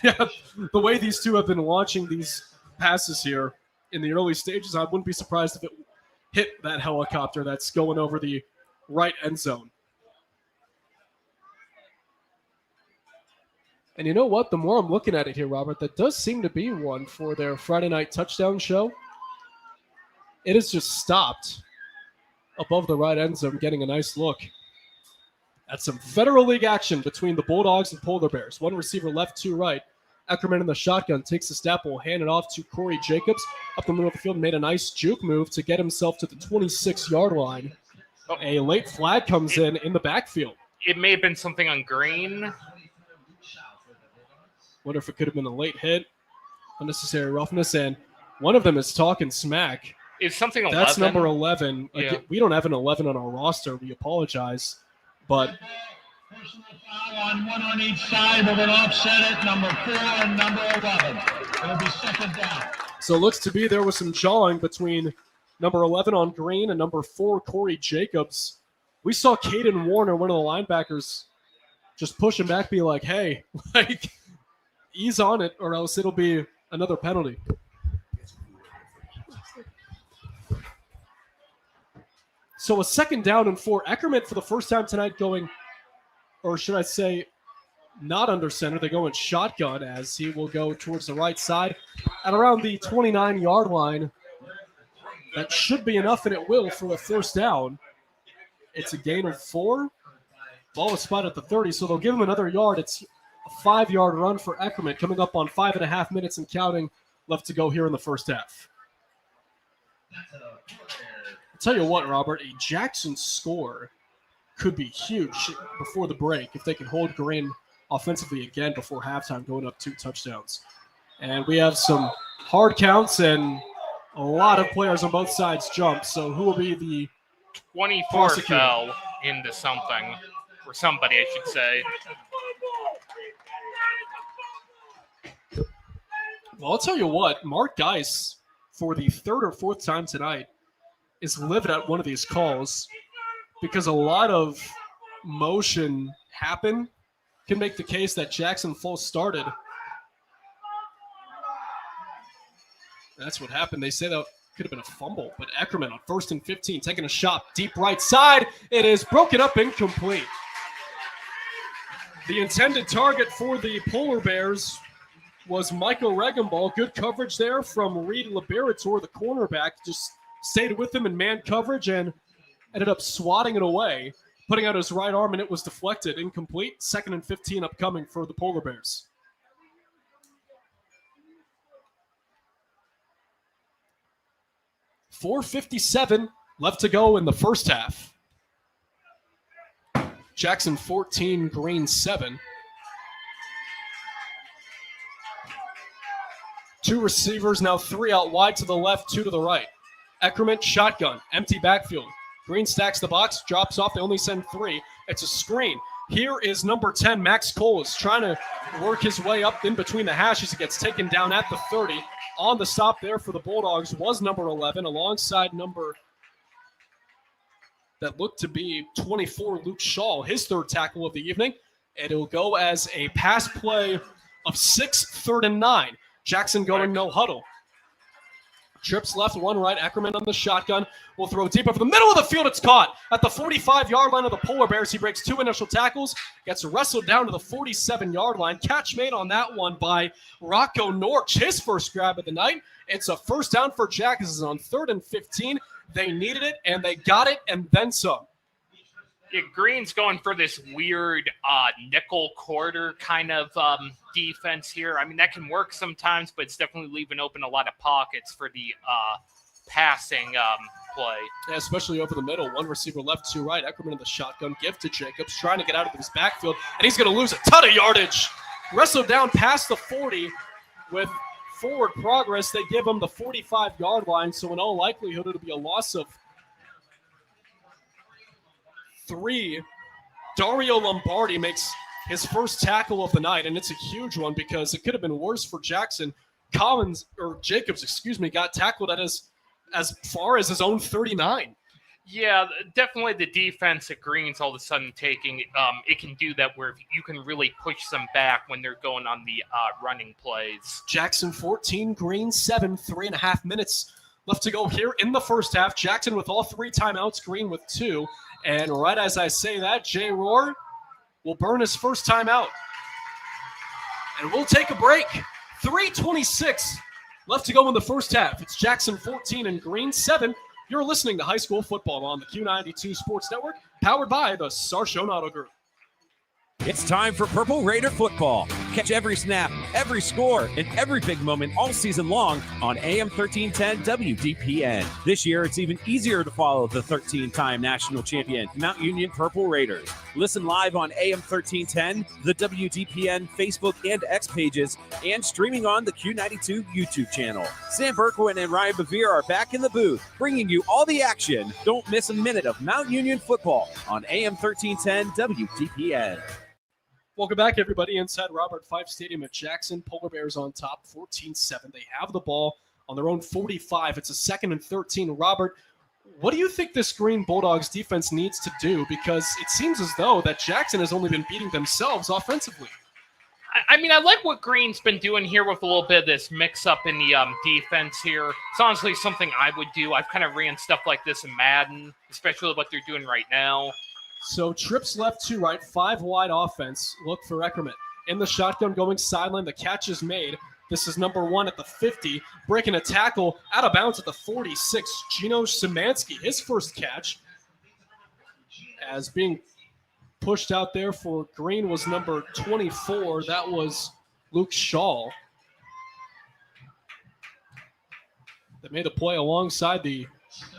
Yeah, the way these two have been launching these passes here in the early stages, I wouldn't be surprised if it hit that helicopter that's going over the right end zone. And you know what? The more I'm looking at it here, Robert, that does seem to be one for their Friday night touchdown show. It has just stopped above the right end zone, getting a nice look at some Federal League action between the Bulldogs and Polar Bears. One receiver left, 2 right. Eckerman in the shotgun takes the snap, will hand it off to Corey Jacobs. Up the middle of the field, made a nice juke move to get himself to the 26-yard line. A late flag comes in the backfield. It may have been something on Green. Wonder if it could have been a late hit, unnecessary roughness, and one of them is talking smack. Is something 11? That's number 11. Yeah. Again, we don't have an 11 on our roster. We apologize, but On one on each side, we're going to offset it. Number 4 and number 11. It'll be second down. so it looks to be there was some jawing between number 11 on Green and number 4 Corey Jacobs. We saw Caden Warner, one of the linebackers, just push him back, be like, "Hey, like, ease on it, or else it'll be another penalty." So a second down and 4. Eckerman for the first time tonight going, or should I say, not under center. They go in shotgun as he will go towards the right side at around the 29-yard line. That should be enough, and it will for a first down. It's a gain of 4. Ball is spotted at the 30, so they'll give him another yard. It's a 5-yard run for Eckerman, coming up on 5.5 minutes and counting left to go here in the first half. I'll tell you what, Robert, a Jackson score could be huge before the break if they can hold Green offensively again before halftime, going up 2 touchdowns. And we have some hard counts and a lot of players on both sides jump. So who will be the 24 prosecutor? fell into something, or somebody, I should say. Well, I'll tell you what, Mark Geis, for the 3rd or 4th time tonight, is livid at one of these calls because a lot of motion happened. Can make the case that Jackson false started. That's what happened. They say that could have been a fumble, but Eckerman on 1st and 15, taking a shot deep right side. It is broken up, incomplete. The intended target for the Polar Bears was Michael Regenball. Good coverage there from Reed Liberator, the cornerback. Just stayed with him in man coverage and ended up swatting it away, putting out his right arm, and it was deflected, incomplete. 2nd and 15 upcoming for the Polar Bears. .457 left to go in the first half. Jackson 14, Green 7. 2 receivers, now 3 out wide to the left, 2 to the right. Eckerman, shotgun, empty backfield. Green stacks the box, drops off. They only send 3. It's a screen. Here is number 10, Max Cole, is trying to work his way up in between the hashes. He gets taken down at the 30. On the stop there for the Bulldogs was number 11, alongside number that looked to be 24, Luke Shaw, his 3rd tackle of the evening. And it'll go as a pass play of 6, 3rd and 9. Jackson going no huddle. Trips left, 1 right. Eckerman on the shotgun will throw deep over the middle of the field. It's caught at the 45-yard line of the Polar Bears. He breaks 2 initial tackles, gets wrestled down to the 47-yard line. Catch made on that one by Rocco Norch, his first grab of the night. It's a first down for Jackson on 3rd and 15. They needed it, and they got it, and then some. Yeah, Green's going for this weird nickel quarter kind of defense here. I mean, that can work sometimes, but it's definitely leaving open a lot of pockets for the passing play. Yeah, especially over the middle. 1 receiver left, 2 right. Eckerman in the shotgun. Give to Jacobs, trying to get out of his backfield, and he's going to lose a ton of yardage. Wrestled down past the 40 with forward progress. They give him the 45-yard line, so in all likelihood, it'll be a loss of 3. Dario Lombardi makes his first tackle of the night, and it's a huge one because it could have been worse for Jackson. Jacobs, got tackled at as far as his own 39. Yeah, definitely the defense at Green's all of a sudden taking, it can do that where you can really push them back when they're going on the running plays. Jackson 14, Green 7, 3.5 minutes left to go here in the first half. Jackson with all 3 timeouts, Green with 2. And right as I say that, Jay Rohr will burn his first timeout. And we'll take a break. 3:26 left to go in the first half. It's Jackson 14 and Green 7. You're listening to High School Football on the Q92 Sports Network, powered by the Sarshone Auto Group. It's time for Purple Raider football. Catch every snap, every score, and every big moment all season long on AM 1310 WDPN. This year, it's even easier to follow the 13-time national champion Mount Union Purple Raiders. Listen live on AM 1310, the WDPN Facebook and X pages, and streaming on the Q92 YouTube channel. Sam Berkwin and Ryan Bevere are back in the booth, bringing you all the action. Don't miss a minute of Mount Union football on AM 1310 WDPN. Welcome back, everybody, inside Robert Fife Stadium at Jackson. Polar Bears on top, 14-7. They have the ball on their own 45. It's a 2nd and 13. Robert, what do you think this Green Bulldogs defense needs to do? Because it seems as though that Jackson has only been beating themselves offensively. I mean, I like what Green's been doing here with a little bit of this mix-up in the defense here. It's honestly something I would do. I've kind of ran stuff like this in Madden, especially what they're doing right now. So trips left to right, 5 wide offense. Look for Eckerman. In the shotgun going sideline, the catch is made. This is number 1 at the 50, breaking a tackle out of bounds at the 46. Gino Szymanski, his first catch, as being pushed out there for Green was number 24. That was Luke Shaw. They made a play alongside the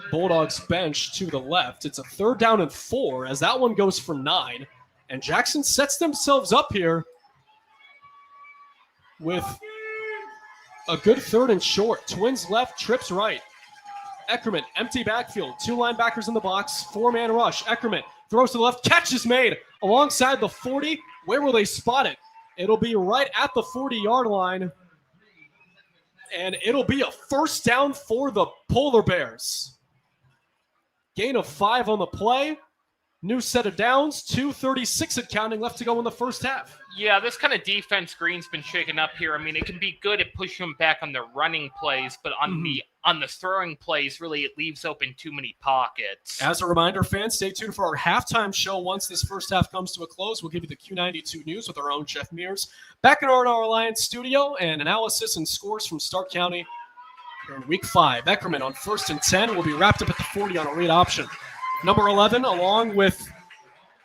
Bulldogs bench to the left. It's a 3rd down and 4 as that one goes for 9. And Jackson sets themselves up here with a good 3rd and short. Twins left, trips right. Eckerman, empty backfield. 2 linebackers in the box, 4-man rush. Eckerman throws to the left, catch is made alongside the 40. Where will they spot it? It'll be right at the 40-yard line. And it'll be a 1st down for the Polar Bears. Gain of 5 on the play. New set of downs, 2:36 at counting left to go in the first half. Yeah, this kind of defense Green's been shaking up here. I mean, it can be good at pushing them back on the running plays, but on the throwing plays, really it leaves open too many pockets. As a reminder, fans, stay tuned for our halftime show. Once this first half comes to a close, we'll give you the Q92 news with our own Jeff Mears. Back in our Alliance studio and analysis and scores from Stark County here in Week 5. Eckerman on 1st and 10 will be wrapped up at the 40 on a read option. Number 11, along with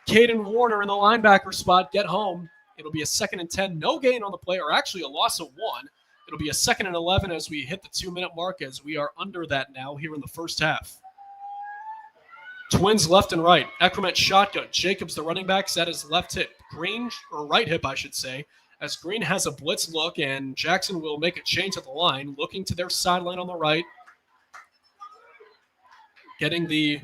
Caden Warner in the linebacker spot, get home. It'll be a 2nd and 10, no gain on the play, or actually a loss of 1. It'll be a 2nd and 11 as we hit the 2-minute mark, as we are under that now here in the first half. Twins left and right. Eckerman shotgun. Jacobs, the running back, at his left hip. Green, or right hip, I should say, as Green has a blitz look, and Jackson will make a change at the line, looking to their sideline on the right. Getting the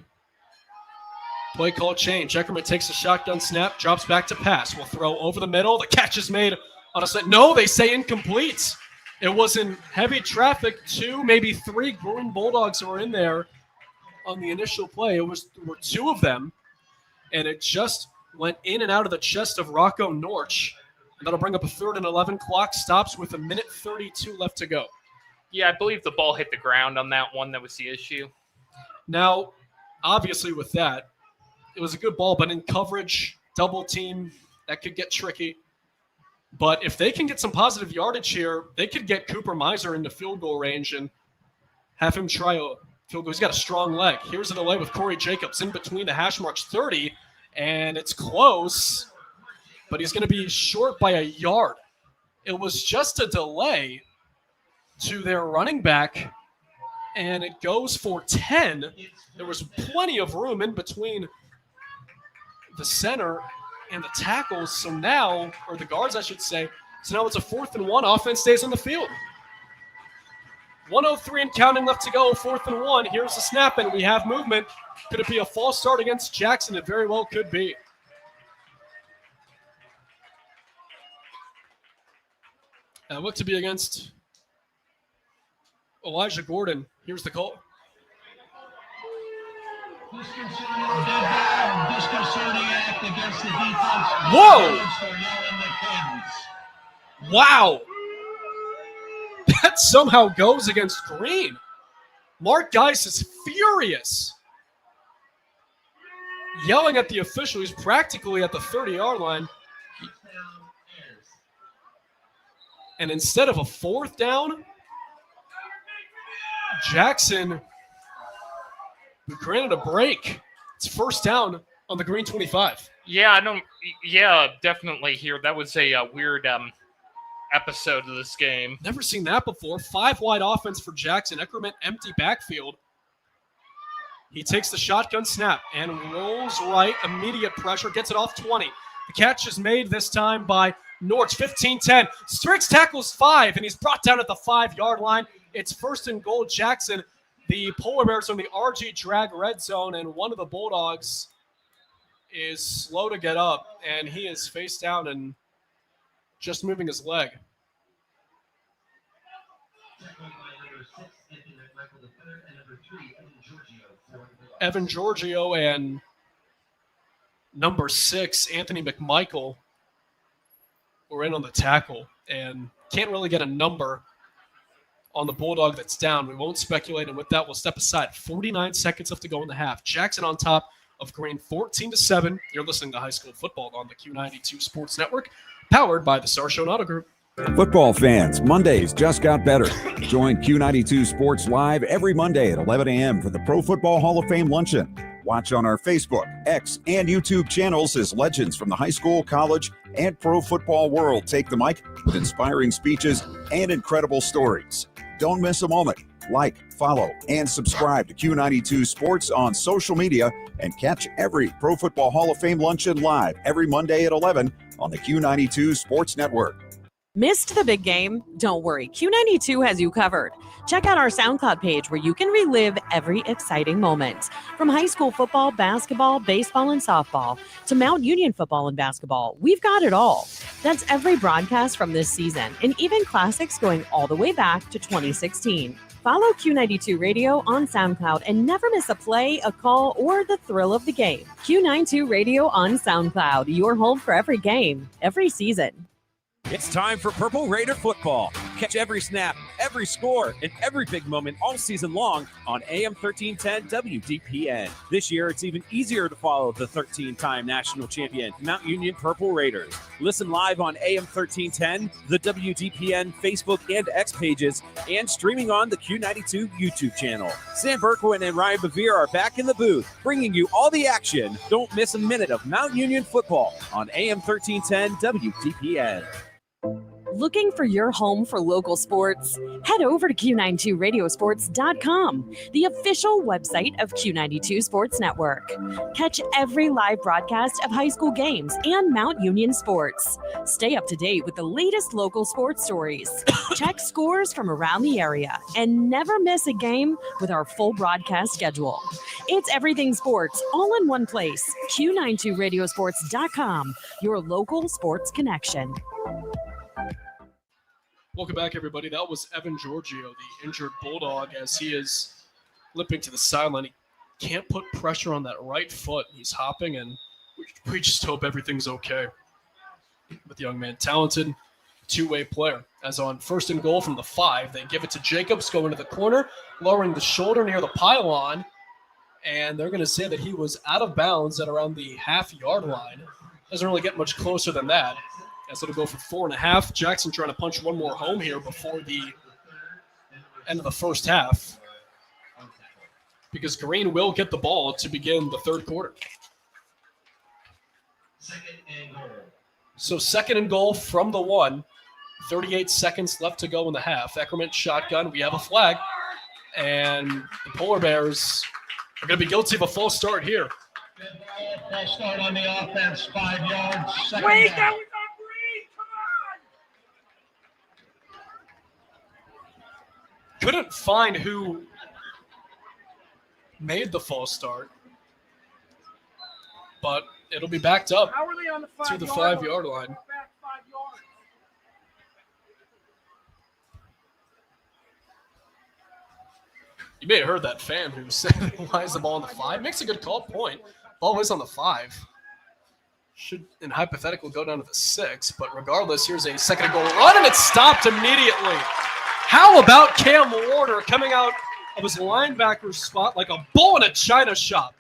play call change. Eckerman takes a shotgun snap, drops back to pass. Will throw over the middle. The catch is made on a set. No, they say incomplete. It was in heavy traffic. 2, maybe 3 Green Bulldogs were in there on the initial play. There were 2 of them, and it just went in and out of the chest of Rocco Norch. And that'll bring up a 3rd and 11. Clock stops with 1:32 left to go. Yeah, I believe the ball hit the ground on that one. That was the issue. Now, obviously with that, it was a good ball, but in coverage, double team, that could get tricky. But if they can get some positive yardage here, they could get Cooper Miser into field goal range and have him try a field goal. He's got a strong leg. Here's a delay with Corey Jacobs in between the hash marks, 30, and it's close, but he's going to be short by a yard. It was just a delay to their running back, and it goes for 10. There was plenty of room in between the center and the tackles, so now, or the guards, I should say. So now it's a 4th and 1. Offense stays on the field. 1:03 and counting left to go, 4th and 1. Here's the snap, and we have movement. Could it be a false start against Jackson? It very well could be. And look to be against Elijah Gordon. Here's the call. Disconcerting act against the defense. Whoa! Wow. That somehow goes against Green. Mark Geis is furious. Yelling at the official. He's practically at the 30-yard line. And instead of a 4th down, Jackson granted a break. It's 1st down on the Green 25. Yeah, definitely here. That was a weird episode of this game. Never seen that before. 5 wide offense for Jackson. Eckerman empty backfield. He takes the shotgun snap and rolls right. Immediate pressure. Gets it off 20. The catch is made this time by Norts. 15-10. Strix tackles 5, and he's brought down at the 5-yard line. It's 1st and goal, Jackson. The Polar Bears are in the RG drag red zone, and one of the Bulldogs is slow to get up, and he is face down and just moving his leg. Evan Giorgio and number 6, Anthony McMichael, were in on the tackle, and can't really get a number on the Bulldog that's down. We won't speculate, and with that, we'll step aside. 49 seconds left to go in the half. Jackson on top of Green, 14-7. You're listening to High School Football on the Q92 Sports Network, powered by the Sarshone Auto Group. Football fans, Mondays just got better. Join Q92 Sports Live every Monday at 11 a.m. for the Pro Football Hall of Fame Luncheon. Watch on our Facebook, X, and YouTube channels as legends from the high school, college, and pro football world take the mic with inspiring speeches and incredible stories. Don't miss a moment. Like, follow, and subscribe to Q92 Sports on social media and catch every Pro Football Hall of Fame Luncheon live every Monday at 11 on the Q92 Sports Network. Missed the big game? Don't worry, Q92 has you covered. Check out our SoundCloud page where you can relive every exciting moment. From high school football, basketball, baseball, and softball to Mount Union football and basketball, we've got it all. That's every broadcast from this season, and even classics going all the way back to 2016. Follow Q92 Radio on SoundCloud and never miss a play, a call, or the thrill of the game. Q92 Radio on SoundCloud, your home for every game, every season. It's time for Purple Raider football. Catch every snap, every score, and every big moment all season long on AM 1310 WDPN. This year, it's even easier to follow the 13-time national champion, Mount Union Purple Raiders. Listen live on AM 1310, the WDPN Facebook and X pages, and streaming on the Q92 YouTube channel. Sam Berkwin and Ryan Bevere are back in the booth, bringing you all the action. Don't miss a minute of Mount Union football on AM 1310 WDPN. Looking for your home for local sports? Head over to Q92radiosports.com, the official website of Q92 Sports Network. Catch every live broadcast of high school games and Mount Union sports. Stay up to date with the latest local sports stories. Check scores from around the area and never miss a game with our full broadcast schedule. It's everything sports all in one place. Q92radiosports.com, your local sports connection. Welcome back, everybody. That was Evan Giorgio, the injured Bulldog, as he is limping to the sideline. He can't put pressure on that right foot. He's hopping, and we just hope everything's okay with the young man. Talented two-way player. As on 1st and goal from the 5, they give it to Jacobs, going to the corner, lowering the shoulder near the pylon, and they're going to say that he was out of bounds at around the half-yard line. Doesn't really get much closer than that. As it'll go for 4.5. Jackson trying to punch one more home here before the end of the first half, because Green will get the ball to begin the third quarter. So 2nd and goal from the 1. 38 seconds left to go in the half. Eckerman shotgun. We have a flag. And the Polar Bears are going to be guilty of a false start here. False start on the offense, 5 yards. Wait, down. Couldn't find who made the false start, but it'll be backed up to the 5-yard line. You may have heard that fan who said why is the ball on the 5? Makes a good call, point. Ball is on the 5. Should, in hypothetical, go down to the 6, but regardless, here's a 2nd and goal run, and it's stopped immediately. How about Cam Warner coming out of his linebacker spot like a bull in a china shop?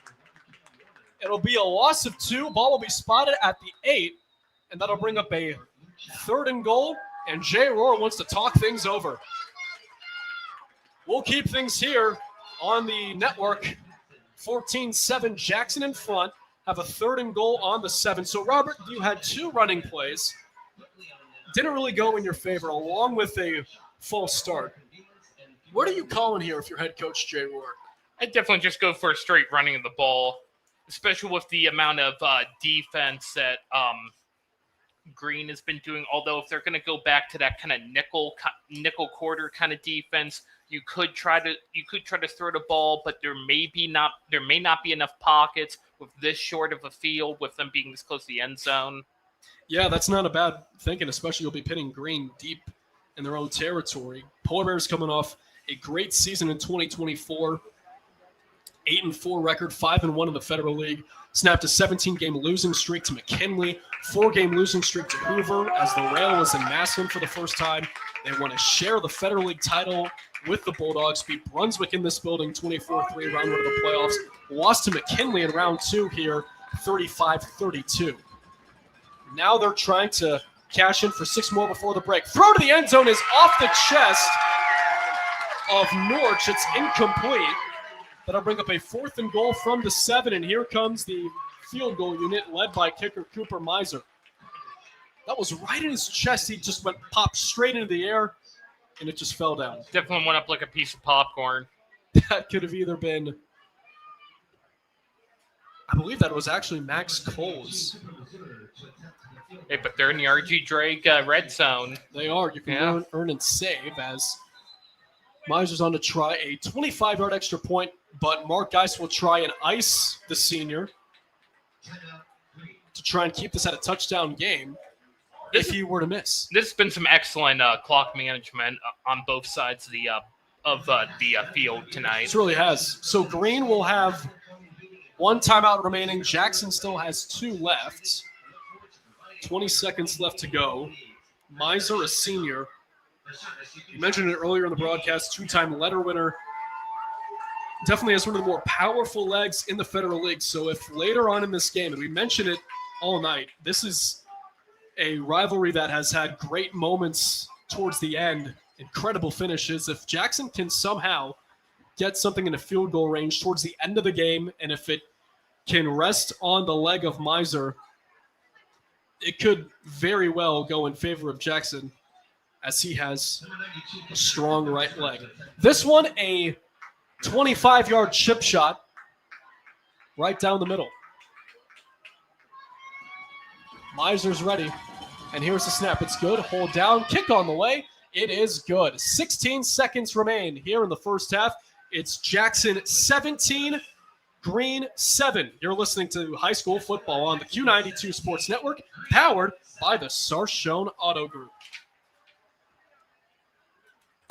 It'll be a loss of 2. Ball will be spotted at the 8, and that'll bring up a 3rd and goal, and Jay Rohr wants to talk things over. We'll keep things here on the network. 14-7, Jackson in front. Have a 3rd and goal on the 7. So, Robert, you had 2 running plays. didn't really go in your favor, along with a false start. What are you calling here if you're head coach Jay Rohr? I'd definitely just go for a straight running of the ball, especially with the amount of defense that Green has been doing. Although if they're going to go back to that kind of nickel quarter kind of defense, you could try to throw the ball, but there may not be enough pockets with this short of a field, with them being this close to the end zone. Yeah, that's not a bad thinking, especially you'll be pitting Green deep in their own territory. Polar Bears coming off a great season in 2024. 8-4 record, 5-1 in the Federal League. Snapped a 17-game losing streak to McKinley, 4-game losing streak to Hoover as the Rail was in Massillon for the first time. They want to share the Federal League title with the Bulldogs, beat Brunswick in this building 24-3, round one of the playoffs. Lost to McKinley in round two here, 35-32. Now they're trying to cash in for 6 more before the break. Throw to the end zone is off the chest of Norch. It's incomplete. That'll bring up a 4th and goal from the 7, and here comes the field goal unit led by kicker Cooper Miser. That was right in his chest. He just popped straight into the air, and it just fell down. Definitely went up like a piece of popcorn. That could have either been, I believe that was actually Max Coles. Hey, but they're in the RG Drake red zone. They are. You can earn and save as Miser's on to try a 25-yard extra point, but Mark Geis will try and ice the senior to try and keep this at a touchdown game if he were to miss. This has been some excellent clock management on both sides of the field tonight. It really has. So Green will have 1 timeout remaining. Jackson still has 2 left. 20 seconds left to go. Miser, a senior. You mentioned it earlier in the broadcast, 2-time letter winner. Definitely has one of the more powerful legs in the Federal League. So if later on in this game, and we mentioned it all night, this is a rivalry that has had great moments towards the end, incredible finishes. If Jackson can somehow get something in a field goal range towards the end of the game, and if it can rest on the leg of Miser, it could very well go in favor of Jackson, as he has a strong right leg. This one, a 25-yard chip shot right down the middle. Miser's ready, and here's the snap. It's good. Hold down. Kick on the way. It is good. 16 seconds remain here in the first half. It's Jackson 17, Green 7. You're listening to high school football on the Q92 Sports Network, powered by the Sarshone Auto Group.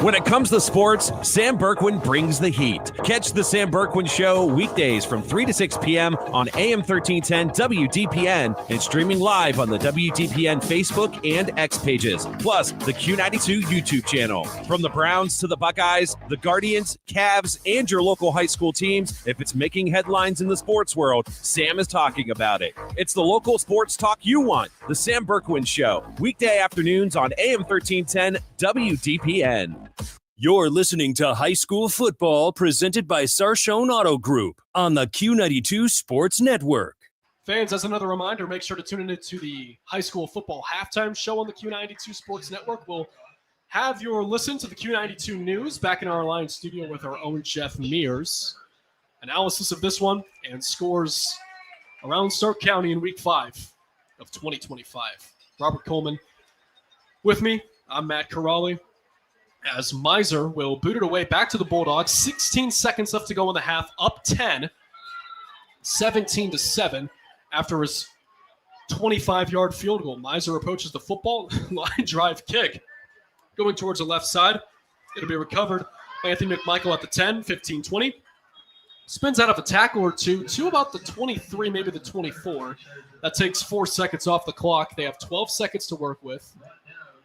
When it comes to sports, Sam Berkwin brings the heat. Catch the Sam Berkwin Show weekdays from 3 to 6 p.m. on AM 1310 WDPN and streaming live on the WDPN Facebook and X pages, plus the Q92 YouTube channel. From the Browns to the Buckeyes, the Guardians, Cavs, and your local high school teams, if it's making headlines in the sports world, Sam is talking about it. It's the local sports talk you want. The Sam Berkwin Show, weekday afternoons on AM 1310 WDPN. You're listening to High School Football presented by Sarshone Auto Group on the Q92 Sports Network. Fans, as another reminder, make sure to tune into the High School Football Halftime Show on the Q92 Sports Network. We'll have your listen to the Q92 News back in our Alliance studio with our own Jeff Mears. Analysis of this one and scores around Stark County in Week 5 of 2025. Robert Coleman with me. I'm Matt Corrali. As Miser will boot it away back to the Bulldogs. 16 seconds left to go in the half, up 10, 17-7 after his 25-yard field goal. Miser approaches the football, line drive kick. Going towards the left side. It'll be recovered by Anthony McMichael at the 10, 15-20. Spins out of a tackle or two to about the 23, maybe the 24. That takes 4 seconds off the clock. They have 12 seconds to work with.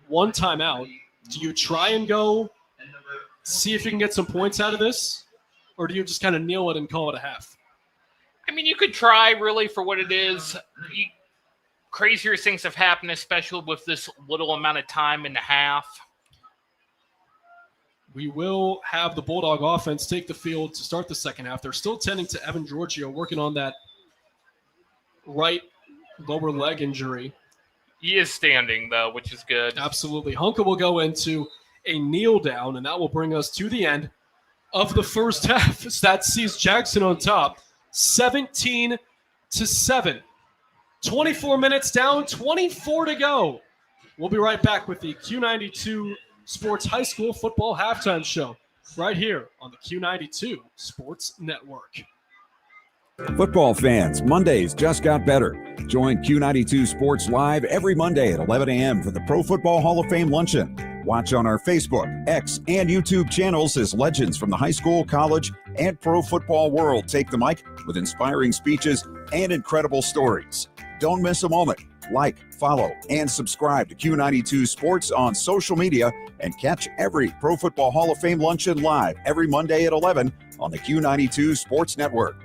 1 timeout. Do you try and go see if you can get some points out of this? Or do you just kind of kneel it and call it a half? I mean, you could try really for what it is. Crazier things have happened, especially with this little amount of time in the half. We will have the Bulldog offense take the field to start the second half. They're still tending to Evan Giorgio, working on that right lower leg injury. He is standing, though, which is good. Absolutely. Hunka will go into a kneel down, and that will bring us to the end of the first half. That sees Jackson on top, 17-7. 24 minutes down, 24 to go. We'll be right back with the Q92 Sports High School Football Halftime Show right here on the Q92 Sports Network. Football fans, Mondays just got better. Join Q92 Sports Live every Monday at 11 a.m. for the Pro Football Hall of Fame Luncheon. Watch on our Facebook, X, and YouTube channels as legends from the high school, college, and pro football world take the mic with inspiring speeches and incredible stories. Don't miss a moment. Like, follow, and subscribe to Q92 Sports on social media and catch every Pro Football Hall of Fame Luncheon live every Monday at 11 on the Q92 Sports Network.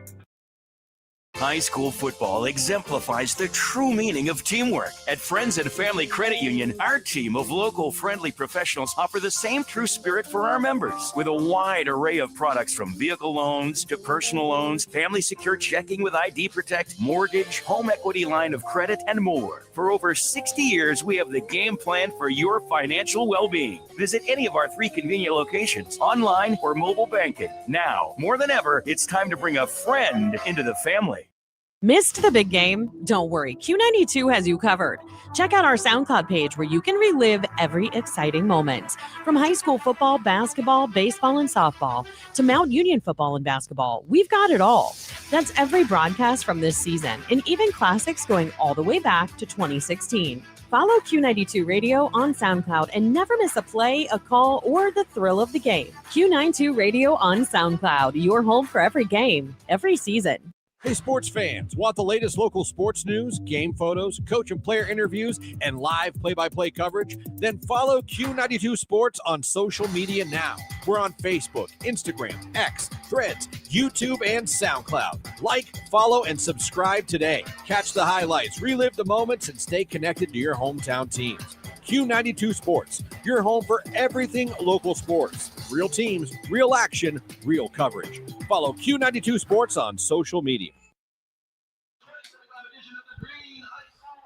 High school football exemplifies the true meaning of teamwork. At Friends and Family Credit Union, our team of local friendly professionals offer the same true spirit for our members. With a wide array of products from vehicle loans to personal loans, family secure checking with ID Protect, mortgage, home equity line of credit, and more. For over 60 years, we have the game plan for your financial well-being. Visit any of our 3 convenient locations, online or mobile banking. Now, more than ever, it's time to bring a friend into the family. Missed the big game? Don't worry, Q92 has you covered. Check out our SoundCloud page where you can relive every exciting moment. From high school football, basketball, baseball, and softball to Mount Union football and basketball, we've got it all. That's every broadcast from this season, and even classics going all the way back to 2016. Follow Q92 Radio on SoundCloud and never miss a play, a call, or the thrill of the game. Q92 Radio on SoundCloud, your home for every game, every season. Hey, sports fans, want the latest local sports news, game photos, coach and player interviews, and live play-by-play coverage? Then follow Q92 Sports on social media now. We're on Facebook, Instagram, X, Threads, YouTube, and SoundCloud. Like, follow, and subscribe today. Catch the highlights, relive the moments, and stay connected to your hometown teams. Q92 Sports, your home for everything local sports. Real teams, real action, real coverage. Follow Q92 Sports on social media.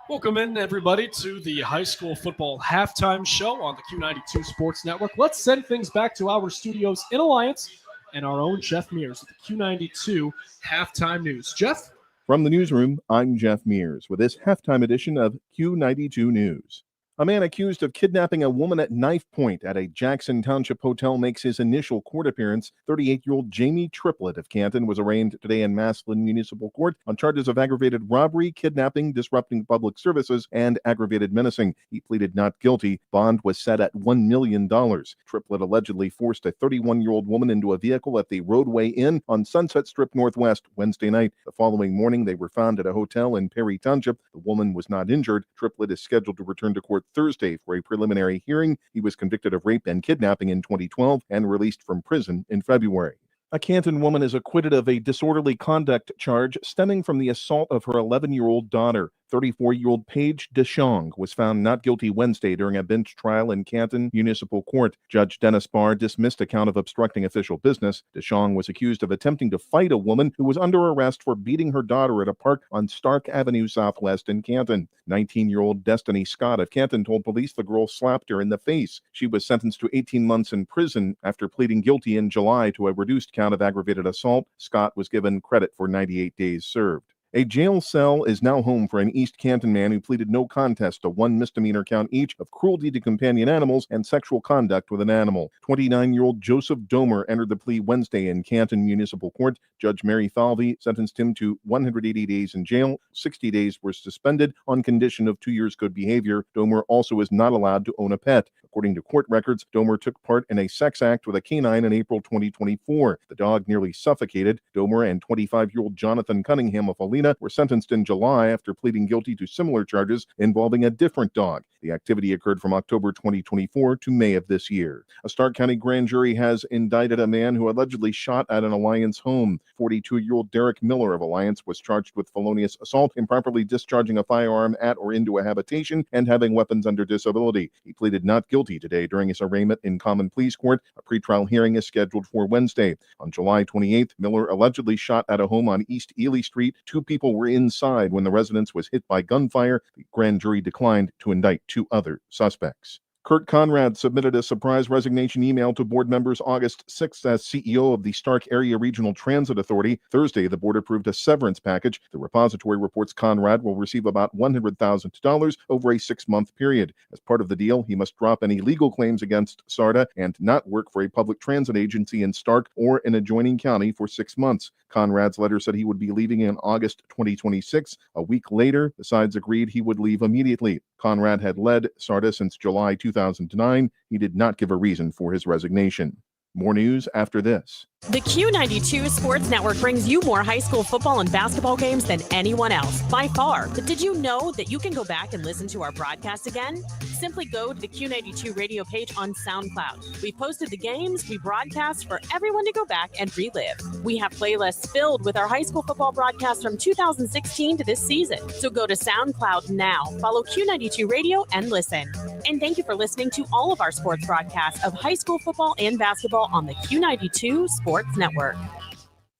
Welcome in, everybody, to the high school football halftime show on the Q92 Sports Network. Let's send things back to our studios in Alliance and our own Jeff Mears with the Q92 halftime news. Jeff? From the newsroom, I'm Jeff Mears with this halftime edition of Q92 News. A man accused of kidnapping a woman at knife point at a Jackson Township hotel makes his initial court appearance. 38-year-old Jamie Triplett of Canton was arraigned today in Massillon Municipal Court on charges of aggravated robbery, kidnapping, disrupting public services, and aggravated menacing. He pleaded not guilty. Bond was set at $1 million. Triplett allegedly forced a 31-year-old woman into a vehicle at the Roadway Inn on Sunset Strip Northwest Wednesday night. The following morning, they were found at a hotel in Perry Township. The woman was not injured. Triplett is scheduled to return to court Thursday for a preliminary hearing. He was convicted of rape and kidnapping in 2012 and released from prison in February. A Canton woman is acquitted of a disorderly conduct charge stemming from the assault of her 11-year-old daughter. 34-year-old Paige DeShong was found not guilty Wednesday during a bench trial in Canton Municipal Court. Judge Dennis Barr dismissed a count of obstructing official business. DeShong was accused of attempting to fight a woman who was under arrest for beating her daughter at a park on Stark Avenue Southwest in Canton. 19-year-old Destiny Scott of Canton told police the girl slapped her in the face. She was sentenced to 18 months in prison after pleading guilty in July to a reduced count of aggravated assault. Scott was given credit for 98 days served. A jail cell is now home for an East Canton man who pleaded no contest to 1 misdemeanor count each of cruelty to companion animals and sexual conduct with an animal. 29-year-old Joseph Domer entered the plea Wednesday in Canton Municipal Court. Judge Mary Falvey sentenced him to 180 days in jail. 60 days were suspended on condition of 2 years good behavior. Domer also is not allowed to own a pet. According to court records, Domer took part in a sex act with a canine in April 2024. The dog nearly suffocated. Domer and 25-year-old Jonathan Cunningham of Alina were sentenced in July after pleading guilty to similar charges involving a different dog. The activity occurred from October 2024 to May of this year. A Stark County grand jury has indicted a man who allegedly shot at an Alliance home. 42-year-old Derek Miller of Alliance was charged with felonious assault, improperly discharging a firearm at or into a habitation, and having weapons under disability. He pleaded not guilty today during his arraignment in Common Pleas Court. A pretrial hearing is scheduled for Wednesday. On July 28th, Miller allegedly shot at a home on East Ely Street. 2 people were inside when the residence was hit by gunfire. The grand jury declined to indict 2 other suspects. Kurt Conrad submitted a surprise resignation email to board members August 6th as CEO of the Stark Area Regional Transit Authority. Thursday, the board approved a severance package. The repository reports Conrad will receive about $100,000 over a 6-month period. As part of the deal, he must drop any legal claims against SARTA and not work for a public transit agency in Stark or an adjoining county for 6 months. Conrad's letter said he would be leaving in August 2026. A week later, the sides agreed he would leave immediately. Conrad had led SARTA since July 2009. He did not give a reason for his resignation. More news after this. The Q92 Sports Network brings you more high school football and basketball games than anyone else, by far. But did you know that you can go back and listen to our broadcast again? Simply go to the Q92 radio page on SoundCloud. We posted the games we broadcast for everyone to go back and relive. We have playlists filled with our high school football broadcasts from 2016 to this season. So go to SoundCloud now, follow Q92 Radio, and listen. And thank you for listening to all of our sports broadcasts of high school football and basketball on the Q92 Sports Network.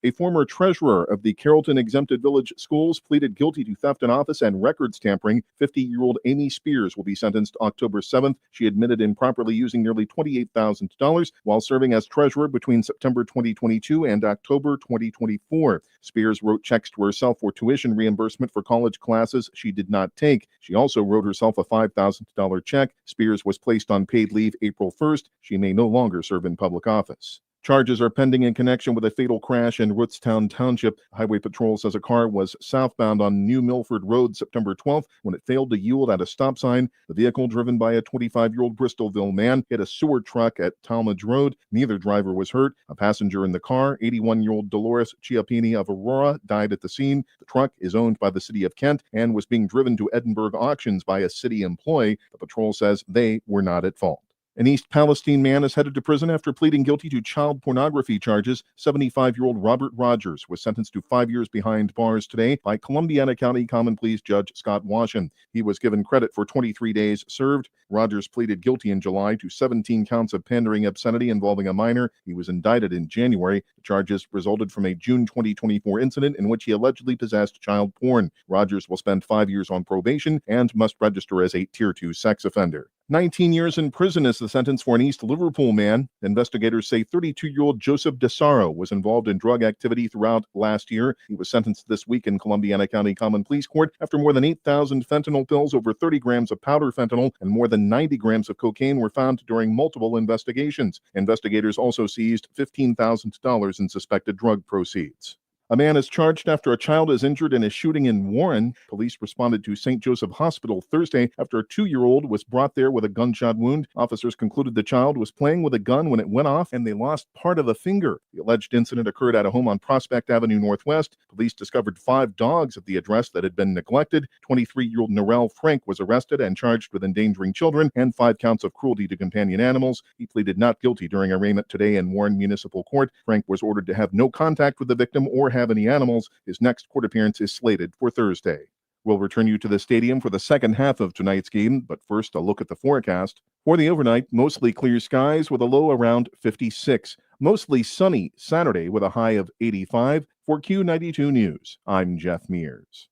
A former treasurer of the Carrollton Exempted Village Schools pleaded guilty to theft in office and records tampering. 50-year-old Amy Spears will be sentenced October 7th. She admitted improperly using nearly $28,000 while serving as treasurer between September 2022 and October 2024. Spears wrote checks to herself for tuition reimbursement for college classes she did not take. She also wrote herself a $5,000 check. Spears was placed on paid leave April 1st. She may no longer serve in public office. Charges are pending in connection with a fatal crash in Rootstown Township. Highway Patrol says a car was southbound on New Milford Road September 12th when it failed to yield at a stop sign. The vehicle, driven by a 25-year-old Bristolville man, hit a sewer truck at Talmadge Road. Neither driver was hurt. A passenger in the car, 81-year-old Dolores Chiappini of Aurora, died at the scene. The truck is owned by the city of Kent and was being driven to Edinburgh auctions by a city employee. The patrol says they were not at fault. An East Palestine man is headed to prison after pleading guilty to child pornography charges. 75-year-old Robert Rogers was sentenced to 5 years behind bars today by Columbiana County Common Pleas Judge Scott Washin. He was given credit for 23 days served. Rogers pleaded guilty in July to 17 counts of pandering obscenity involving a minor. He was indicted in January. The charges resulted from a June 2024 incident in which he allegedly possessed child porn. Rogers will spend 5 years on probation and must register as a Tier 2 sex offender. 19 years in prison is the sentence for an East Liverpool man. Investigators say 32-year-old Joseph DeSaro was involved in drug activity throughout last year. He was sentenced this week in Columbiana County Common Pleas Court after more than 8,000 fentanyl pills, over 30 grams of powder fentanyl, and more than 90 grams of cocaine were found during multiple investigations. Investigators also seized $15,000 in suspected drug proceeds. A man is charged after a child is injured in a shooting in Warren. Police responded to St. Joseph Hospital Thursday after a 2-year-old was brought there with a gunshot wound. Officers concluded the child was playing with a gun when it went off and they lost part of the finger. The alleged incident occurred at a home on Prospect Avenue Northwest. Police discovered 5 dogs at the address that had been neglected. 23-year-old Narelle Frank was arrested and charged with endangering children and 5 counts of cruelty to companion animals. He pleaded not guilty during arraignment today in Warren Municipal Court. Frank was ordered to have no contact with the victim or have any animals. His next court appearance is slated for Thursday. We'll return you to the stadium for the second half of tonight's game, but first a look at the forecast. For the overnight, mostly clear skies with a low around 56. Mostly sunny Saturday with a high of 85. For Q92 News, I'm Jeff Mears.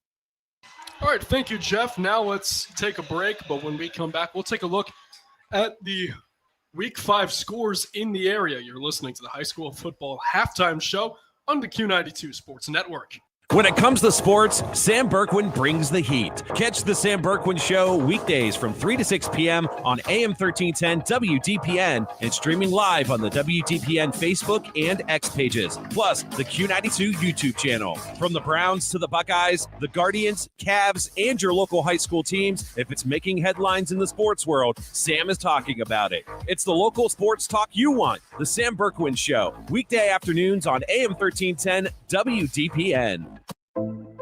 All right, thank you, Jeff. Now let's take a break, but when we come back, we'll take a look at the Week 5 scores in the area. You're listening to the High School Football Halftime Show on the Q92 Sports Network. When it comes to sports, Sam Berkwin brings the heat. Catch the Sam Berkwin Show weekdays from 3 to 6 p.m. on AM 1310 WDPN and streaming live on the WDPN Facebook and X pages, plus the Q92 YouTube channel. From the Browns to the Buckeyes, the Guardians, Cavs, and your local high school teams, if it's making headlines in the sports world, Sam is talking about it. It's the local sports talk you want. The Sam Berkwin Show, weekday afternoons on AM 1310 WDPN.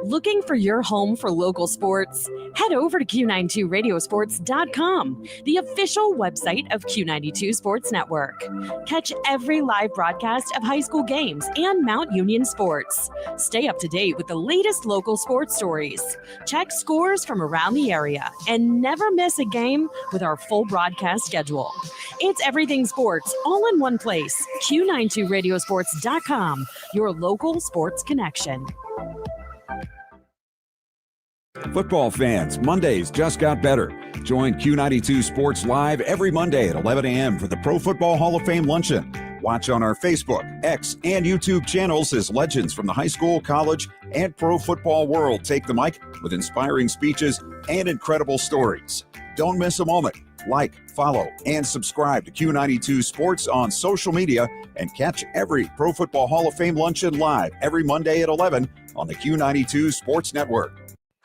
Looking for your home for local sports? Head over to Q92radiosports.com, the official website of Q92 Sports Network. Catch every live broadcast of high school games and Mount Union sports. Stay up to date with the latest local sports stories. Check scores from around the area and never miss a game with our full broadcast schedule. It's everything sports all in one place. Q92radiosports.com, your local sports connection. Football fans, Mondays just got better. Join Q92 Sports Live every Monday at 11 a.m. for the Pro Football Hall of Fame Luncheon. Watch on our Facebook, X, and YouTube channels as legends from the high school, college, and pro football world take the mic with inspiring speeches and incredible stories. Don't miss a moment. Like, follow, and subscribe to Q92 Sports on social media and catch every Pro Football Hall of Fame Luncheon live every Monday at 11 on the Q92 Sports Network.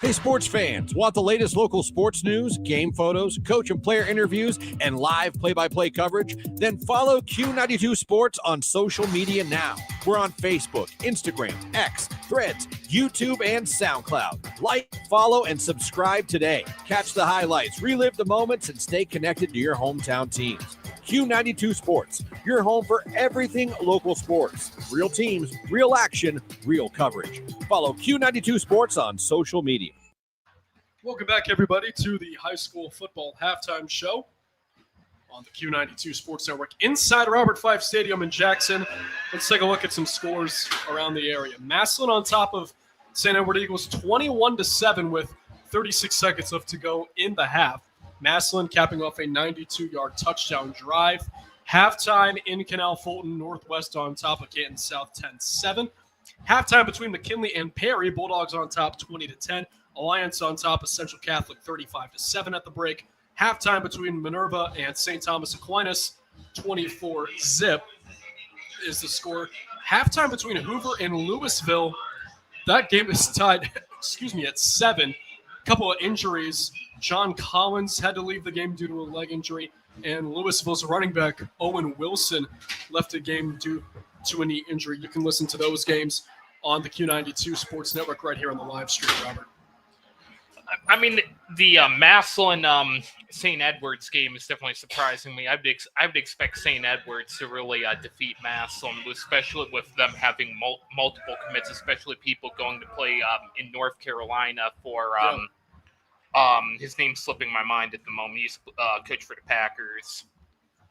Hey, sports fans, want the latest local sports news, game photos, coach and player interviews, and live play-by-play coverage? Then follow Q92 Sports on social media now. We're on Facebook, Instagram, X, Threads, YouTube, and SoundCloud. Like, follow, and subscribe today. Catch the highlights, relive the moments, and stay connected to your hometown teams. Q92 Sports, your home for everything local sports. Real teams, real action, real coverage. Follow Q92 Sports on social media. Welcome back, everybody, to the high school football halftime show on the Q92 Sports Network inside Robert Fife Stadium in Jackson. Let's take a look at some scores around the area. Massillon on top of St. Edward Eagles 21-7 with 36 seconds left to go in the half. Massillon capping off a 92-yard touchdown drive. Halftime in Canal Fulton, Northwest on top of Canton South 10-7. Halftime between McKinley and Perry, Bulldogs on top 20-10. Alliance on top of Central Catholic 35-7 at the break. Halftime between Minerva and St. Thomas Aquinas 24-zip is the score. Halftime between Hoover and Louisville. That game is tied, at 7. A couple of injuries. John Collins had to leave the game due to a leg injury, and Louisville's running back Owen Wilson left the game due to a knee injury. You can listen to those games on the Q92 Sports Network right here on the live stream, Robert. I mean, the Massillon St. Edwards game is definitely surprising me. I would expect St. Edwards to really defeat Massillon, especially with them having multiple commits, especially people going to play in North Carolina for his name's slipping my mind at the moment. He's coach for the Packers.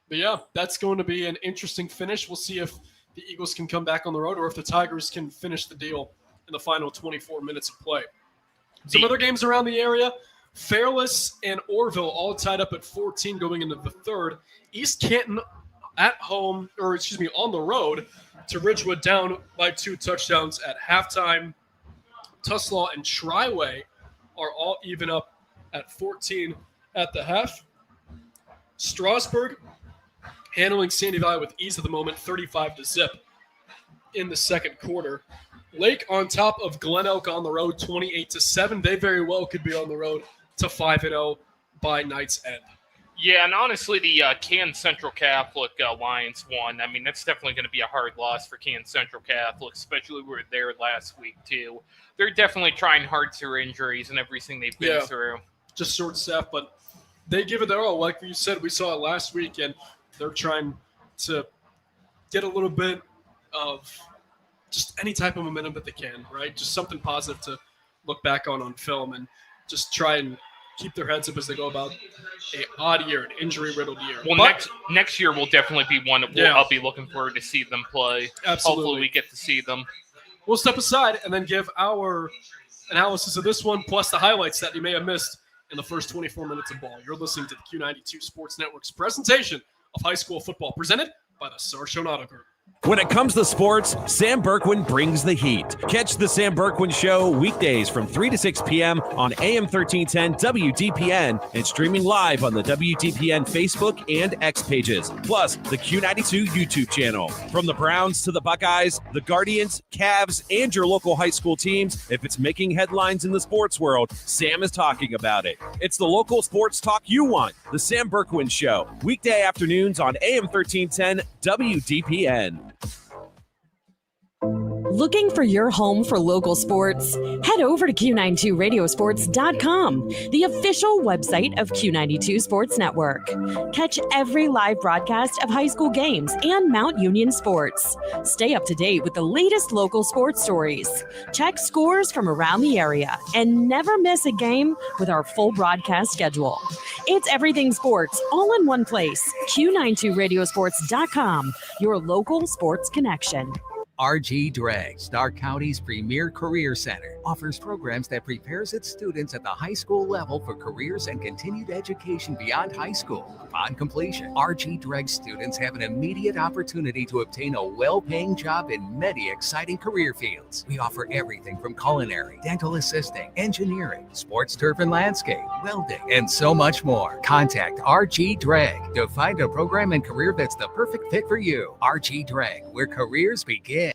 But yeah, that's going to be an interesting finish. We'll see if the Eagles can come back on the road or if the Tigers can finish the deal in the final 24 minutes of play. Some other games around the area, Fairless and Orville all tied up at 14 going into the third. East Canton on the road to Ridgewood down by 2 touchdowns at halftime. Tuslaw and Triway are all even up at 14 at the half. Strasburg handling Sandy Valley with ease at the moment, 35-zip in the second quarter. Lake on top of Glen Oak on the road, 28-7. They very well could be on the road to 5-0 by night's end. Yeah, and honestly, the Canton Central Catholic Lions won. I mean, that's definitely going to be a hard loss for Canton Central Catholic, especially we were there last week, too. They're definitely trying hard through injuries and everything they've been through. Just short staff, but they give it their all. Like you said, we saw it last week, and they're trying to get a little bit of just any type of momentum that they can, right? Just something positive to look back on film and just try and keep their heads up as they go about an odd year, an injury-riddled year. Well, next year will definitely be one I'll be looking forward to see them play. Absolutely. Hopefully we get to see them. We'll step aside and then give our analysis of this one, plus the highlights that you may have missed in the first 24 minutes of ball. You're listening to the Q92 Sports Network's presentation of high school football, presented by the Sarshone Auto Group. When it comes to sports, Sam Berkwin brings the heat. Catch the Sam Berkwin Show weekdays from 3 to 6 p.m. on AM 1310 WDPN and streaming live on the WDPN Facebook and X pages, plus the Q92 YouTube channel. From the Browns to the Buckeyes, the Guardians, Cavs, and your local high school teams, if it's making headlines in the sports world, Sam is talking about it. It's the local sports talk you want. The Sam Berkwin Show, weekday afternoons on AM 1310 WDPN. Looking for your home for local sports? Head over to Q92radiosports.com, the official website of Q92 Sports Network. Catch every live broadcast of high school games and Mount Union sports. Stay up to date with the latest local sports stories. Check scores from around the area and never miss a game with our full broadcast schedule. It's everything sports all in one place. Q92radiosports.com, your local sports connection. RG Drag, Stark County's premier career center, offers programs that prepares its students at the high school level for careers and continued education beyond high school. Upon completion, RG Drag students have an immediate opportunity to obtain a well-paying job in many exciting career fields. We offer everything from culinary, dental assisting, engineering, sports turf and landscape, welding, and so much more. Contact RG Drag to find a program and career that's the perfect fit for you. RG Drag, where careers begin.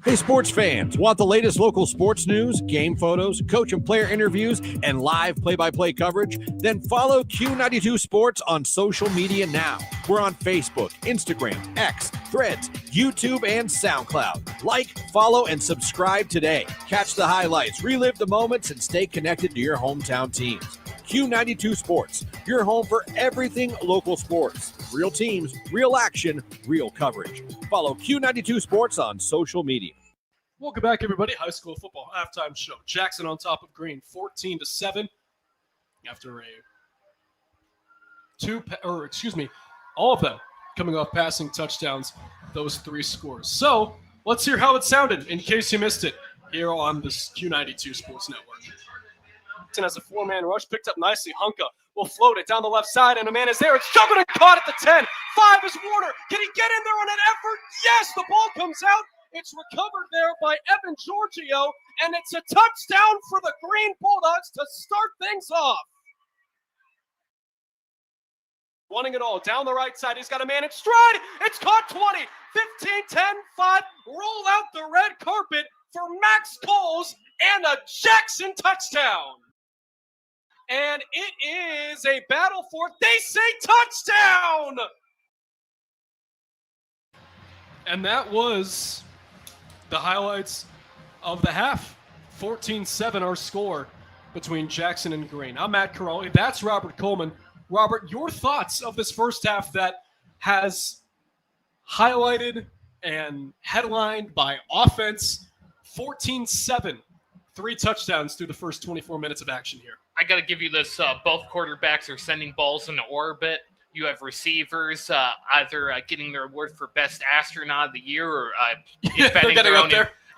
Hey, sports fans, want the latest local sports news, game photos, coach and player interviews, and live play-by-play coverage? Then follow Q92 Sports on social media now. We're on Facebook, Instagram, X, Threads, YouTube, and SoundCloud. Like, follow, and subscribe today. Catch the highlights, relive the moments, and stay connected to your hometown teams. Q92 Sports, your home for everything local sports. Real teams, real action, real coverage. Follow Q92 Sports on social media. Welcome back, everybody. High school football halftime show. Jackson on top of Green, 14-7. After all of them coming off passing touchdowns, those three scores. So let's hear how it sounded in case you missed it here on this Q92 Sports Network. As a four-man rush, picked up nicely. Hunka will float it down the left side, and a man is there. It's juggled and caught at the 10. 5 is Warner. Can he get in there on an effort? Yes, the ball comes out. It's recovered there by Evan Giorgio, and it's a touchdown for the Green Bulldogs to start things off. Wanting it all down the right side. He's got a man in stride. It's caught 20, 15, 10, 5. Roll out the red carpet for Max Coles and a Jackson touchdown. And it is a battle for, they say, touchdown! And that was the highlights of the half. 14-7 our score between Jackson and Green. I'm Matt Caroli. That's Robert Coleman. Robert, your thoughts of this first half that has highlighted and headlined by offense. 14-7. 3 touchdowns through the first 24 minutes of action here. I got to give you this. Both quarterbacks are sending balls into orbit. You have receivers either getting their award for best astronaut of the year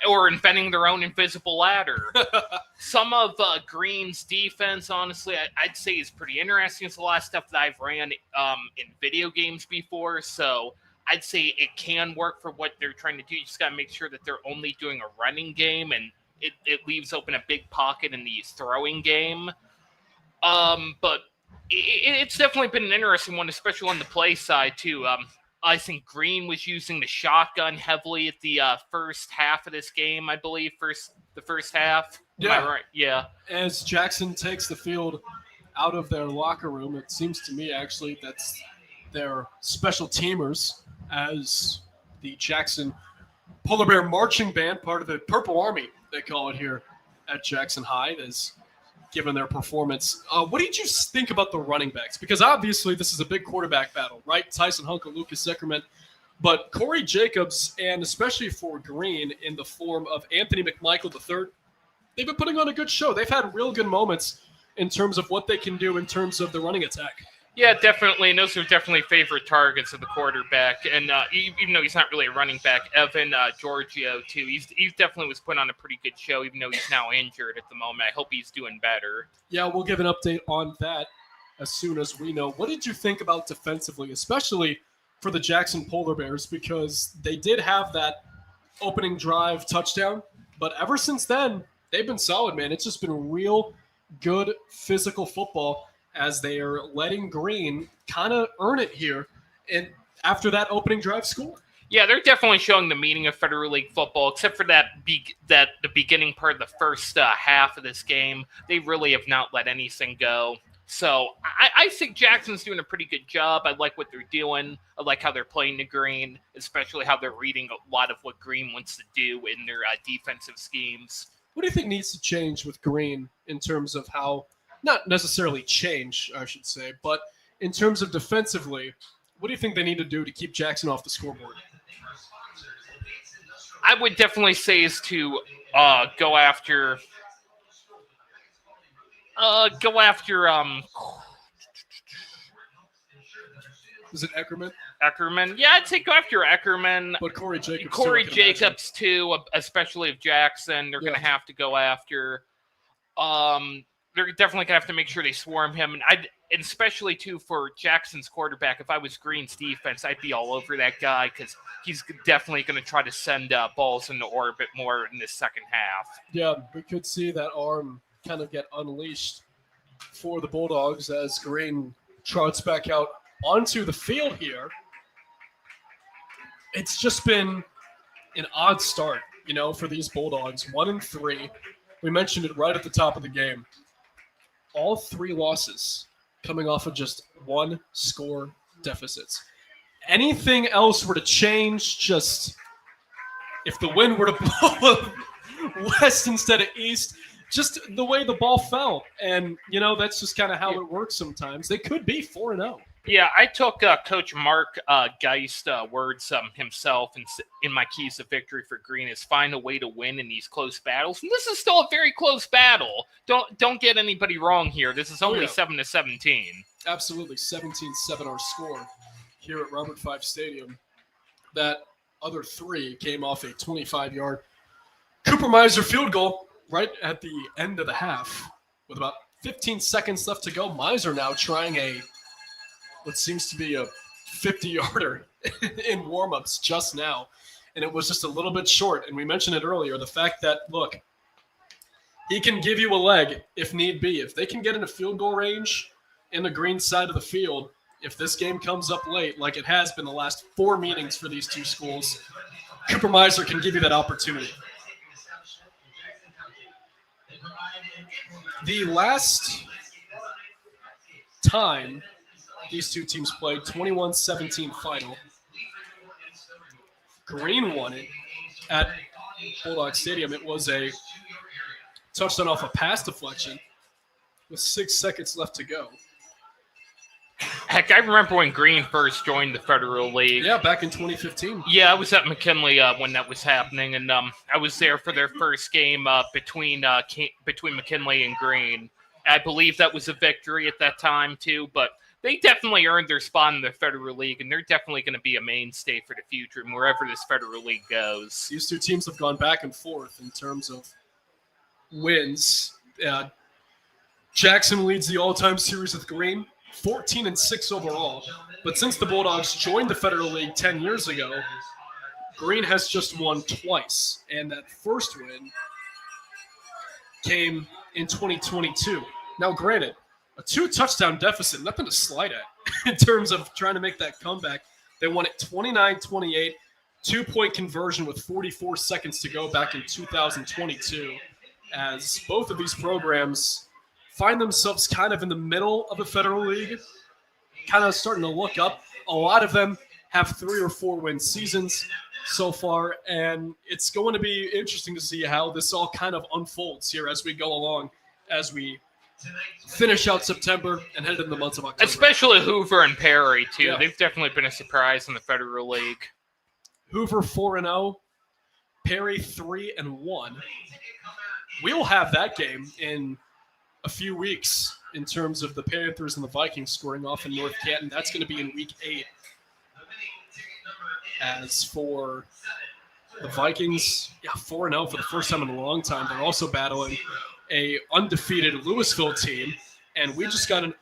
or inventing their own invisible ladder. Some of Green's defense, honestly, I'd say is pretty interesting. It's a lot of stuff that I've ran in video games before, so I'd say it can work for what they're trying to do. You just got to make sure that they're only doing a running game, and it leaves open a big pocket in the throwing game. But it's definitely been an interesting one, especially on the play side, too. I think Green was using the shotgun heavily at the first half of this game, I believe, the first half. Yeah. Am I right? Yeah. As Jackson takes the field out of their locker room, it seems to me, actually, that's their special teamers as the Jackson Polar Bear Marching Band, part of the Purple Army, they call it here at Jackson High, is given their performance. What did you think about the running backs? Because obviously this is a big quarterback battle, right? Tyson Hunka, Lucas Zickerman, but Corey Jacobs, and especially for Green in the form of Anthony McMichael III, they've been putting on a good show. They've had real good moments in terms of what they can do in terms of the running attack. Yeah, definitely. And those are definitely favorite targets of the quarterback. And even though he's not really a running back, Evan Giorgio, too, he definitely was putting on a pretty good show, even though he's now injured at the moment. I hope he's doing better. Yeah, we'll give an update on that as soon as we know. What did you think about defensively, especially for the Jackson Polar Bears? Because they did have that opening drive touchdown, but ever since then, they've been solid, man. It's just been real good physical football as they are letting Green kind of earn it here and after that opening drive score. Yeah, they're definitely showing the meaning of Federal League football, except for the beginning part of the first half of this game. They really have not let anything go. So I think Jackson's doing a pretty good job. I like what they're doing. I like how they're playing to Green, especially how they're reading a lot of what Green wants to do in their defensive schemes. What do you think needs to change with Green in terms of how, not necessarily change, I should say, but in terms of defensively, what do you think they need to do to keep Jackson off the scoreboard? I would definitely say is to go after. Is it Eckerman? Eckerman. Yeah, I'd say go after Eckerman. But Corey Jacobs. Corey Jacobs too, especially if Jackson. They're going to have to go after. They're definitely going to have to make sure they swarm him, and especially too for Jackson's quarterback. If I was Green's defense, I'd be all over that guy because he's definitely going to try to send balls into orbit more in the second half. Yeah, we could see that arm kind of get unleashed for the Bulldogs as Green trots back out onto the field here. It's just been an odd start, for these Bulldogs. 1-3. We mentioned it right at the top of the game. All 3 losses coming off of just 1-score deficits. Anything else were to change, just if the wind were to blow west instead of east, just the way the ball fell. And, that's just kind of how it works sometimes. They could be 4-0. Yeah, I took Coach Mark Geist words himself in my keys to victory for Green is find a way to win in these close battles. And this is still a very close battle. Don't get anybody wrong here. This is only 7-17. Absolutely, 17-7 our score here at Robert Fife Stadium. That other 3 came off a 25-yard Cooper Meiser field goal right at the end of the half with about 15 seconds left to go. Meiser now trying what seems to be a 50-yarder in warm-ups just now, and it was just a little bit short. And we mentioned it earlier, the fact that, look, he can give you a leg if need be. If they can get in a field goal range in the Green side of the field, if this game comes up late, like it has been the last 4 meetings for these 2 schools, Cooper Meiser can give you that opportunity. The last time these 2 teams played, 21-17 final. Green won it at Bulldog Stadium. It was a touchdown off a pass deflection with 6 seconds left to go. Heck, I remember when Green first joined the Federal League. Yeah, back in 2015. Yeah, I was at McKinley when that was happening, and I was there for their first game between McKinley and Green. I believe that was a victory at that time, too, but they definitely earned their spot in the Federal League, and they're definitely going to be a mainstay for the future wherever this Federal League goes. These 2 teams have gone back and forth in terms of wins. Jackson leads the all-time series with Green, 14-6 overall. But since the Bulldogs joined the Federal League 10 years ago, Green has just won twice, and that first win came in 2022. Now, granted, a 2-touchdown deficit, nothing to slide at in terms of trying to make that comeback. They won it 29-28, 2-point conversion with 44 seconds to go back in 2022, as both of these programs find themselves kind of in the middle of the Federal League, kind of starting to look up. A lot of them have 3 or 4 win seasons so far, and it's going to be interesting to see how this all kind of unfolds here as we go along, as we finish out September and head into the months of October. Especially Hoover and Perry, too. Yeah. They've definitely been a surprise in the Federal League. Hoover 4-0, Perry 3-1. We'll have that game in a few weeks in terms of the Panthers and the Vikings scoring off in North Canton. That's going to be in Week 8. As for the Vikings, 4-0 for the first time in a long time. They're also battling a undefeated Louisville team, and we just got an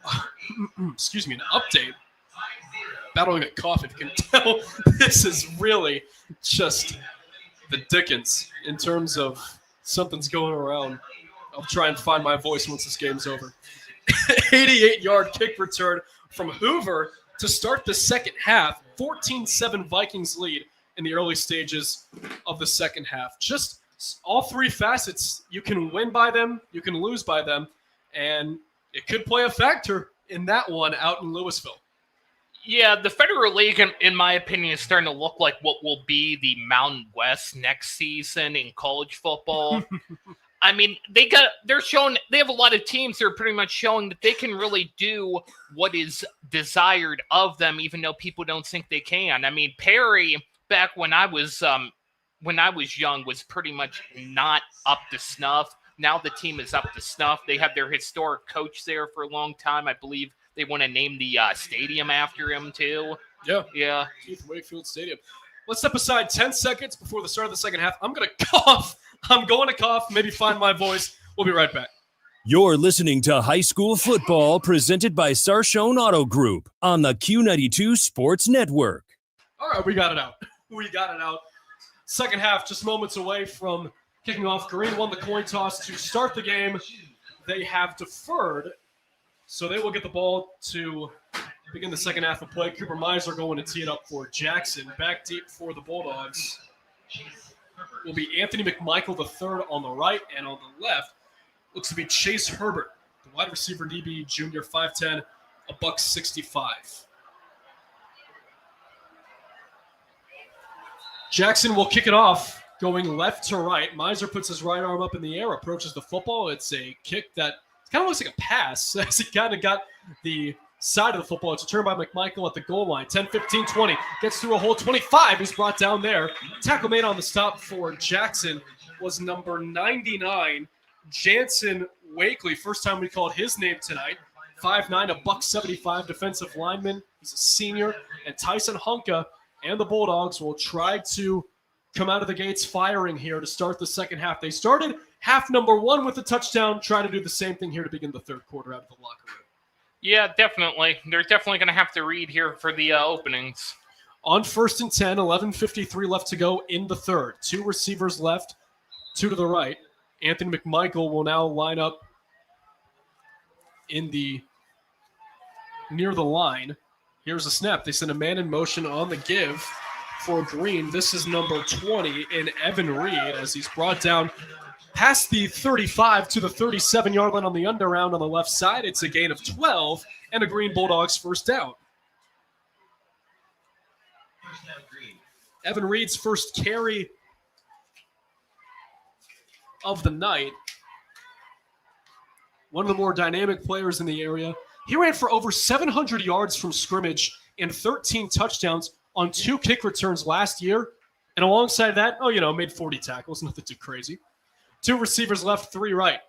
update. Battling a cough, if you can tell. This is really just the Dickens in terms of something's going around. I'll try and find my voice once this game's over. 88-yard kick return from Hoover to start the second half. 14-7 Vikings lead in the early stages of the second half. Just all 3 facets. You can win by them, you can lose by them, and it could play a factor in that one out in Louisville. Yeah, the Federal League, in my opinion, is starting to look like what will be the Mountain West next season in college football. I mean, they have a lot of teams that are pretty much showing that they can really do what is desired of them, even though people don't think they can. I mean, Perry, back when I was young, was pretty much not up to snuff. Now the team is up to snuff. They have their historic coach there for a long time. I believe they want to name the stadium after him too. Yeah. Keith Wakefield Stadium. Let's step aside 10 seconds before the start of the second half. I'm going to cough. I'm going to cough, maybe find my voice. We'll be right back. You're listening to High School Football presented by Sarshone Auto Group on the Q92 Sports Network. All right, we got it out. Second half, just moments away from kicking off. Green won the coin toss to start the game. They have deferred, so they will get the ball to begin the second half of play. Cooper Miser going to tee it up for Jackson. Back deep for the Bulldogs will be Anthony McMichael III on the right, and on the left looks to be Chase Herbert, the wide receiver DB junior, 5'10", $165. Jackson will kick it off, going left to right. Miser puts his right arm up in the air, approaches the football. It's a kick that kind of looks like a pass as he kind of got the side of the football. It's a turn by McMichael at the goal line. 10, 15, 20. Gets through a hole. 25. He's brought down there. Tackle made on the stop for Jackson was number 99, Jansen Wakely. First time we called his name tonight. 5'9", $175 defensive lineman. He's a senior. And Tyson Hunka and the Bulldogs will try to come out of the gates firing here to start the second half. They started half number one with a touchdown. Try to do the same thing here to begin the third quarter out of the locker room. Yeah, definitely. They're definitely going to have to read here for the openings. On 1st and 10, 11:53 left to go in the third. Two receivers left, two to the right. Anthony McMichael will now line up near the line. Here's a snap. They send a man in motion on the give for Green. This is number 20 in Evan Reed as he's brought down past the 35 to the 37-yard line on the underround on the left side. It's a gain of 12 and a Green Bulldogs first down. Evan Reed's first carry of the night. One of the more dynamic players in the area. He ran for over 700 yards from scrimmage and 13 touchdowns on 2 kick returns last year. And alongside that, made 40 tackles, nothing too crazy. 2 receivers left, 3 right.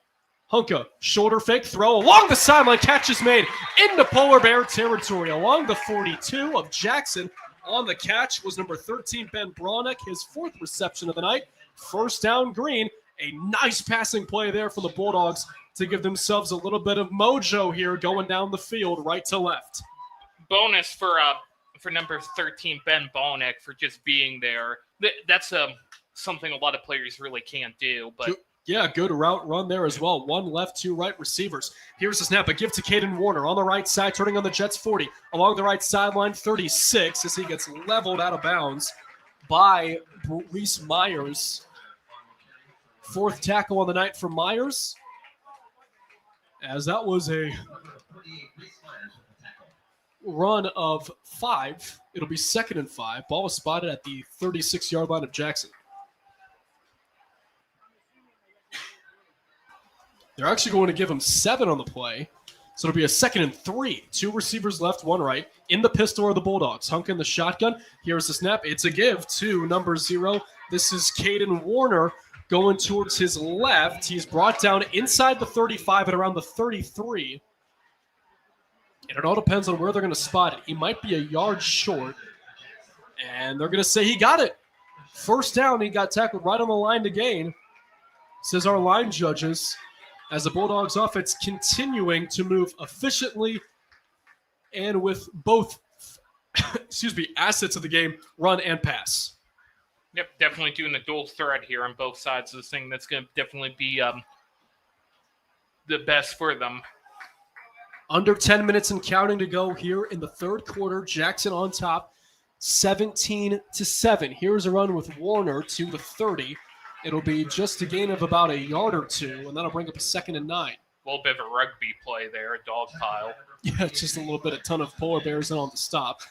Hunka, shoulder fake, throw along the sideline. Catch is made into Polar Bear territory along the 42 of Jackson. On the catch was number 13, Ben Bronick, his 4th reception of the night. First down, Green. A nice passing play there for the Bulldogs to give themselves a little bit of mojo here going down the field right to left. Bonus for number 13, Ben Bronick, for just being there. That's something a lot of players really can't do, but yeah, good route run there as well. 1 left, 2 right receivers. Here's the snap. A give to Caden Warner on the right side, turning on the Jets 40. Along the right sideline, 36 as he gets leveled out of bounds by Reese Myers. 4th tackle on the night for Myers. As that was a run of 5. It'll be 2nd and 5. Ball was spotted at the 36-yard line of Jackson. They're actually going to give him 7 on the play. So it'll be a 2nd and 3. 2 receivers left, 1 right. In the pistol are the Bulldogs. Hunk in the shotgun. Here's the snap. It's a give to number 0. This is Caden Warner going towards his left. He's brought down inside the 35 at around the 33. And it all depends on where they're going to spot it. He might be a yard short. And they're going to say he got it. First down, he got tackled right on the line to gain. Says our line judges. As the Bulldogs offense continuing to move efficiently and with both assets of the game, run and pass. Yep, definitely doing the dual threat here on both sides of this thing. That's going to definitely be the best for them. Under 10 minutes and counting to go here in the third quarter. Jackson on top, 17-7. Here's a run with Warner to the 30. It'll be just a gain of about a yard or 2, and that'll bring up a 2nd and 9. A little bit of a rugby play there, a dog pile. Yeah, it's just a ton of polar bears in on the stop.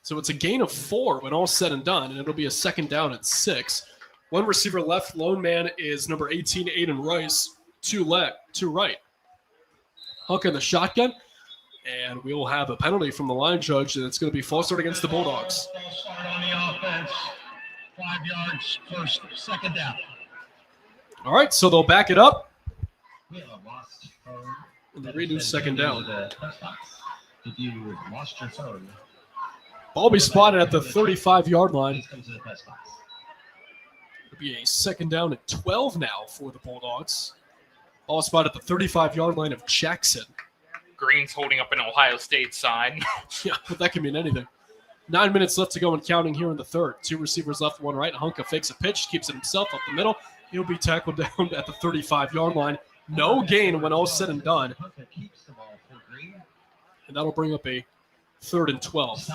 So it's a gain of 4 when all's said and done, and it'll be a 2nd down at 6. 1 receiver left. Lone man is number 18, Aiden Rice. 2 right. Huck in the shotgun. And we will have a penalty from the line judge, and it's going to be false start against the Bulldogs. False start on the offense. 5 yards, 2nd down. All right, so they'll back it up. And the Reed second down. If you lost your phone, Ball be spotted at the 35-yard line. It'll be a second down at 12 now for the Bulldogs. Ball spotted at the 35-yard line of Jackson. Green's holding up an Ohio State sign. Yeah, but that can mean anything. 9 minutes left to go and counting here in the third. Two receivers left, one right. Hunka fakes a pitch, keeps it himself up the middle. He'll be tackled down at the 35-yard line. No gain when all said and done. And that'll bring up a 3rd and 12.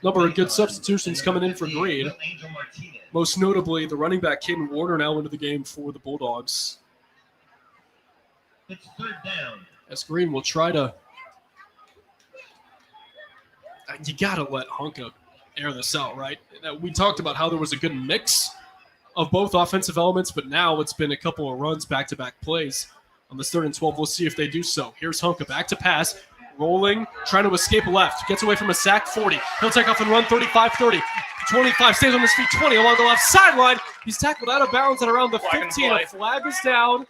Number of good substitutions coming in for Green. Most notably, the running back Caden Warner now into the game for the Bulldogs. it's 3rd down. As Green will try to... You got to let Hunka air this out, right? We talked about how there was a good mix of both offensive elements, but now it's been a couple of runs, back-to-back plays. On this 3rd and 12, we'll see if they do so. Here's Hunka back to pass, rolling, trying to escape left. Gets away from a sack, 40. He'll take off and run, 35, 30. 25, stays on his feet, 20 along the left sideline. He's tackled out of bounds at around the 15. A flag is down.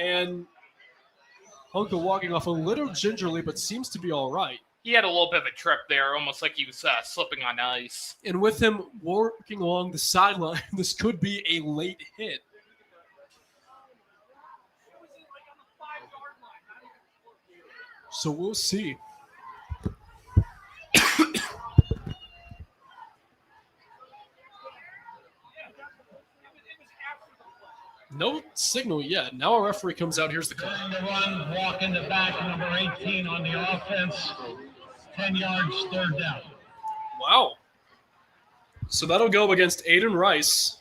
And Hunka walking off a little gingerly, but seems to be all right. He had a little bit of a trip there, almost like he was slipping on ice. And with him working along the sideline, this could be a late hit. So we'll see. No signal yet. Now a referee comes out. Here's the call. On the run, walk in the back, number 18 on the offense. 10 yards, 3rd down. Wow. So that'll go against Aiden Rice.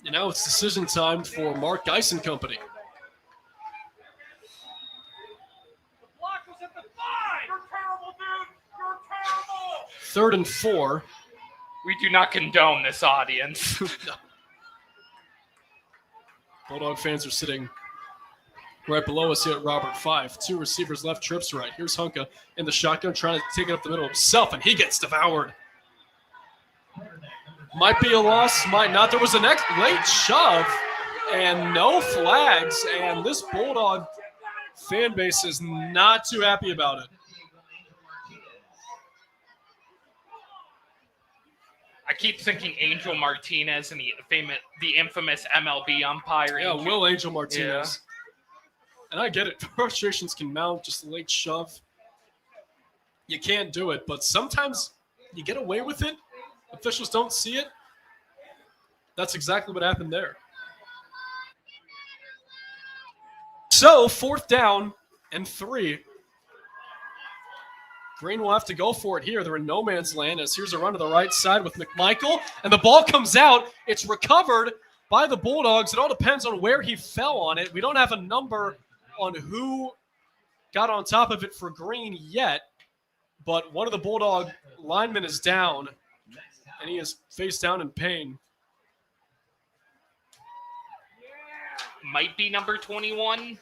And now it's decision time for Mark Geisen Company. Third and 4. We do not condone this audience. Bulldog fans are sitting right below us here at Robert 5. Two receivers left, trips right. Here's Hunka in the shotgun trying to take it up the middle himself, and he gets devoured. Might be a loss, might not. There was a late shove and no flags, and this Bulldog fan base is not too happy about it. I keep thinking Angel Martinez and the infamous MLB umpire. Yeah, Will Angel Martinez. Yeah. And I get it. Frustrations can mount, just a late shove. You can't do it, but sometimes you get away with it. Officials don't see it. That's exactly what happened there. So, 4th down and 3. Green will have to go for it here. They're in no man's land as here's a run to the right side with McMichael. And the ball comes out. It's recovered by the Bulldogs. It all depends on where he fell on it. We don't have a number on who got on top of it for Green yet. But one of the Bulldog linemen is down. And he is face down in pain. Might be number 21.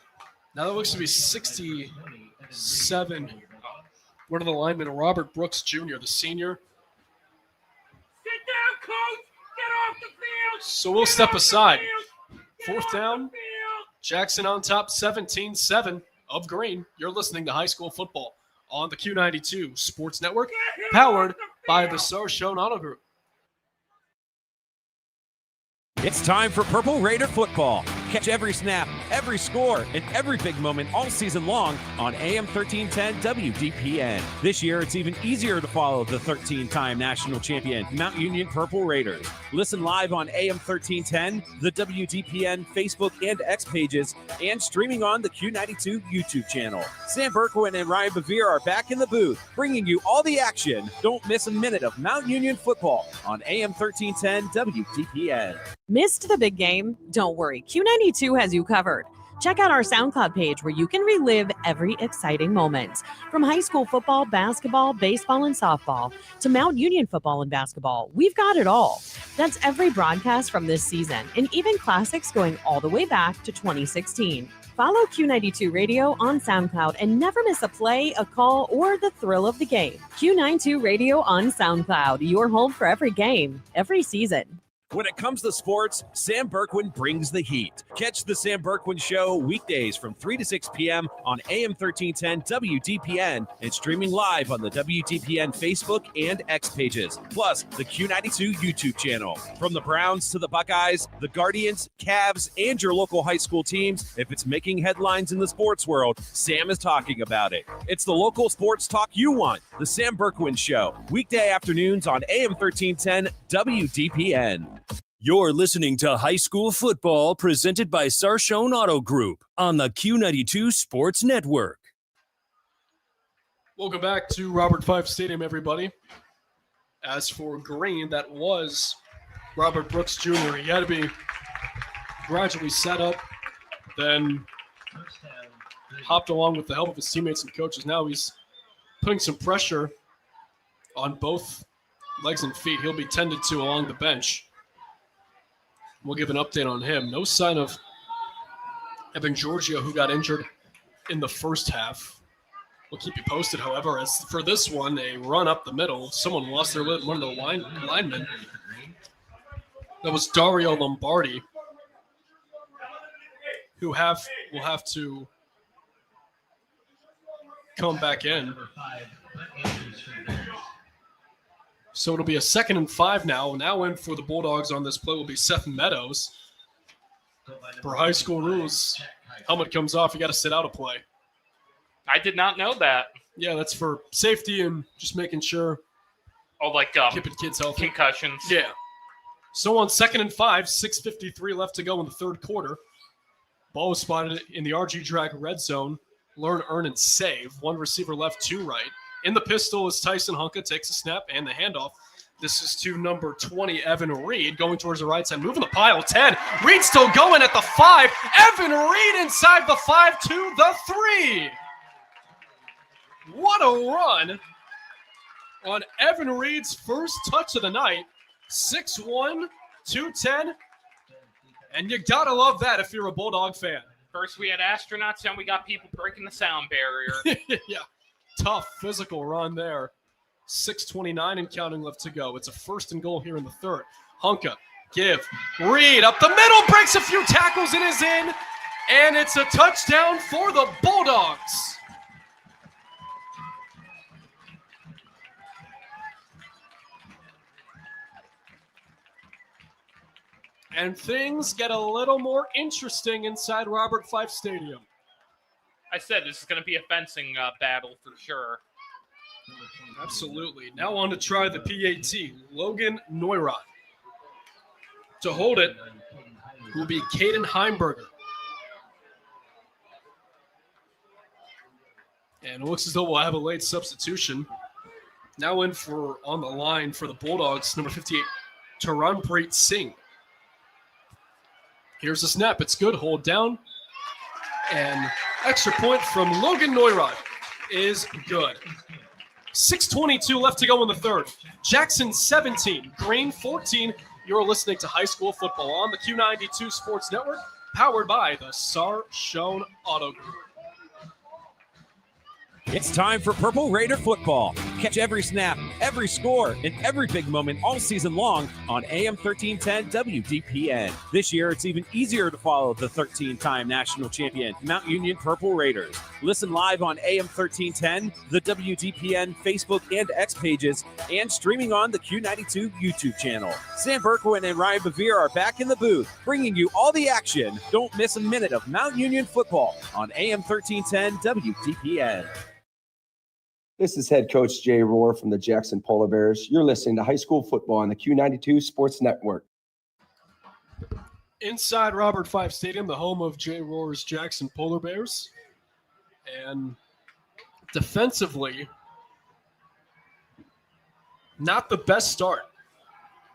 Now that looks to be 67. One of the linemen, Robert Brooks Jr., the senior. Sit down, coach. Get off the field. So we'll step aside. 4th down. Jackson on top, 17-7 of Green. You're listening to High School Football on the Q92 Sports Network, powered by the Sarshone Auto Group. It's time for Purple Raider football. Catch every snap, every score, and every big moment all season long on AM 1310 WDPN. This year, it's even easier to follow the 13-time national champion Mount Union Purple Raiders. Listen live on AM 1310, the WDPN Facebook and X pages, and streaming on the Q92 YouTube channel. Sam Berkwin and Ryan Bevere are back in the booth, bringing you all the action. Don't miss a minute of Mount Union football on AM 1310 WDPN. Missed the big game? Don't worry. Q92 has you covered. Check out our SoundCloud page where you can relive every exciting moment. From high school football, basketball, baseball, and softball to Mount Union football and basketball, we've got it all. That's every broadcast from this season and even classics going all the way back to 2016. Follow Q92 Radio on SoundCloud and never miss a play, a call, or the thrill of the game. Q92 Radio on SoundCloud, your home for every game, every season. When it comes to sports, Sam Berkwin brings the heat. Catch the Sam Berkwin Show weekdays from 3 to 6 p.m. on AM 1310 WDPN and streaming live on the WDPN Facebook and X pages, plus the Q92 YouTube channel. From the Browns to the Buckeyes, the Guardians, Cavs, and your local high school teams, if it's making headlines in the sports world, Sam is talking about it. It's the local sports talk you want. The Sam Berkwin Show, weekday afternoons on AM 1310 WDPN. You're listening to High School Football presented by Sarshone Auto Group on the Q92 Sports Network. Welcome back to Robert Fife Stadium, everybody. As for Green, that was Robert Brooks Jr. He had to be gradually set up, then hopped along with the help of his teammates and coaches. Now he's putting some pressure on both legs and feet. He'll be tended to along the bench. We'll give an update on him. No sign of Evan Giorgio, who got injured in the first half. We'll keep you posted, however, as for this one, a run up the middle. Someone lost their one of the linemen. That was Dario Lombardi, who will have to come back in. So it'll be a 2nd and 5 now. Now in for the Bulldogs on this play will be Seth Meadows. For high school rules, helmet comes off. You got to sit out a play. I did not know that. Yeah, that's for safety and just making sure. Oh, like keeping kids healthy. Concussions. Yeah. So on 2nd and 5, 6:53 left to go in the third quarter. Ball was spotted in the RG Drag red zone. Learn, earn, and save. One receiver left, 2 right. In the pistol is Tyson Hunka, takes a snap and the handoff. This is to number 20, Evan Reed, going towards the right side, moving the pile, 10. Reed still going at the 5. Evan Reed inside the 5 to the 3. What a run on Evan Reed's first touch of the night. 6'1", 210. And you got to love that if you're a Bulldog fan. First we had astronauts, now we got people breaking the sound barrier. Yeah. Tough physical run there. 6:29 and counting left to go. It's a 1st and goal here in the third. Hunka, give. Reed up the middle, breaks a few tackles and is in. And it's a touchdown for the Bulldogs. And things get a little more interesting inside Robert Fife Stadium. I said this is going to be a fencing battle for sure. Absolutely. Now on to try the PAT. Logan Neurot. To hold it will be Caden Heimberger. And it looks as though we'll have a late substitution. Now in for on the line for the Bulldogs, number 58, Taranpreet Singh. Here's the snap. It's good. Hold down. And extra point from Logan Neurot is good. 6:22 left to go in the third. Jackson 17, Green 14. You're listening to High School Football on the Q92 Sports Network, powered by the Sarshone Auto Group. It's time for Purple Raider football. Catch every snap, every score, and every big moment all season long on AM 1310 WDPN. This year, it's even easier to follow the 13-time national champion, Mount Union Purple Raiders. Listen live on AM 1310, the WDPN Facebook and X pages, and streaming on the Q92 YouTube channel. Sam Berkwin and Ryan Bevere are back in the booth, bringing you all the action. Don't miss a minute of Mount Union football on AM 1310 WDPN. This is head coach Jay Rohr from the Jackson Polar Bears. You're listening to High School Football on the Q92 Sports Network. Inside Robert Fife Stadium, the home of Jay Rohr's Jackson Polar Bears. And defensively, not the best start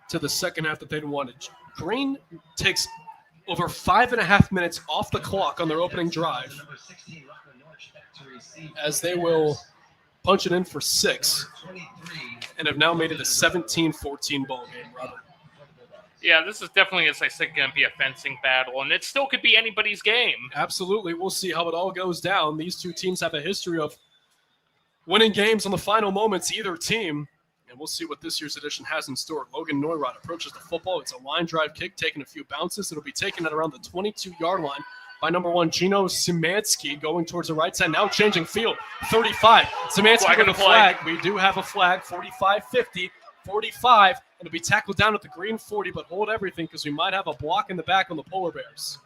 to the second half that they'd wanted. Green takes over 5.5 minutes off the clock on their opening drive, as they will punch it in for 6 and have now made it a 17-14 ball game, Robert. Yeah, this is definitely, as I said, going to be a fencing battle, and it still could be anybody's game. Absolutely. We'll see how it all goes down. These two teams have a history of winning games on the final moments, either team. And we'll see what this year's edition has in store. Logan Neurot approaches the football. It's a line drive kick, taking a few bounces. It'll be taken at around the 22-yard line by number 1, Gino Szymanski, going towards the right side. Now changing field, 35. Szymanski with a flag. We do have a flag, 45-50, 45. It'll be tackled down at the green 40, but hold everything because we might have a block in the back on the Polar Bears.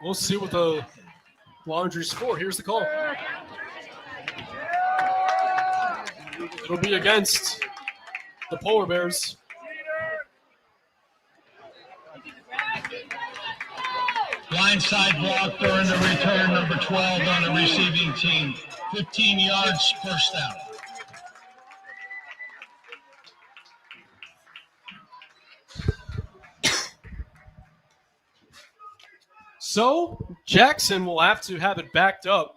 We'll see what the Laundry's for. Here's the call. It'll be against the Polar Bears. Blindside block during the return, number 12 on the receiving team. 15 yards, first down. So Jackson will have to have it backed up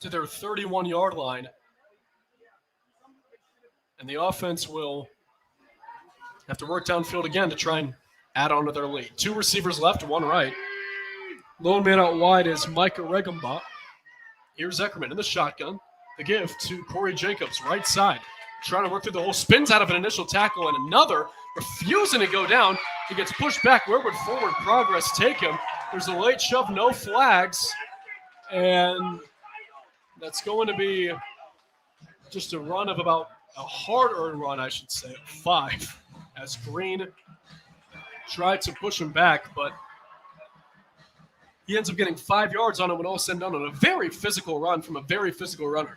to their 31-yard line. And the offense will have to work downfield again to try and add on to their lead. 2 receivers left, 1 right. Lone man out wide is Micah Regenbach. Here's Eckerman in the shotgun. The give to Corey Jacobs, right side. Trying to work through the hole, spins out of an initial tackle, and another refusing to go down. He gets pushed back. Where would forward progress take him? There's a late shove, no flags. And that's going to be just a run of about a hard-earned run, I should say, 5. As Green tried to push him back, but he ends up getting 5 yards on it when all said and done on a very physical run from a very physical runner.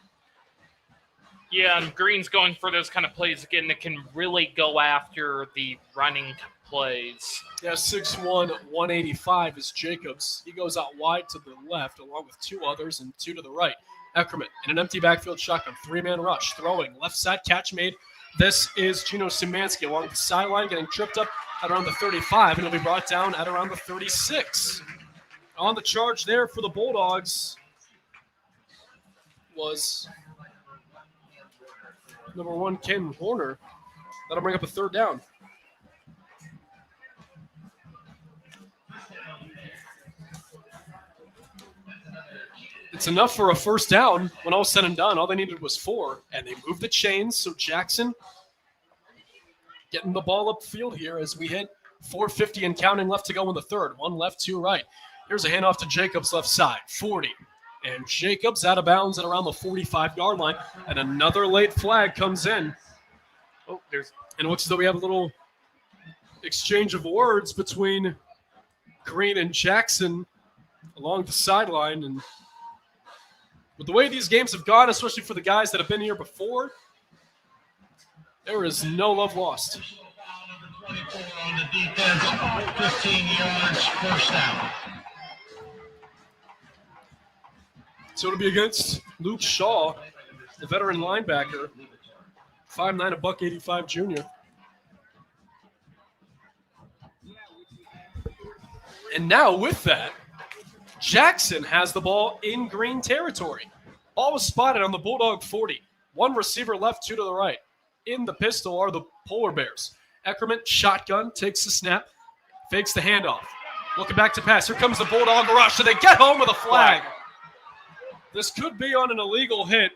Yeah, and Green's going for those kind of plays again that can really go after the running plays. Yeah, 6'1", 185 is Jacobs. He goes out wide to the left along with 2 others and 2 to the right. Eckerman in an empty backfield shotgun, 3-man rush, throwing, left side catch made. This is Gino Szymanski along the sideline, getting tripped up at around the 35, and he'll be brought down at around the 36. On the charge there for the Bulldogs was number 1, Ken Horner. That'll bring up a 3rd down. It's enough for a 1st down when all said and done. All they needed was 4, and they moved the chains. So Jackson getting the ball upfield here as we hit 4:50 and counting left to go in the 3rd. 1 left, 2 right. Here's a handoff to Jacobs left side, 40. And Jacobs out of bounds at around the 45-yard line. And another late flag comes in. Oh, And it looks as though we have a little exchange of words between Green and Jackson along the sideline. And with the way these games have gone, especially for the guys that have been here before, there is no love lost. 24 on the defense, 15 yards, first down. So it'll be against Luke Shaw, the veteran linebacker, 5'9", a $185 junior. And now with that, Jackson has the ball in green territory. Ball was spotted on the Bulldog 40. 1 receiver left, 2 to the right. In the pistol are the Polar Bears. Eckerman, shotgun, takes the snap, fakes the handoff. Looking back to pass. Here comes the Bulldog rush, and they get home with a flag. This could be on an illegal hit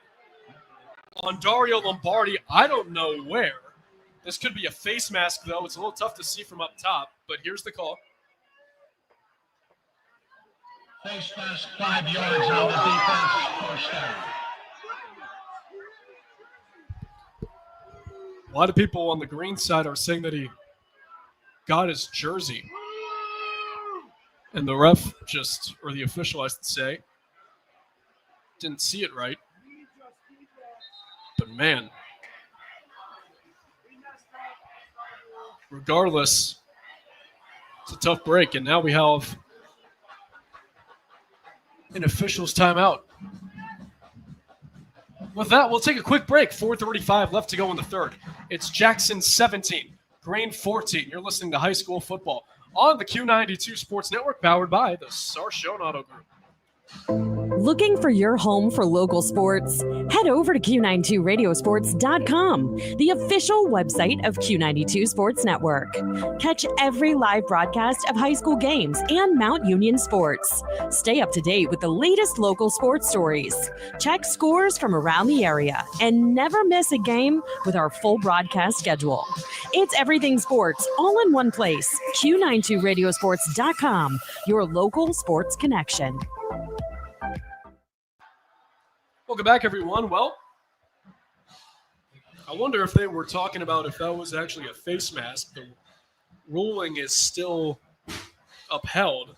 on Dario Lombardi. I don't know where. This could be a face mask, though. It's a little tough to see from up top, but here's the call. Face mask, 5 yards on the defense, first down. A lot of people on the green side are saying that he got his jersey. And the ref just, or the official, I should say, didn't see it right. But man, regardless, it's a tough break. And now we have an official's timeout. With that, we'll take a quick break. 4:35 left to go in the 3rd. It's Jackson 17, Green 14. You're listening to High School Football on the Q92 Sports Network, powered by the Sarshone Auto Group. Looking for your home for local sports? Head over to Q92radiosports.com, the official website of Q92 Sports Network. Catch every live broadcast of high school games and Mount Union sports. Stay up to date with the latest local sports stories. Check scores from around the area and never miss a game with our full broadcast schedule. It's everything sports all in one place. Q92radiosports.com, your local sports connection. Welcome back, everyone. Well, I wonder if they were talking about if that was actually a face mask. The ruling is still upheld.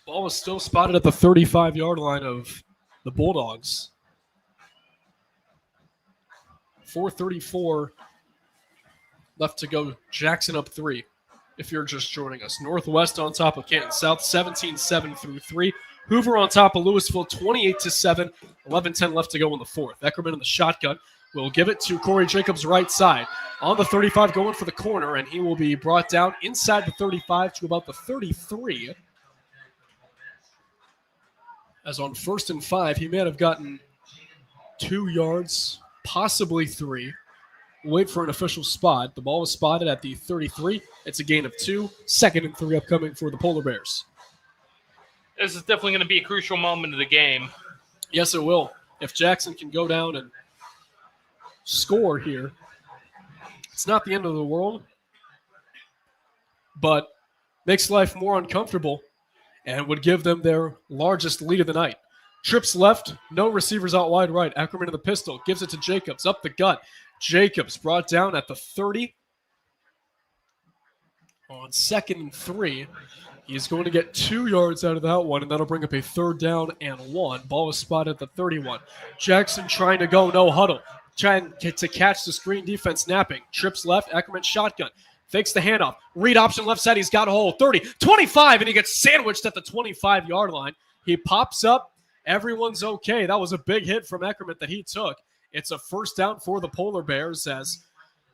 Ball was still spotted at the 35-yard line of the Bulldogs. 4:34 left to go. Jackson up 3. If you're just joining us. Northwest on top of Canton South, 17-7 through 3. Hoover on top of Louisville, 28-7. 11-10 left to go in the fourth. Eckerman in the shotgun will give it to Corey Jacobs' right side. On the 35, going for the corner, and he will be brought down inside the 35 to about the 33. As on 1st and 5, he may have gotten 2 yards, possibly 3. Wait for an official spot. The ball was spotted at the 33. It's a gain of 2. 2nd and 3 upcoming for the Polar Bears. This is definitely going to be a crucial moment of the game. Yes, it will. If Jackson can go down and score here, it's not the end of the world, but makes life more uncomfortable and would give them their largest lead of the night. Trips left, no receivers out wide right. Ackerman in the pistol, gives it to Jacobs, up the gut. Jacobs brought down at the 30. On 2nd and 3, he's going to get 2 yards out of that one, and that'll bring up a 3rd down and 1. Ball is spotted at the 31. Jackson trying to go no huddle, trying to catch the screen defense snapping. Trips left, Ackerman shotgun. Fakes the handoff. Read option left side, he's got a hole. 30, 25, and he gets sandwiched at the 25-yard line. He pops up. Everyone's okay. That was a big hit from Eckerman that he took. It's a 1st down for the Polar Bears. As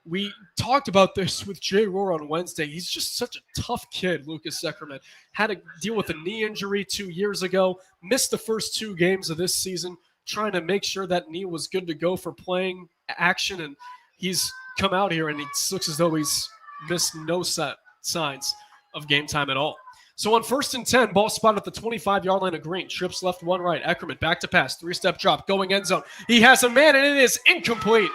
we talked about this with Jay Rohr on Wednesday, he's just such a tough kid, Lucas Eckerman. Had to deal with a knee injury 2 years ago, missed the first 2 games of this season, trying to make sure that knee was good to go for playing action, and he's come out here and it looks as though he's missed no signs of game time at all. So on 1st and 10, ball spotted at the 25-yard line of Green. Trips left, 1 right. Eckerman back to pass. 3-step drop, going end zone. He has a man, and it is incomplete.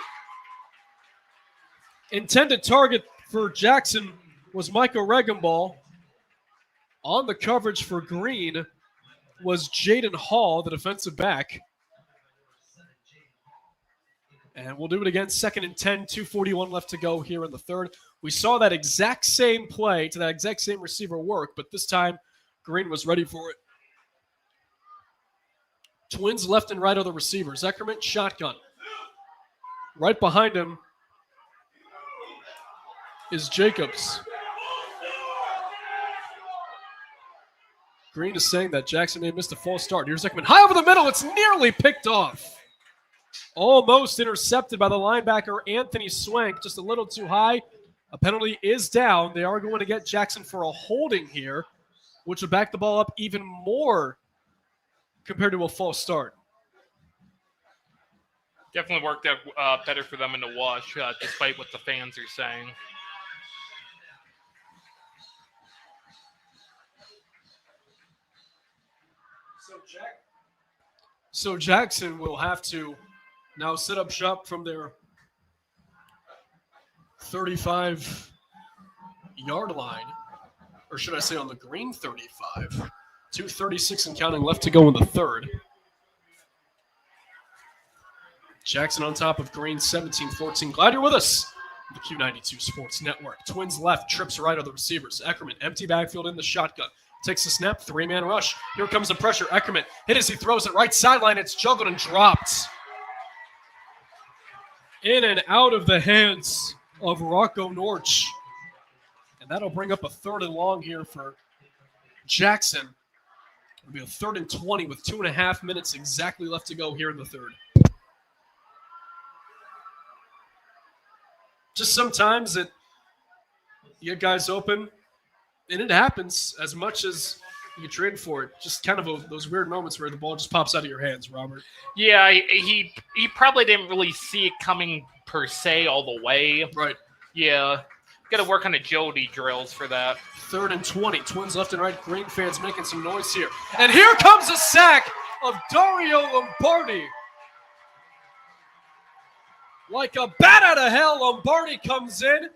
Intended target for Jackson was Michael Regenball. On the coverage for Green was Jaden Hall, the defensive back. And we'll do it again. 2nd and 10, 2:41 left to go here in the third. We saw that exact same play to that exact same receiver work, but this time Green was ready for it. Twins left and right are the receivers. Eckerman, shotgun. Right behind him is Jacobs. Green is saying that Jackson may have missed a false start. Here's Eckerman. High over the middle. It's nearly picked off. Almost intercepted by the linebacker, Anthony Swank. Just a little too high. A penalty is down. They are going to get Jackson for a holding here, which would back the ball up even more compared to a false start. Definitely worked out better for them in the wash, despite what the fans are saying. So Jackson will have to now set up shop from their 35-yard line, or should I say on the Green 35. 2:36 and counting left to go in the third. Jackson on top of Green, 17-14. Glad you're with us. The Q92 Sports Network. Twins left, Trips right are the receivers. Eckerman, empty backfield in the shotgun. Takes a snap, 3-man rush. Here comes the pressure. Eckerman hit as he throws it right sideline. It's juggled and dropped. In and out of the hands of Rocco Norch. And that'll bring up a 3rd and long here for Jackson. It'll be a 3rd and 20 with 2.5 minutes exactly left to go here in the third. Just sometimes you get guys open And it happens as much as you train for it. Just kind of those weird moments where the ball just pops out of your hands, Robert. Yeah, he probably didn't really see it coming per se all the way. Right. Yeah. Got to work on agility drills for that. 3rd and 20. Twins left and right. Green fans making some noise here. And here comes a sack of Dario Lombardi. Like a bat out of hell, Lombardi comes in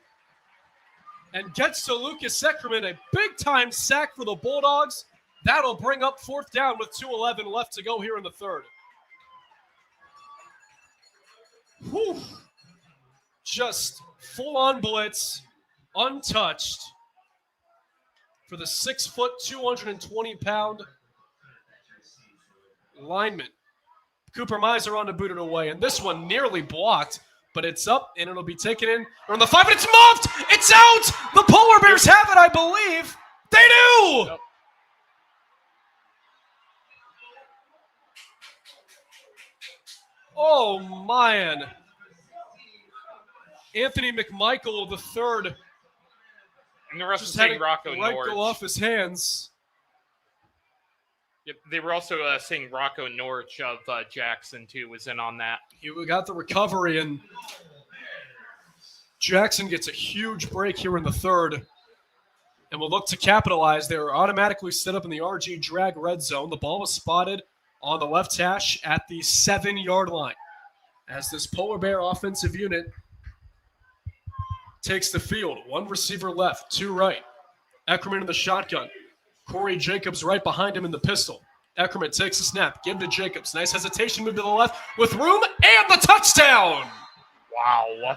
and gets to Lucas Eckerman. A big-time sack for the Bulldogs. That'll bring up 4th down with 2:11 left to go here in the 3rd. Whew. Just full-on blitz, untouched for the 6', 220-pound lineman. Cooper Miser on to boot it away, and this one nearly blocked, but it's up, and it'll be taken in on the 5, and it's muffed! It's out! The Polar Bears have it, I believe! They do! Yep. Oh, man. Anthony McMichael, the 3rd. And the rest just was saying Rocco right Norwich. Go off his hands. Yep, they were also saying Rocco Norwich of Jackson, too, was in on that. He got the recovery, and Jackson gets a huge break here in the 3rd and will look to capitalize. They're automatically set up in the RG drag red zone. The ball was spotted on the left hash at the 7-yard line as this Polar Bear offensive unit takes the field. 1 receiver left, 2 right. Eckerman in the shotgun. Corey Jacobs right behind him in the pistol. Eckerman takes a snap. Give to Jacobs. Nice hesitation move to the left with room and the touchdown. Wow.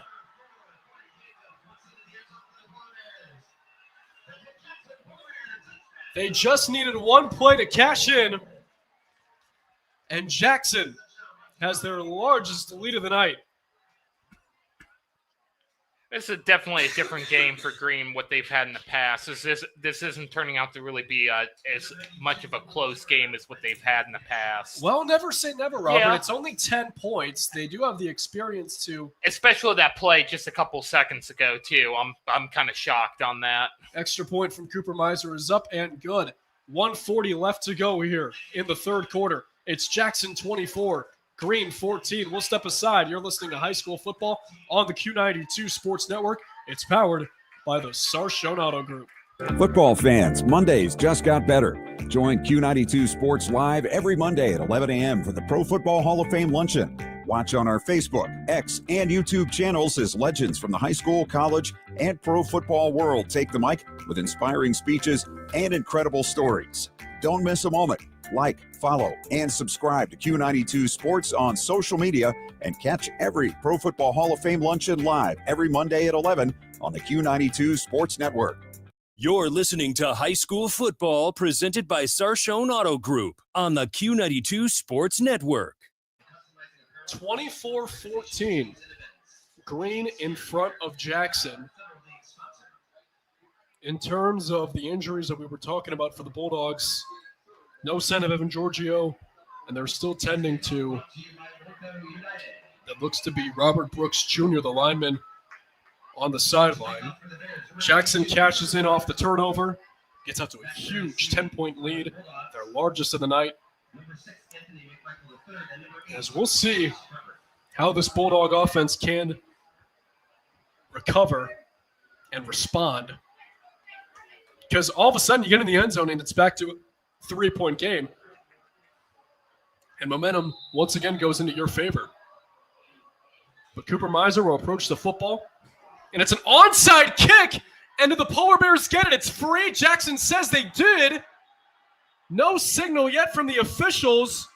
They just needed 1 play to cash in. And Jackson has their largest lead of the night. This is definitely a different game for Green, what they've had in the past. This isn't turning out to really be as much of a close game as what they've had in the past. Well, never say never, Robert. Yeah. It's only 10 points. They do have the experience to... Especially that play just a couple seconds ago, too. I'm kind of shocked on that. Extra point from Cooper Miser is up and good. 1:40 left to go here in the 3rd quarter. It's Jackson 24, Green 14. We'll step aside. You're listening to High School Football on the Q92 Sports Network. It's powered by the Sarshone Auto Group. Football fans, Mondays just got better. Join Q92 Sports Live every Monday at 11 a.m. for the Pro Football Hall of Fame Luncheon. Watch on our Facebook, X, and YouTube channels as legends from the high school, college, and pro football world take the mic with inspiring speeches and incredible stories. Don't miss a moment. Like, follow, and subscribe to Q92 Sports on social media and catch every Pro Football Hall of Fame Luncheon live every Monday at 11 on the Q92 Sports Network. You're listening to High School Football presented by Sarshone Auto Group on the Q92 Sports Network. 24-14. Green in front of Jackson. In terms of the injuries that we were talking about for the Bulldogs, no sign of Evan Giorgio, and they're still tending to that looks to be Robert Brooks Jr., the lineman, on the sideline. Jackson cashes in off the turnover, gets out to a huge 10-point lead, their largest of the night. As we'll see how this Bulldog offense can recover and respond. Because all of a sudden you get in the end zone and it's back to a 3-point game. And momentum once again goes into your favor. But Cooper Miser will approach the football. And it's an onside kick. And do the Polar Bears get it? It's free. Jackson says they did. No signal yet from the officials.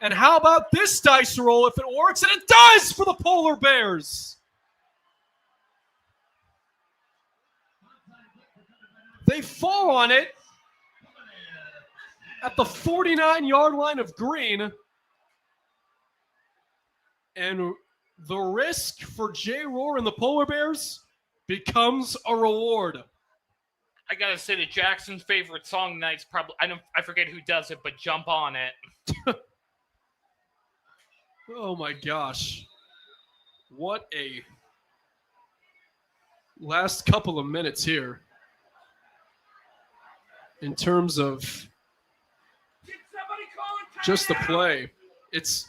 And how about this dice roll if it works? And it does for the Polar Bears. They fall on it at the 49-yard line of Green. And the risk for Jay Rohr and the Polar Bears becomes a reward. I gotta say that Jackson's favorite song tonight's probably, I forget who does it, but Jump On It. Oh my gosh. What a last couple of minutes here. in terms of just the play. It's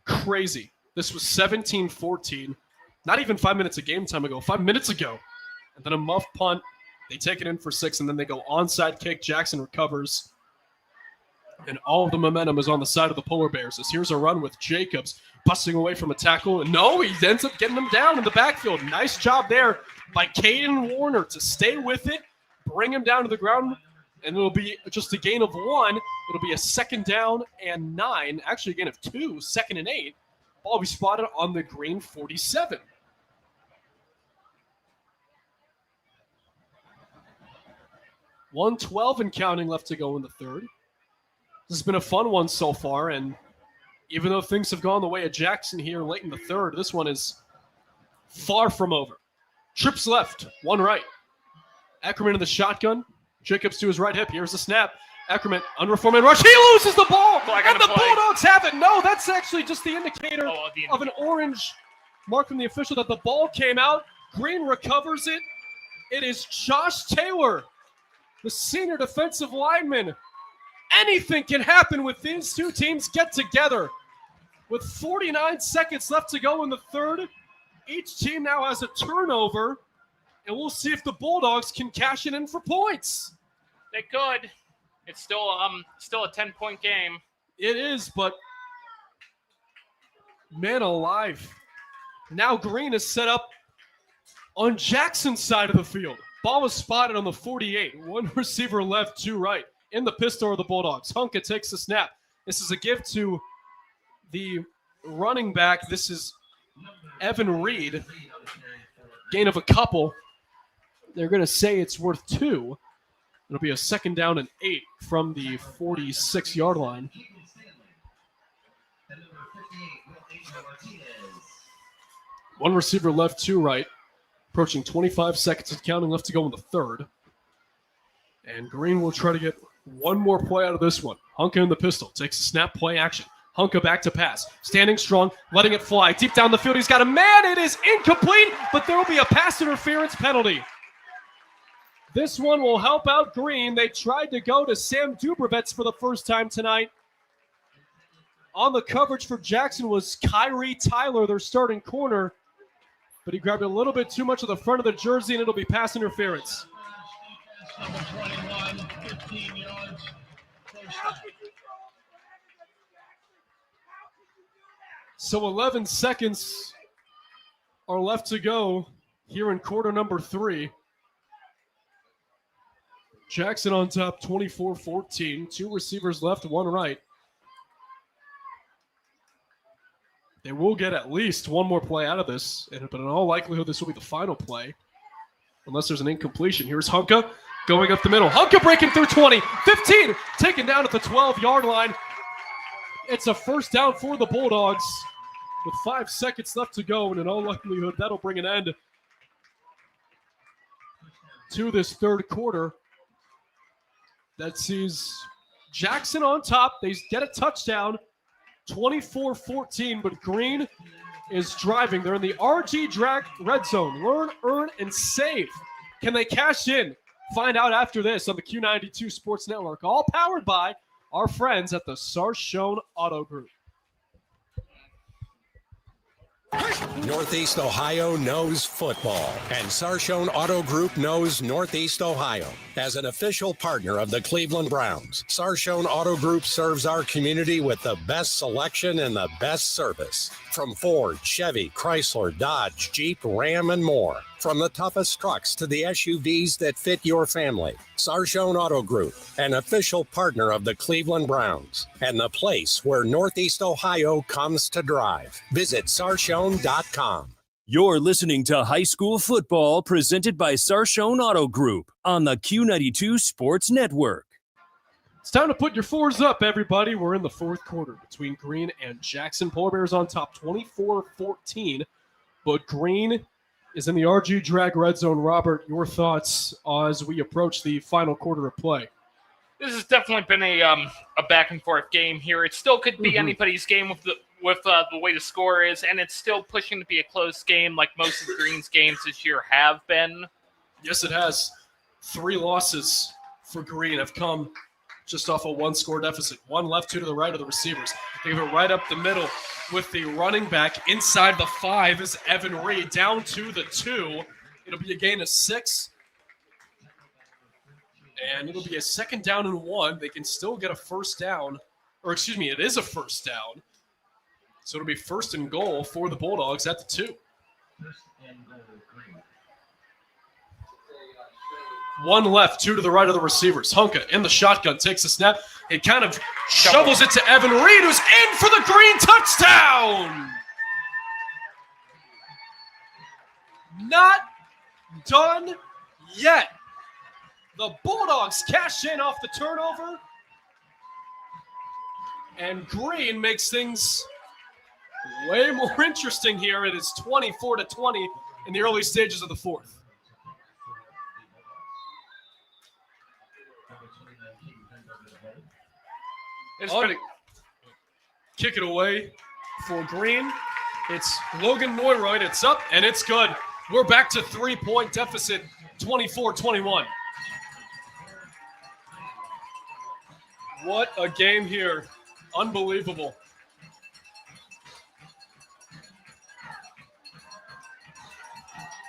crazy. This was 17-14, not even 5 minutes of game time ago, 5 minutes ago. And then a muff punt. They take it in for 6, and then they go onside kick. Jackson recovers. And all of the momentum is on the side of the Polar Bears. As here's a run with Jacobs busting away from a tackle. And no, he ends up getting him down in the backfield. Nice job there by Caden Warner to stay with it, bring him down to the ground, and it'll be just a gain of 1. It'll be a 2nd down and 9. Actually, a gain of 2, 2nd and 8. Ball will be spotted on the green 47. $112 and counting left to go in the third. This has been a fun one so far, and even though things have gone the way of Jackson here late in the third, this one is far from over. Trips left, 1 right. Ackerman in the shotgun. Jacobs to his right hip. Here's the snap. Ackerman, unreformed man rush. He loses the ball, and the Bulldogs have it. No, that's actually just the indicator of an orange mark from the official that the ball came out. Green recovers it. It is Josh Taylor, the senior defensive lineman. Anything can happen with these two teams get together. With 49 seconds left to go in the third, each team now has a turnover, and we'll see if the Bulldogs can cash it in for points. They could. It's still a 10-point game. It is, but man alive. Now Green is set up on Jackson's side of the field. Ball was spotted on the 48. 1 receiver left, 2 right. In the pistol of the Bulldogs. Hunka takes the snap. This is a give to the running back. This is Evan Reed. Gain of a couple. They're going to say it's worth 2. It'll be a 2nd down and 8 from the 46-yard line. One receiver left, 2 right. Approaching 25 seconds of counting left to go in the third. And Green will try to get one more play out of this one. Hunka in the pistol. Takes a snap, play action. Hunka back to pass. Standing strong, letting it fly. Deep down the field, he's got a man. It is incomplete, but there will be a pass interference penalty. This one will help out Green. They tried to go to Sam Dubrovets for the first time tonight. On the coverage for Jackson was Kyrie Tyler, their starting corner. But he grabbed a little bit too much of the front of the jersey, and it'll be pass interference. Number 21, 15 yards. First down. So 11 seconds are left to go here in quarter number 3. Jackson on top, 24-14. 2 receivers left, 1 right. They will get at least one more play out of this, but in all likelihood, this will be the final play, unless there's an incompletion. Here's Hunka going up the middle. Hunka breaking through 20, 15, taken down at the 12-yard line. It's a first down for the Bulldogs with 5 seconds left to go, and in all likelihood, that'll bring an end to this third quarter. That sees Jackson on top. They get a touchdown, 24-14, but Green is driving. They're in the RG Drag red zone. Learn, earn, and save. Can they cash in? Find out after this on the Q92 Sports Network, all powered by our friends at the Sarshone Auto Group. Northeast Ohio knows football, and Sarshone Auto Group knows Northeast Ohio. As an official partner of the Cleveland Browns, Sarshone Auto Group serves our community with the best selection and the best service. From Ford, Chevy, Chrysler, Dodge, Jeep, Ram, and more. From the toughest trucks to the SUVs that fit your family. Sarshone Auto Group, an official partner of the Cleveland Browns, and the place where Northeast Ohio comes to drive. Visit Sarshone.com. You're listening to High School Football presented by Sarshone Auto Group on the Q92 Sports Network. It's time to put your 4s up, everybody. We're in the fourth quarter between Green and Jackson. Polar Bears on top 24-14, but Green is in the RG Drag red zone. Robert, your thoughts as we approach the final quarter of play? This has definitely been a back and forth game here. It still could be anybody's game with the way the score is, and it's still pushing to be a close game like most of Green's games this year have been. Yes, it has. 3 losses, for Green have come just off a one-score deficit. One left, two to the right of the receivers. They give it right up the middle with the running back. Inside the 5 is Evan Reed, down to the 2. It'll be a gain of 6. And it'll be a 2nd down and 1. They can still get a first down. Or excuse me, it is a first down. So it'll be 1st and goal for the Bulldogs at the 2. One left, 2 to the right of the receivers. Hunka in the shotgun, takes a snap. He kind of shovels it to Evan Reed, who's in for the Green touchdown. Not done yet. The Bulldogs cash in off the turnover. And Green makes things way more interesting here. It is 24-20 in the early stages of the 4th. It's going to kick it away for Green. It's Logan Neuroyd. It's up, and it's good. We're back to 3-point deficit, 24-21. What a game here. Unbelievable.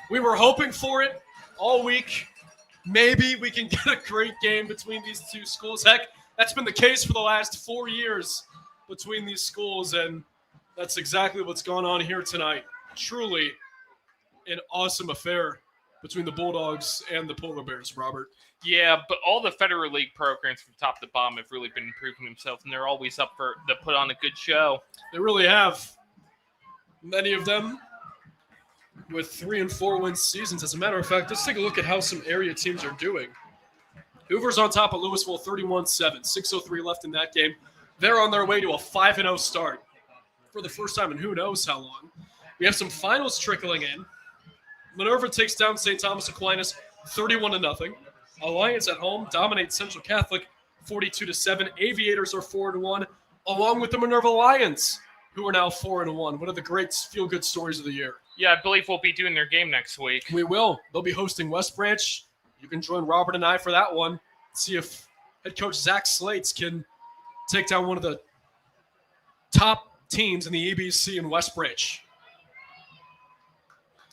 We were hoping for it all week. Maybe we can get a great game between these two schools. Heck, that's been the case for the last 4 years between these schools, and that's exactly what's gone on here tonight. Truly an awesome affair between the Bulldogs and the Polar Bears, Robert. Yeah, but all the Federal League programs from top to bottom have really been improving themselves, and they're always up to put on a good show. They really have. Many of them with 3 and 4 win seasons. As a matter of fact, let's take a look at how some area teams are doing. Hoover's on top of Louisville, 31-7. 6:03 left in that game. They're on their way to a 5-0 start for the first time in who knows how long. We have some finals trickling in. Minerva takes down St. Thomas Aquinas, 31-0. Alliance at home dominates Central Catholic, 42-7. Aviators are 4-1, along with the Minerva Lions, who are now 4-1. One of the great feel-good stories of the year. Yeah, I believe we'll be doing their game next week. We will. They'll be hosting West Branch. You can join Robert and I for that one. See if head coach Zach Slates can take down one of the top teams in the EBC in West Branch.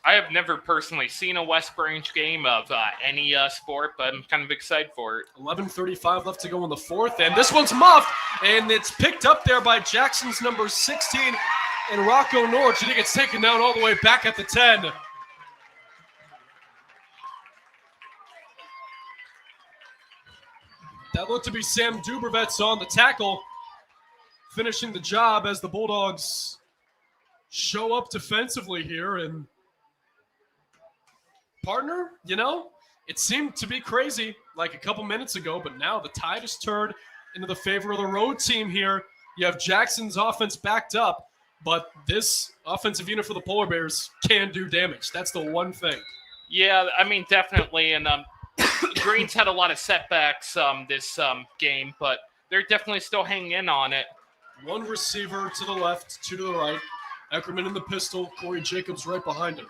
I have never personally seen a West Branch game of any sport, but I'm kind of excited for it. 11:35 left to go in the 4th, and this one's muffed, and it's picked up there by Jackson's number 16 and Rocco Norwich. I think it's taken down all the way back at the 10. That looked to be Sam Dubervets on the tackle, finishing the job as the Bulldogs show up defensively here. And partner, it seemed to be crazy like a couple minutes ago, but now the tide has turned into the favor of the road team here. You have Jackson's offense backed up, but this offensive unit for the Polar Bears can do damage. That's the one thing. Yeah, I mean, definitely. And Green's had a lot of setbacks this game, but they're definitely still hanging in on it. One receiver to the left, 2 to the right. Eckerman in the pistol, Corey Jacobs right behind him.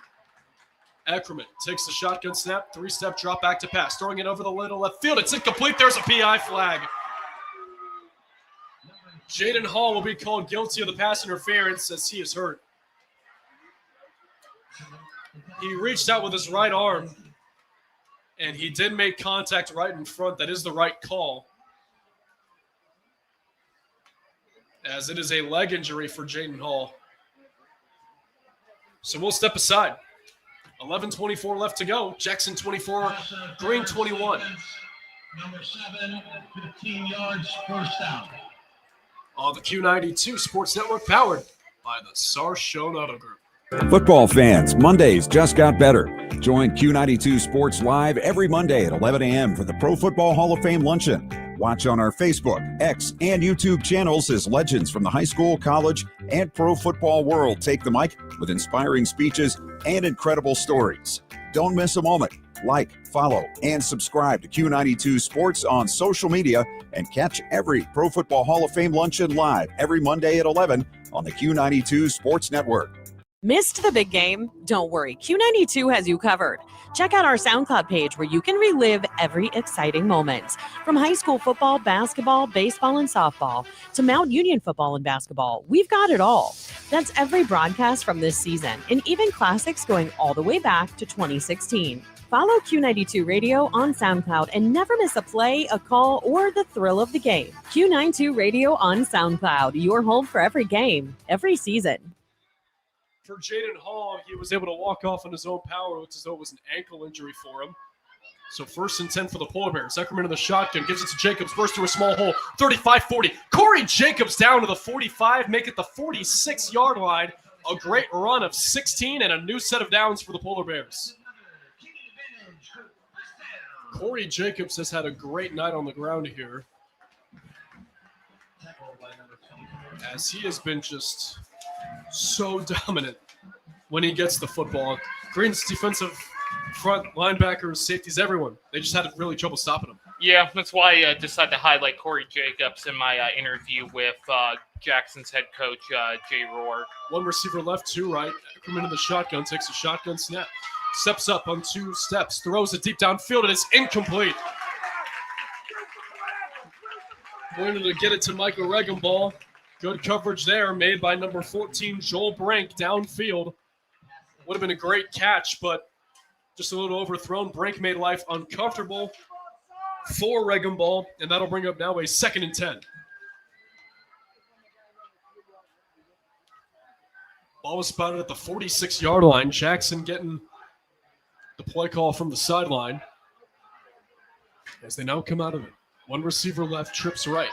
Eckerman takes the shotgun snap, 3-step drop back to pass, throwing it over the little left field. It's incomplete. There's a PI flag. Jaden Hall will be called guilty of the pass interference as he is hurt. He reached out with his right arm, and he did make contact right in front. That is the right call, as it is a leg injury for Jaden Hall. So we'll step aside. 11:24 left to go. Jackson 24, Green 21. Number 7, 15 yards, first down. On the Q92 Sports Network, powered by the Sarshone Auto Group. Football fans, Mondays just got better. Join Q92 Sports Live every Monday at 11 a.m. for the Pro Football Hall of Fame Luncheon. Watch on our Facebook, X, and YouTube channels as legends from the high school, college, and pro football world take the mic with inspiring speeches and incredible stories. Don't miss a moment. Like, follow, and subscribe to Q92 Sports on social media and catch every Pro Football Hall of Fame Luncheon live every Monday at 11 on the Q92 Sports Network. Missed the big game? Don't worry, Q92 has you covered. Check out our SoundCloud page where you can relive every exciting moment. From high school football, basketball, baseball, and softball to Mount Union football and basketball, we've got it all. That's every broadcast from this season, and even classics going all the way back to 2016. Follow Q92 Radio on SoundCloud and never miss a play, a call, or the thrill of the game. Q92 Radio on SoundCloud, your home for every game, every season. For Jaden Hall, he was able to walk off on his own power, which as though it was an ankle injury for him. So 1st and 10 for the Polar Bears. Eckerman in the shotgun, gives it to Jacobs, bursts through a small hole, 35-40. Corey Jacobs down to the 45, make it the 46-yard line. A great run of 16 and a new set of downs for the Polar Bears. Corey Jacobs has had a great night on the ground here, as he has been just so dominant when he gets the football. Green's defensive front, linebackers, safeties, everyone, they just had really trouble stopping him. Yeah, that's why I decided to highlight Corey Jacobs in my interview with Jackson's head coach, Jay Rohr. One receiver left, two right. Eckerman in the shotgun, takes a shotgun snap. Steps up on 2 steps, throws it deep downfield, and it's incomplete. Wanted to get it to Michael Regenball. Good coverage there, made by number 14, Joel Brink, downfield. Would have been a great catch, but just a little overthrown. Brink made life uncomfortable for Regenball, and that'll bring up now a 2nd and 10. Ball was spotted at the 46-yard line. Jackson getting the play call from the sideline as they now come out of it. One receiver left, trips right.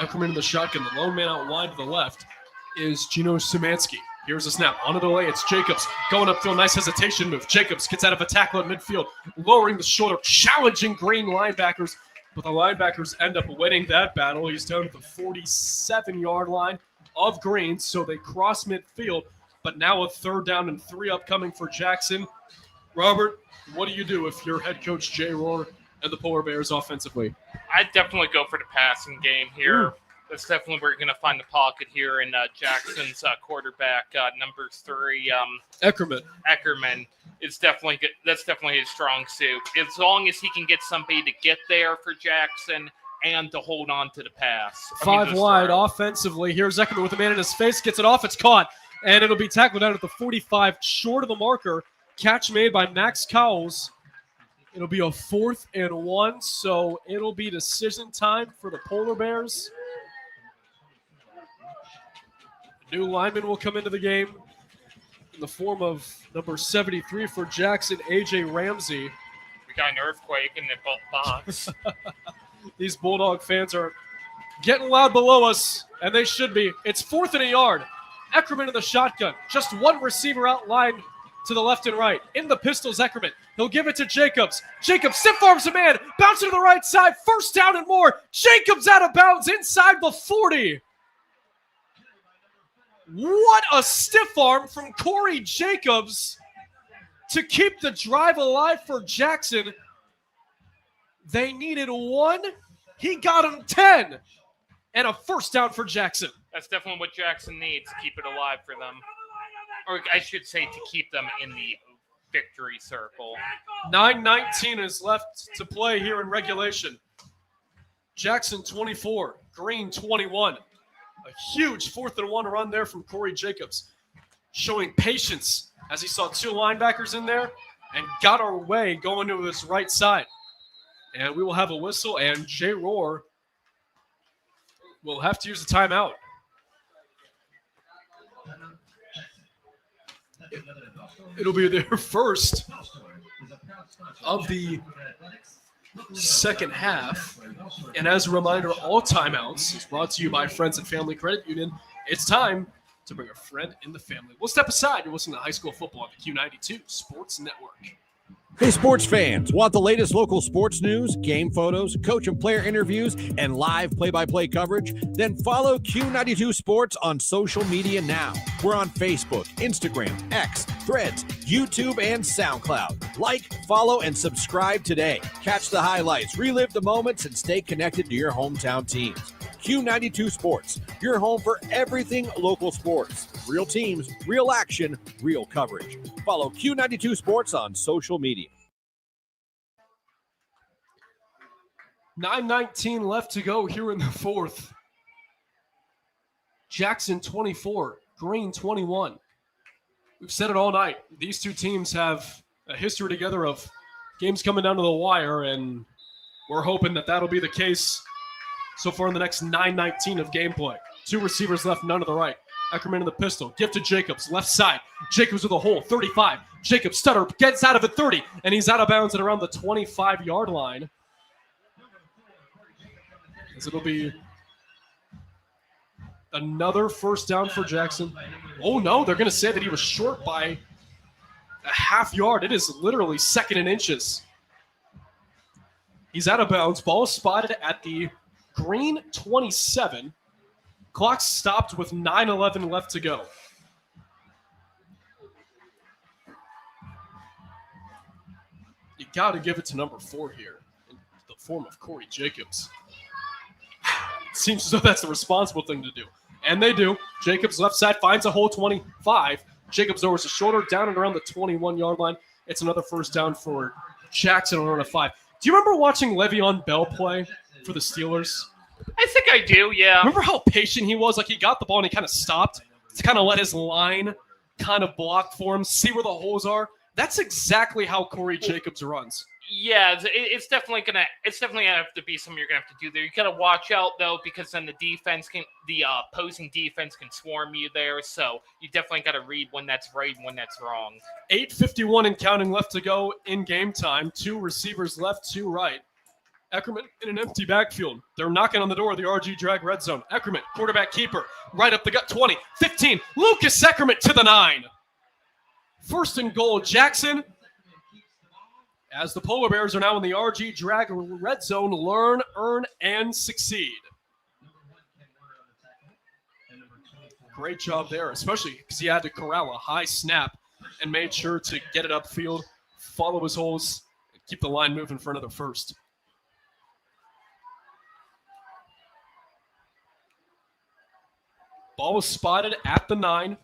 Eckerman in the shotgun. The lone man out wide to the left is Gino Szymanski. Here's a snap. On a delay, it's Jacobs. Going upfield, nice hesitation move. Jacobs gets out of a tackle at midfield, lowering the shoulder, challenging Green linebackers, but the linebackers end up winning that battle. He's down at the 47-yard line of Green, so they cross midfield, but now a 3rd down and 3 upcoming for Jackson. Robert, what do you do if you're head coach Jay Rohr and the Polar Bears offensively? I'd definitely go for the passing game here. That's definitely where you're going to find the pocket here in Jackson's quarterback, number 3. Eckerman is definitely good. That's definitely his strong suit. As long as he can get somebody to get there for Jackson and to hold on to the pass. 5 wide offensively. Here's Eckerman with a man in his face. Gets it off. It's caught. And it'll be tackled out at the 45, short of the marker. Catch made by Max Cowles. It'll be a 4th and 1, so it'll be decision time for the Polar Bears. New lineman will come into the game in the form of number 73 for Jackson, A.J. Ramsey. We got an earthquake in the box. These Bulldog fans are getting loud below us, and they should be. It's 4th and a yard. Eckerman in the shotgun. Just one receiver outlined to the left and right. In the pistols, Eckerman. He'll give it to Jacobs. Jacobs stiff arms a man. Bouncing to the right side. 1st down and more. Jacobs out of bounds inside the 40. What a stiff arm from Corey Jacobs to keep the drive alive for Jackson. They needed 1. He got him 10. And a 1st down for Jackson. That's definitely what Jackson needs to keep it alive for them. Or I should say to keep them in the victory circle. 9:19 is left to play here in regulation. Jackson 24, Green 21. A huge 4th and 1 run there from Corey Jacobs, showing patience as he saw 2 linebackers in there and got our way going to his right side. And we will have a whistle, and Jay Rohr will have to use the timeout. It'll be their first of the second half. And as a reminder, all timeouts is brought to you by Friends and Family Credit Union. It's time to bring a friend in the family. We'll step aside. You're listening to High School Football on the Q92 Sports Network. Hey, sports fans, want the latest local sports news, game photos, coach and player interviews, and live play-by-play coverage? Then follow Q92 Sports on social media now. We're on Facebook, Instagram, X, Threads, YouTube, and SoundCloud. Like, follow, and subscribe today. Catch the highlights, relive the moments, and stay connected to your hometown teams. Q92 Sports, your home for everything local sports. Real teams, real action, real coverage. Follow Q92 Sports on social media. 9:19 left to go here in the fourth. Jackson 24, Green 21. We've said it all night. These two teams have a history together of games coming down to the wire, and we're hoping that that'll be the case so far in the next 9:19 of gameplay. Two receivers left, none to the right. Eckerman in the pistol. Give to Jacobs, left side. Jacobs with a hole, 35. Jacobs stutter, gets out of it 30, and he's out of bounds at around the 25-yard line. As it'll be another first down for Jackson. Oh, no, they're going to say that he was short by a half yard. It is literally second in inches. He's out of bounds. Ball spotted at the Green 27. Clock stopped with 9:11 left to go. You got to give it to number 4 here in the form of Corey Jacobs. Seems as though that's the responsible thing to do. And they do. Jacobs left side finds a hole, 25. Jacobs lowers the shoulder down and around the 21-yard line. It's another first down for Jackson on a 5. Do you remember watching Le'Veon Bell play for the Steelers? I think I do, yeah. Remember how patient he was? Like, he got the ball and he kind of stopped to kind of let his line kind of block for him, see where the holes are. That's exactly how Corey Jacobs runs. Yeah, it's definitely gonna have to be something you're gonna have to do there. You gotta watch out though, because then the opposing defense can swarm you there. So you definitely gotta read when that's right and when that's wrong. 8:51 and counting left to go in game time. 2 receivers left, 2 right. Eckerman in an empty backfield. They're knocking on the door of the RG Drag red zone. Eckerman, quarterback keeper, right up the gut, 20, 15. Lucas Eckerman to the 9. First and goal, Jackson. As the Polar Bears are now in the RG Drag red zone, learn, earn, and succeed. Great job there, especially because he had to corral a high snap and made sure to get it upfield, follow his holes, and keep the line moving for another first. Ball was spotted at the 9.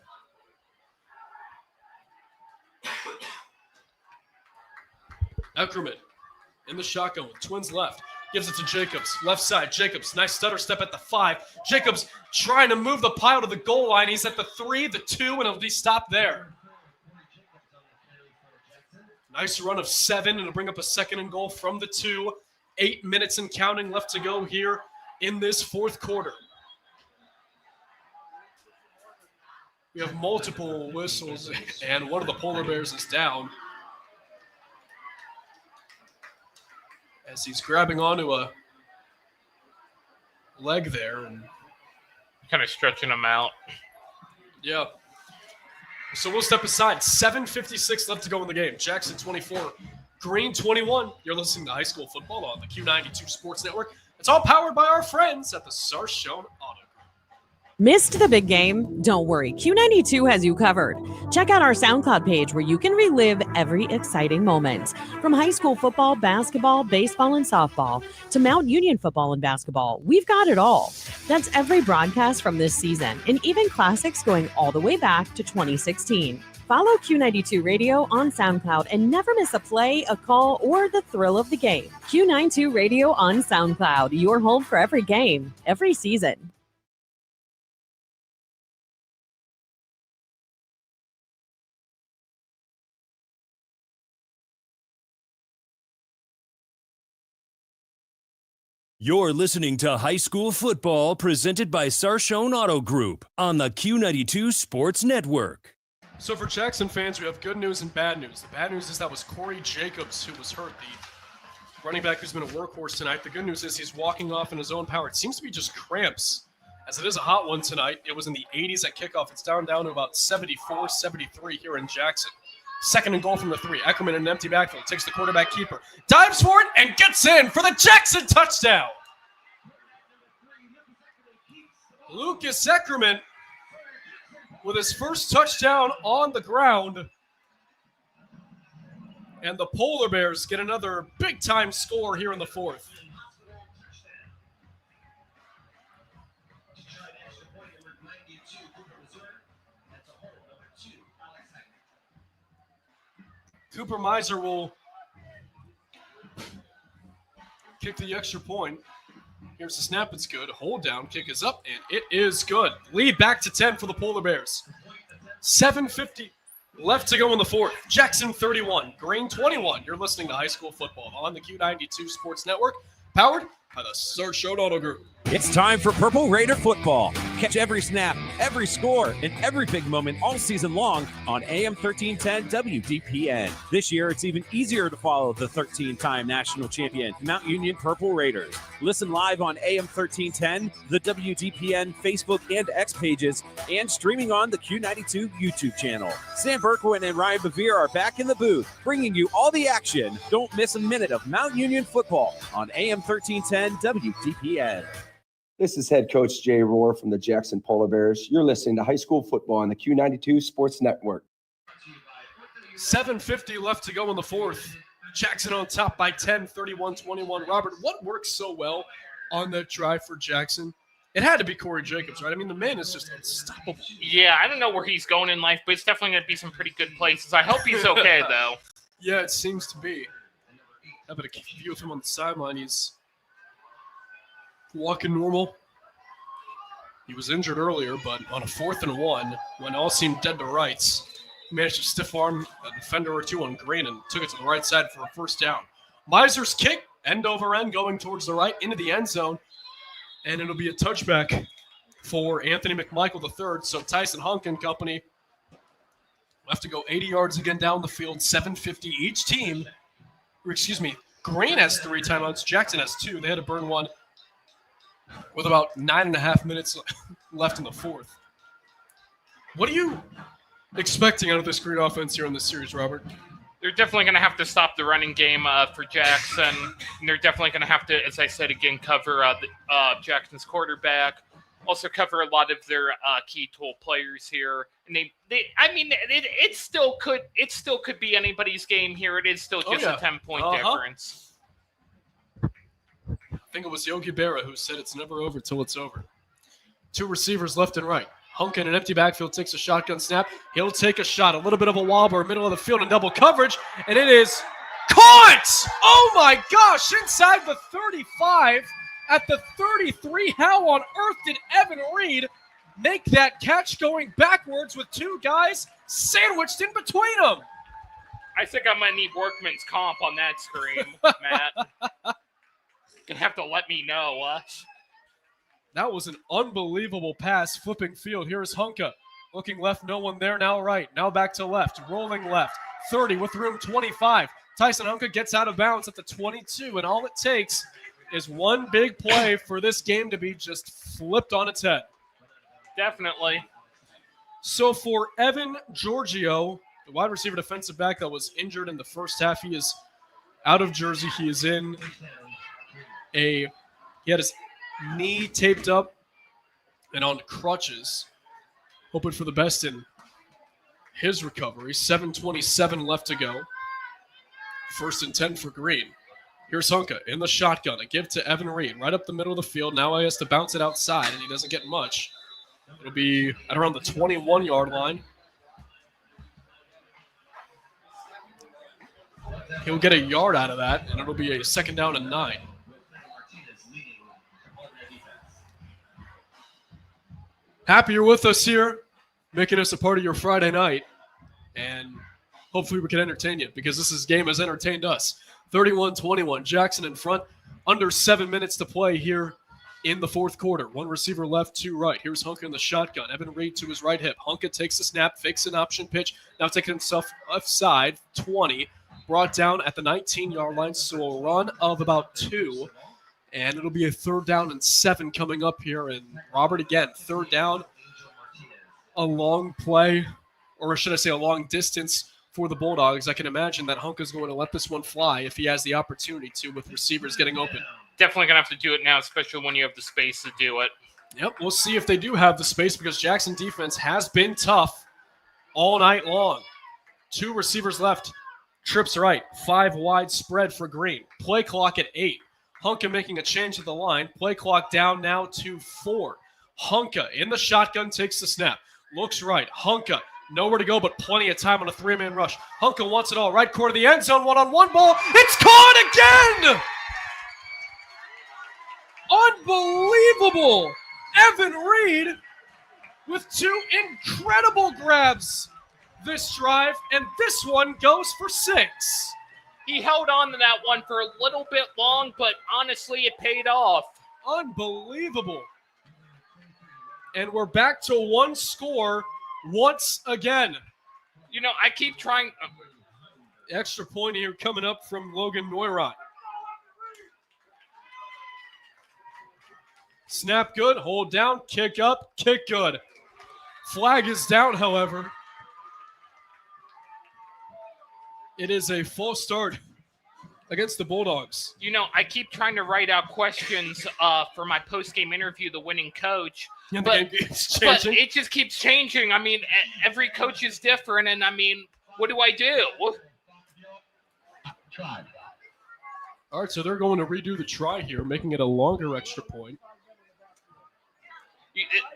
Eckerman in the shotgun with twins left. Gives it to Jacobs. Left side, Jacobs. Nice stutter step at the 5. Jacobs trying to move the pile to the goal line. He's at the 3, the 2, and it'll be stopped there. Nice run of 7, and it'll bring up a second and goal from the 2. 8 minutes and counting left to go here in this fourth quarter. We have multiple whistles, and one of the Polar Bears is down. As he's grabbing onto a leg there. And kind of stretching him out. Yeah. So we'll step aside. 7:56 left to go in the game. Jackson 24, Green 21. You're listening to High School Football on the Q92 Sports Network. It's all powered by our friends at the Sarshone Auto. Missed the big game? Don't worry, Q92 has you covered. Check out our SoundCloud page where you can relive every exciting moment. From high school football, basketball, baseball, and softball to Mount Union football and basketball, we've got it all. That's every broadcast from this season, and even classics going all the way back to 2016. Follow Q92 Radio on SoundCloud and never miss a play, a call, or the thrill of the game. Q92 Radio on SoundCloud, your home for every game, every season. You're listening to High School Football presented by Sarshone Auto Group on the Q92 Sports Network. So for Jackson fans, we have good news and bad news. The bad news is that was Corey Jacobs who was hurt, the running back who's been a workhorse tonight. The good news is he's walking off in his own power. It seems to be just cramps, as it is a hot one tonight. It was in the 80s at kickoff. It's down to about 74, 73 here in Jackson. Second and goal from the 3. Eckerman in an empty backfield. Takes the quarterback keeper. Dives for it and gets in for the Jackson touchdown. Lucas Eckerman with his first touchdown on the ground. And the Polar Bears get another big-time score here in the fourth. Cooper Miser will kick the extra point. Here's the snap. It's good. Hold down. Kick is up, and it is good. Lead back to 10 for the Polar Bears. 7:50 left to go in the fourth. Jackson 31, Green 21. You're listening to High School Football on the Q92 Sports Network, powered by the Sarshone Auto Group. It's time for Purple Raider football. Catch every snap, every score, and every big moment all season long on AM 1310 WDPN. This year, it's even easier to follow the 13-time national champion, Mount Union Purple Raiders. Listen live on AM 1310, the WDPN Facebook and X pages, and streaming on the Q92 YouTube channel. Sam Berkwin and Ryan Bevere are back in the booth, bringing you all the action. Don't miss a minute of Mount Union football on AM 1310 WDPN. This is head coach Jay Rohr from the Jackson Polar Bears. You're listening to High School Football on the Q92 Sports Network. 7:50 left to go in the fourth. Jackson on top by 10, 31-21. Robert, what worked so well on that drive for Jackson? It had to be Corey Jacobs, right? I mean, the man is just unstoppable. Yeah, I don't know where he's going in life, but it's definitely going to be some pretty good places. I hope he's okay, though. Yeah, it seems to be. Have a view of him on the sideline. He's walking normal. He was injured earlier, but on a 4th and 1, when all seemed dead to rights, he managed to stiff arm a defender or two on Green and took it to the right side for a first down. Miser's kick, end over end, going towards the right into the end zone, and it'll be a touchback for Anthony McMichael III. So Tyson Hunk and company will have to go 80 yards again down the field, 7:50 each team. Green has 3 timeouts. Jackson has 2. They had to burn one with about 9.5 minutes left in the fourth. What are you expecting out of this Green offense here in this series, Robert? They're definitely going to have to stop the running game for Jackson. And they're definitely going to have to, as I said again, cover Jackson's quarterback. Also cover a lot of their key tool players here. And it still could be anybody's game here. It is still just a 10-point difference. I think it was Yogi Berra who said it's never over till it's over. 2 receivers left and right. Hunk in an empty backfield takes a shotgun snap. He'll take a shot. A little bit of a wobber, middle of the field in double coverage, and it is caught! Oh my gosh, inside the 35 at the 33. How on earth did Evan Reed make that catch going backwards with 2 guys sandwiched in between them? I think I'm going to need workman's comp on that screen, Matt. You're going to have to let me know. That was an unbelievable pass, flipping field. Here's Hunka. Looking left, no one there, now right. Now back to left, rolling left. 30 with room, 25. Tyson Hunka gets out of bounds at the 22, and all it takes is one big play for this game to be just flipped on its head. Definitely. So for Evan Giorgio, the wide receiver defensive back that was injured in the first half, he is out of jersey. He is in he had his knee taped up and on crutches, hoping for the best in his recovery. 7:27 left to go. 1st and 10 for Green. Here's Hunka in the shotgun. A give to Evan Reed right up the middle of the field. Now he has to bounce it outside, and he doesn't get much. It'll be at around the 21-yard line. He'll get a yard out of that, and it'll be a 2nd down and 9. Happy you're with us here, making us a part of your Friday night, and hopefully we can entertain you because this game has entertained us. 31-21, Jackson in front, under 7 minutes to play here in the fourth quarter. 1 receiver left, 2 right. Here's Hunka in the shotgun. Evan Reed to his right hip. Hunka takes the snap, fakes an option pitch, now taking himself offside, 20, brought down at the 19-yard line, so a run of about 2. And it'll be a 3rd down and 7 coming up here. And Robert, again, 3rd down, a long play, or should I say a long distance for the Bulldogs. I can imagine that Hunka's going to let this one fly if he has the opportunity to with receivers getting open. Definitely going to have to do it now, especially when you have the space to do it. Yep, we'll see if they do have the space because Jackson defense has been tough all night long. 2 receivers left. Trips right. 5 wide spread for Green. Play clock at 8. Hunka making a change at the line. Play clock down now to 4. Hunka in the shotgun takes the snap. Looks right. Hunka nowhere to go but plenty of time on a 3-man rush. Hunka wants it all. Right corner of the end zone. 1-on-1 ball. It's caught again! Unbelievable! Evan Reed with 2 incredible grabs this drive, and this one goes for 6. He held on to that one for a little bit long, but honestly, it paid off. Unbelievable. And we're back to 1 score once again. You know, I keep trying. Extra point here coming up from Logan Neurath. Snap good, hold down, kick up, kick good. Flag is down, however. It is a false start against the Bulldogs. You know, I keep trying to write out questions for my post-game interview, the winning coach. Yeah, but it just keeps changing. I mean, every coach is different, and I mean, what do I do? All right, so they're going to redo the try here, making it a longer extra point.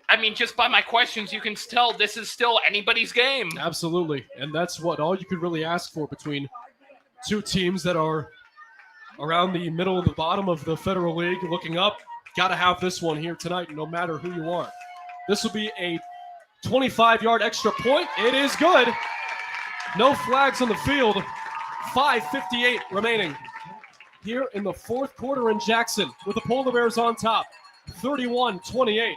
I mean, just by my questions, you can tell this is still anybody's game. Absolutely, and that's what all you could really ask for between 2 teams that are around the middle of the bottom of the Federal League, looking up. Got to have this one here tonight, no matter who you are. This will be a 25-yard extra point. It is good. No flags on the field. 5:58 remaining here in the 4th quarter in Jackson with the Polar Bears on top, 31-28.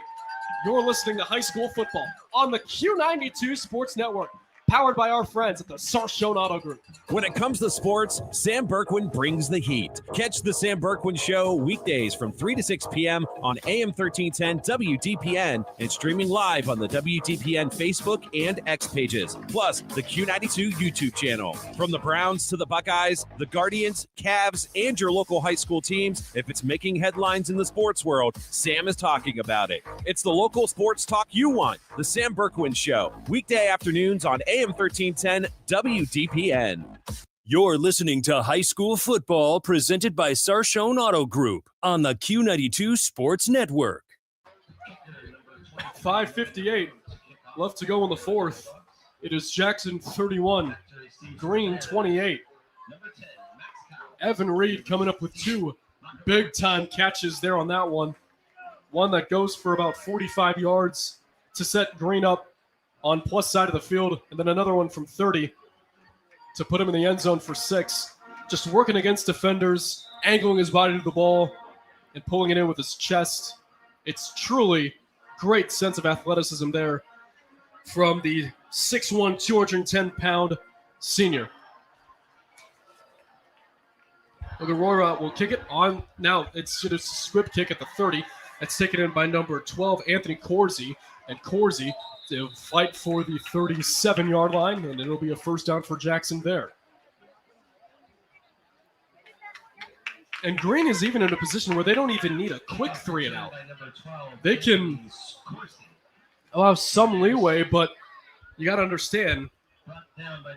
You're listening to High School Football on the Q92 Sports Network, powered by our friends at the Sarshone Auto Group. When it comes to sports, Sam Berkwin brings the heat. Catch the Sam Berkwin Show weekdays from 3 to 6 p.m. on AM 1310 WDPN and streaming live on the WDPN Facebook and X pages, plus the Q92 YouTube channel. From the Browns to the Buckeyes, the Guardians, Cavs, and your local high school teams, if it's making headlines in the sports world, Sam is talking about it. It's the local sports talk you want. The Sam Berkwin Show, weekday afternoons on AM 1310 WDPN. You're listening to High School Football presented by Sarshone Auto Group on the Q92 Sports Network. 5:58 left to go in the 4th. It is Jackson 31, Green 28. Evan Reed coming up with 2 big-time catches there on that one. One that goes for about 45 yards to set Green up on plus side of the field, and then another one from 30 to put him in the end zone for 6. Just working against defenders, angling his body to the ball, and pulling it in with his chest. It's truly great sense of athleticism there from the 6'1", 210-pound senior. Aurora will kick it on. Now it's a squib kick at the 30. That's taken in by number 12, Anthony Corsi. And Corsi to fight for the 37-yard line, and it'll be a first down for Jackson there. And Green is even in a position where they don't even need a quick 3-and-out. They can allow some leeway, but you got to understand,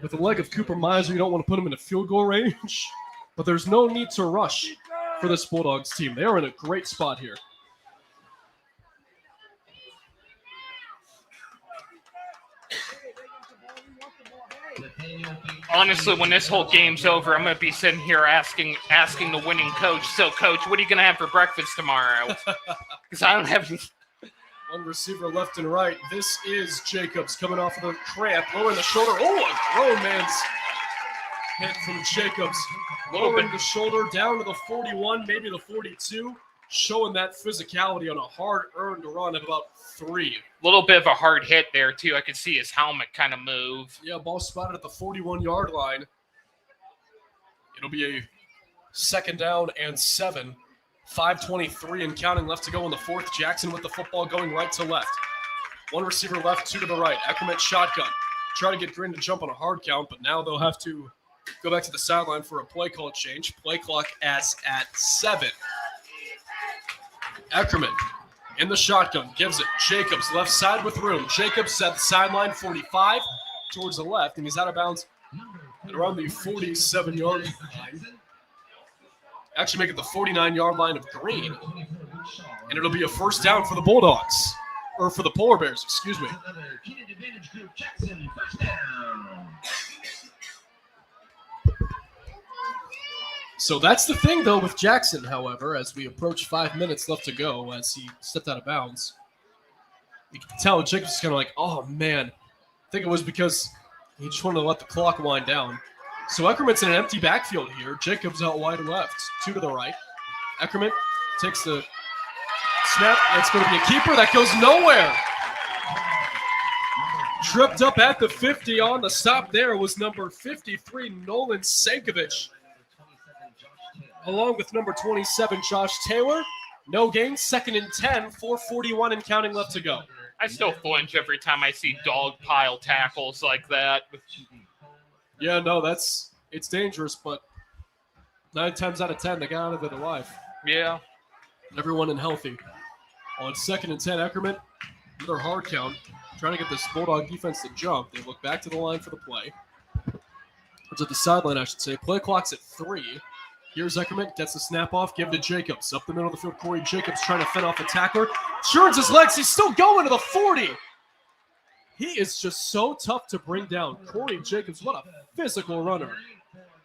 with the leg of Cooper Miser, you don't want to put him in a field goal range, but there's no need to rush for this Bulldogs team. They are in a great spot here. Honestly, when this whole game's over, I'm going to be sitting here asking the winning coach, so, Coach, what are you going to have for breakfast tomorrow? Because I don't have... One receiver left and right. This is Jacobs coming off of the cramp, lowering the shoulder. Oh, a grown man's hit from Jacobs. Lowering the shoulder down to the 41, maybe the 42, showing that physicality on a hard-earned run of about 3. A little bit of a hard hit there, too. I could see his helmet kind of move. Yeah, ball spotted at the 41-yard line. It'll be a 2nd down and 7. 5:23 and counting left to go in the 4th. Jackson with the football going right to left. One receiver left, 2 to the right. Eckerman shotgun. Try to get Green to jump on a hard count, but now they'll have to go back to the sideline for a play call change. Play clock at 7. Eckerman in the shotgun, gives it. Jacobs left side with room. Jacobs at the sideline, 45 towards the left, and he's out of bounds at around the 47-yard line. Actually make it the 49-yard line of Green. And it'll be a first down for the Bulldogs. Or for the Polar Bears, excuse me. So that's the thing, though, with Jackson, however, as we approach 5 minutes left to go as he stepped out of bounds. You can tell Jacobs is kind of like, oh, man. I think it was because he just wanted to let the clock wind down. So Eckerman's in an empty backfield here. Jacobs out wide left, 2 to the right. Eckerman takes the snap. It's going to be a keeper. That goes nowhere. Tripped up at the 50 on the stop there was number 53, Nolan Sankovic. Along with number 27, Josh Taylor. No gain, 2nd and 10, 4:41 and counting left to go. I still flinch every time I see dog pile tackles like that. Yeah, no, it's dangerous, but 9 times out of 10, they got out of it alive. Yeah. Everyone in healthy. On 2nd and 10, Eckerman, another hard count, trying to get this Bulldog defense to jump. They look back to the line for the play. Or to the sideline, I should say. Play clock's at 3. Here's Eckerman, gets the snap off, give to Jacobs. Up the middle of the field, Corey Jacobs trying to fend off a tackler. Turns his legs, he's still going to the 40. He is just so tough to bring down. Corey Jacobs, what a physical runner.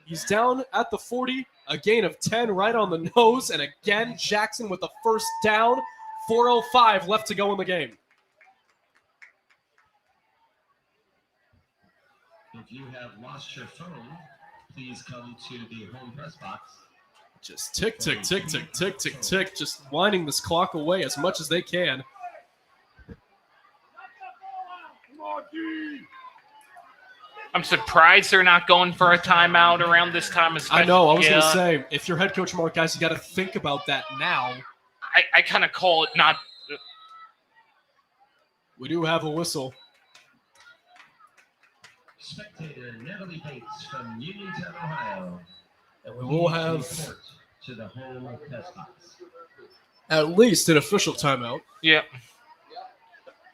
He's down at the 40, a gain of 10 right on the nose, and again, Jackson with the first down. 4:05 left to go in the game. If you have lost your phone, please come to the home press box. Just tick, tick, tick, tick, tick, tick, tick, just winding this clock away as much as they can. I'm surprised they're not going for a timeout around this time. I know. I was going to say, if you're head coach Mark Guys, you got to think about that now. I kind of call it not. We do have a whistle. Spectator Natalie Bates from Uniontown, Ohio. And we will have to the home press box. At least an official timeout. Yeah.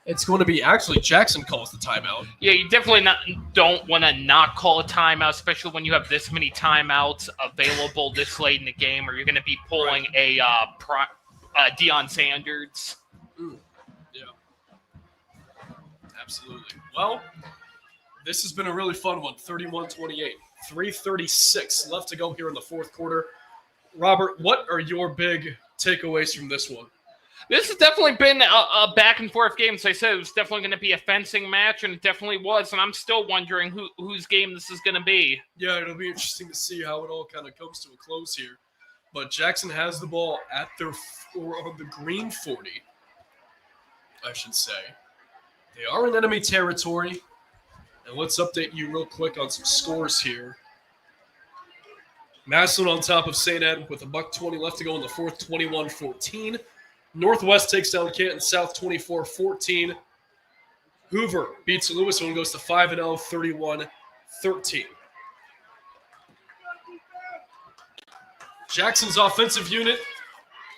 It's going to be actually Jackson calls the timeout. Yeah, you definitely don't want to not call a timeout, especially when you have this many timeouts available this late in the game, or you're going to be pulling a Deion Sanders. Yeah. Absolutely. Well, this has been a really fun one, 31-28. 3:36 left to go here in the fourth quarter. Robert, what are your big takeaways from this one? This has definitely been a back-and-forth game. So I said it was definitely going to be a fencing match, and it definitely was. And I'm still wondering whose game this is going to be. Yeah, it'll be interesting to see how it all kind of comes to a close here. But Jackson has the ball at on the green 40, I should say. They are in enemy territory. And let's update you real quick on some scores here. Massillon on top of St. Ed with $1:20 left to go in the fourth, 21-14. Northwest takes down Canton South 24-14. Hoover beats Lewisville and goes to 5-0, 31-13. Jackson's offensive unit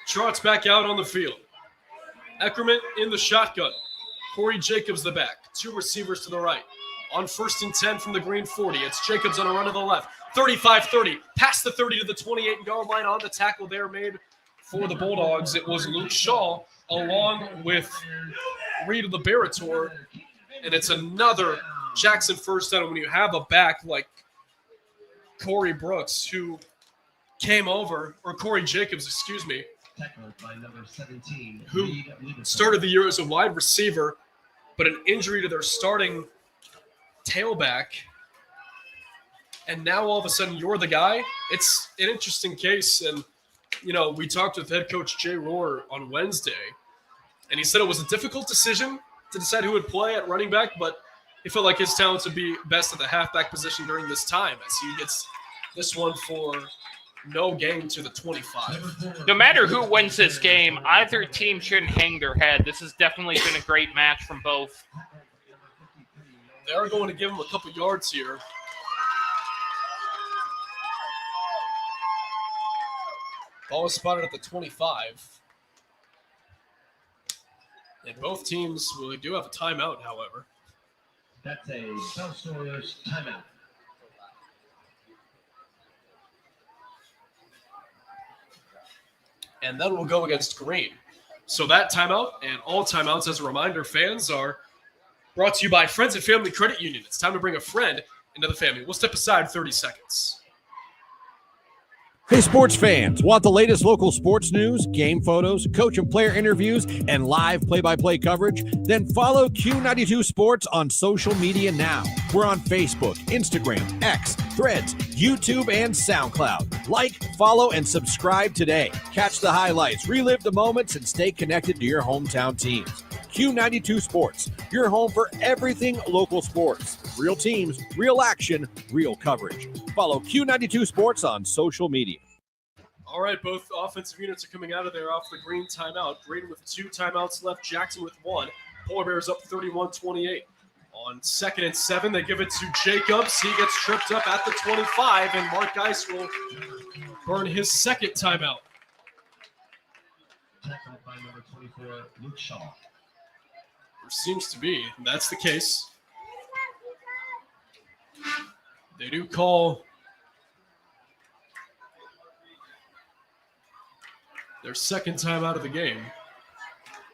trots back out on the field. Eckerman in the shotgun. Corey Jacobs the back. 2 receivers to the right. On 1st and 10 from the green 40, it's Jacobs on a run to the left. 35-30, past the 30 to the 28-yard line on the tackle there made for the Bulldogs. It was Luke Shaw along with Reed of the Barator, and it's another Jackson first down. When you have a back like Corey Brooks who came over, or Corey Jacobs, excuse me, By number 17, who started the year as a wide receiver, but an injury to their starting tailback, and now all of a sudden you're the guy. It's an interesting case, and you know, we talked with head coach Jay Rohr on Wednesday, and he said it was a difficult decision to decide who would play at running back, but he felt like his talents would be best at the halfback position during this time, as he gets this one for no gain to the 25. No matter who wins this game, either team shouldn't hang their head. This has definitely been a great match from both. They are going to give him a couple yards here. Ball is spotted at the 25. And both teams really do have a timeout, however. That's a Bellstoriers timeout. And then we'll go against Green. So that timeout and all timeouts, as a reminder, fans, are brought to you by Friends and Family Credit Union. It's time to bring a friend into the family. We'll step aside 30 seconds. Hey, sports fans, want the latest local sports news, game photos, coach and player interviews, and live play-by-play coverage? Then follow Q92 Sports on social media now. We're on Facebook, Instagram, X, Threads, YouTube, and SoundCloud. Like, follow, and subscribe today. Catch the highlights, relive the moments, and stay connected to your hometown teams. Q92 Sports, your home for everything local sports. Real teams, real action, real coverage. Follow Q92 Sports on social media. All right, both offensive units are coming out of there off the green timeout. Green with 2 timeouts left, Jackson with 1. Polar Bears up 31-28. On 2nd and 7, they give it to Jacobs. He gets tripped up at the 25, and Mark Geis will burn his 2nd timeout. Tackled by number 24, Luke Shaw. There seems to be. That's the case. They do call their 2nd time out of the game.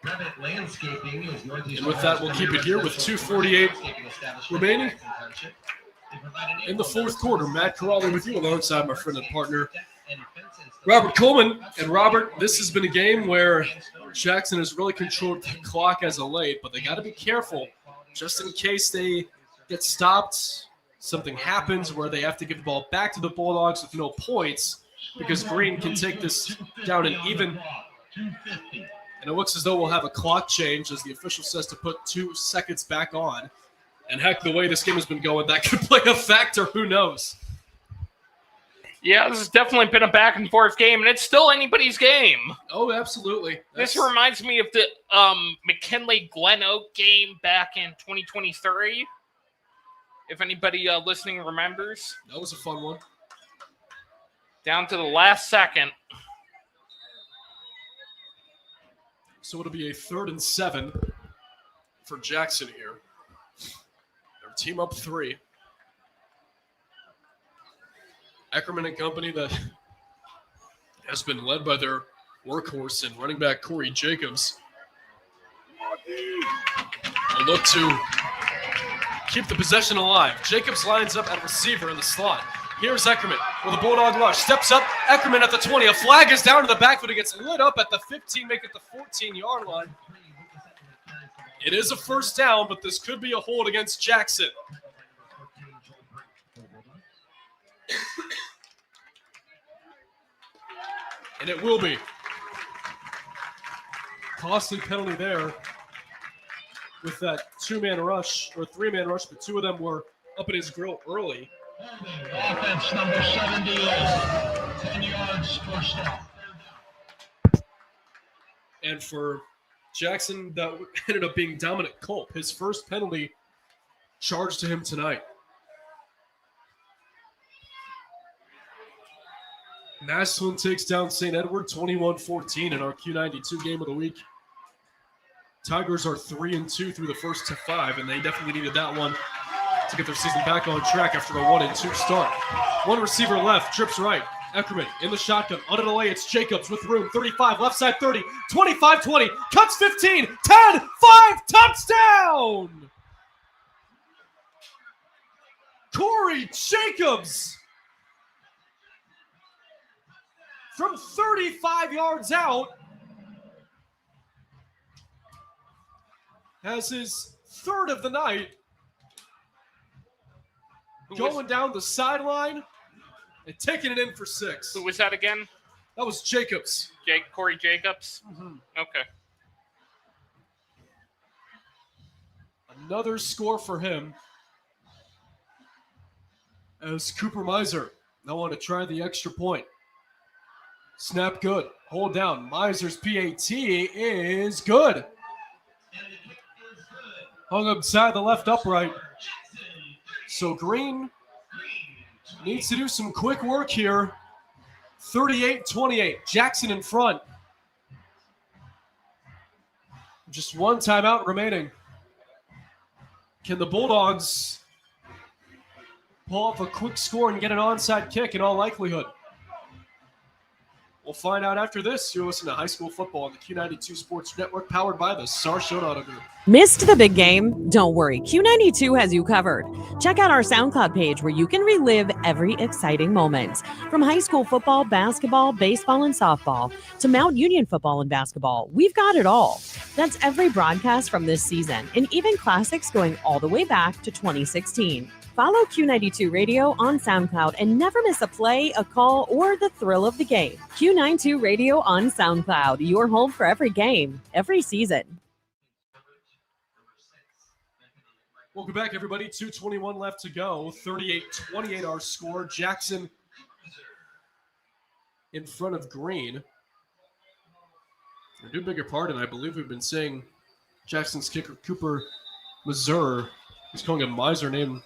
Rabbit Landscaping is Northeast. And with that, we'll keep it here with 2:48 remaining in the 4th quarter. Matt Corrali with you alongside my friend and partner, Robert Coleman. And Robert, this has been a game where Jackson has really controlled the clock as of late, but they got to be careful just in case they get stopped. Something happens where they have to give the ball back to the Bulldogs with no points, because Green can take this down and even. And it looks as though we'll have a clock change, as the official says to put 2 seconds back on. And heck, the way this game has been going, that could play a factor. Who knows? Yeah, this has definitely been a back and forth game, and it's still anybody's game. Oh, absolutely. This reminds me of the McKinley Glen Oak game back in 2023. If anybody listening remembers. That was a fun one. Down to the last second. So it'll be a 3rd and 7 for Jackson here. Their team up 3. Eckerman and company that has been led by their workhorse and running back Corey Jacobs will look to keep the possession alive. Jacobs lines up at receiver in the slot. Here's Eckerman with a Bulldog rush. Steps up. Eckerman at the 20. A flag is down to the backfield. He gets lit up at the 15, make it the 14-yard line. It is a 1st down, but this could be a hold against Jackson. And it will be. Costly penalty there with that 2-man rush, or 3-man rush, but 2 of them were up in his grill early. Offense number 78, 10 yards, 1st down. And for Jackson, that ended up being Dominic Culp. His first penalty charged to him tonight. Massillon takes down St. Edward 21-14 in our Q92 game of the week. Tigers are 3-2 through the first 5, and they definitely needed that one to get their season back on track after a 1-2 start. 1 receiver left, trips right. Eckerman in the shotgun. Under the lay, it's Jacobs with room. 35, left side 30, 25, 20, cuts 15, 10, 5, touchdown! Corey Jacobs from 35 yards out has his 3rd of the night. Going down the sideline and taking it in for 6. Who was that again? That was Jacobs. Corey Jacobs? Mm-hmm. Okay. Another score for him as Cooper Miser now want to try the extra point. Snap good. Hold down. Miser's PAT is good. Hung upside the left upright. So Green needs to do some quick work here. 38-28. Jackson in front. Just 1 timeout remaining. Can the Bulldogs pull off a quick score and get an onside kick in all likelihood? We'll find out after this. You're listening to High School Football on the Q92 Sports Network, powered by the Sarshone Auto Group. Missed the big game? Don't worry, Q92 has you covered. Check out our SoundCloud page where you can relive every exciting moment. From high school football, basketball, baseball, and softball to Mount Union football and basketball, we've got it all. That's every broadcast from this season, and even classics going all the way back to 2016. Follow Q92 Radio on SoundCloud and never miss a play, a call, or the thrill of the game. Q92 Radio on SoundCloud, your home for every game, every season. Welcome back, everybody. 2:21 left to go. 38-28 our score. Jackson in front of Green. I do beg your pardon. I believe we've been saying Jackson's kicker, Cooper Mazur. He's calling a miser name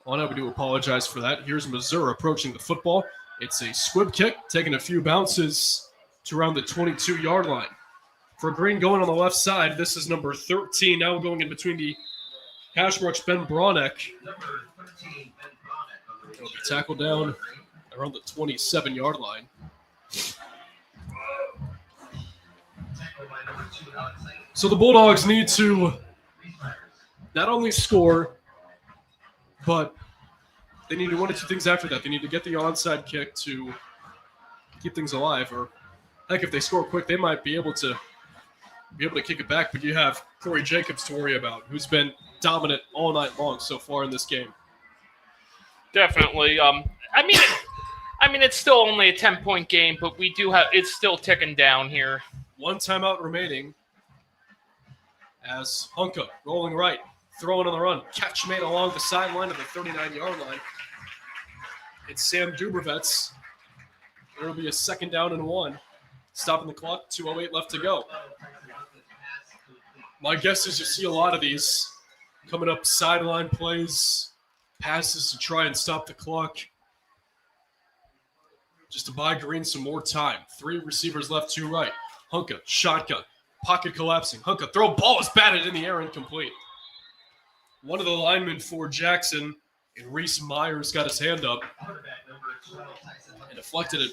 on it. We do apologize for that. Here's Mazur approaching the football. It's a squib kick, taking a few bounces to around the 22-yard line. For Green going on the left side, this is number 13. Now going in between the hash marks, Ben Bronick. He'll be tackled down around the 27-yard line. So the Bulldogs need to not only score, but they need to one of two things after that. They need to get the onside kick to keep things alive, or heck, if they score quick, they might be able to kick it back. But you have Corey Jacobs to worry about, who's been dominant all night long so far in this game. Definitely. I mean, it's still only a 10-point game, but it's still ticking down here. One timeout remaining as Hunka rolling right, throwing on the run. Catch made along the sideline of the 39-yard line. It's Sam Dubrovets. It'll be a 2nd down and 1. Stopping the clock, 2:08 left to go. My guess is you see a lot of these coming up, sideline plays, passes to try and stop the clock, just to buy Green some more time. 3 receivers left, 2 right. Hunka, shotgun, pocket collapsing. Hunka, throw ball is batted in the air, incomplete. One of the linemen for Jackson, and Reese Myers, got his hand up and deflected it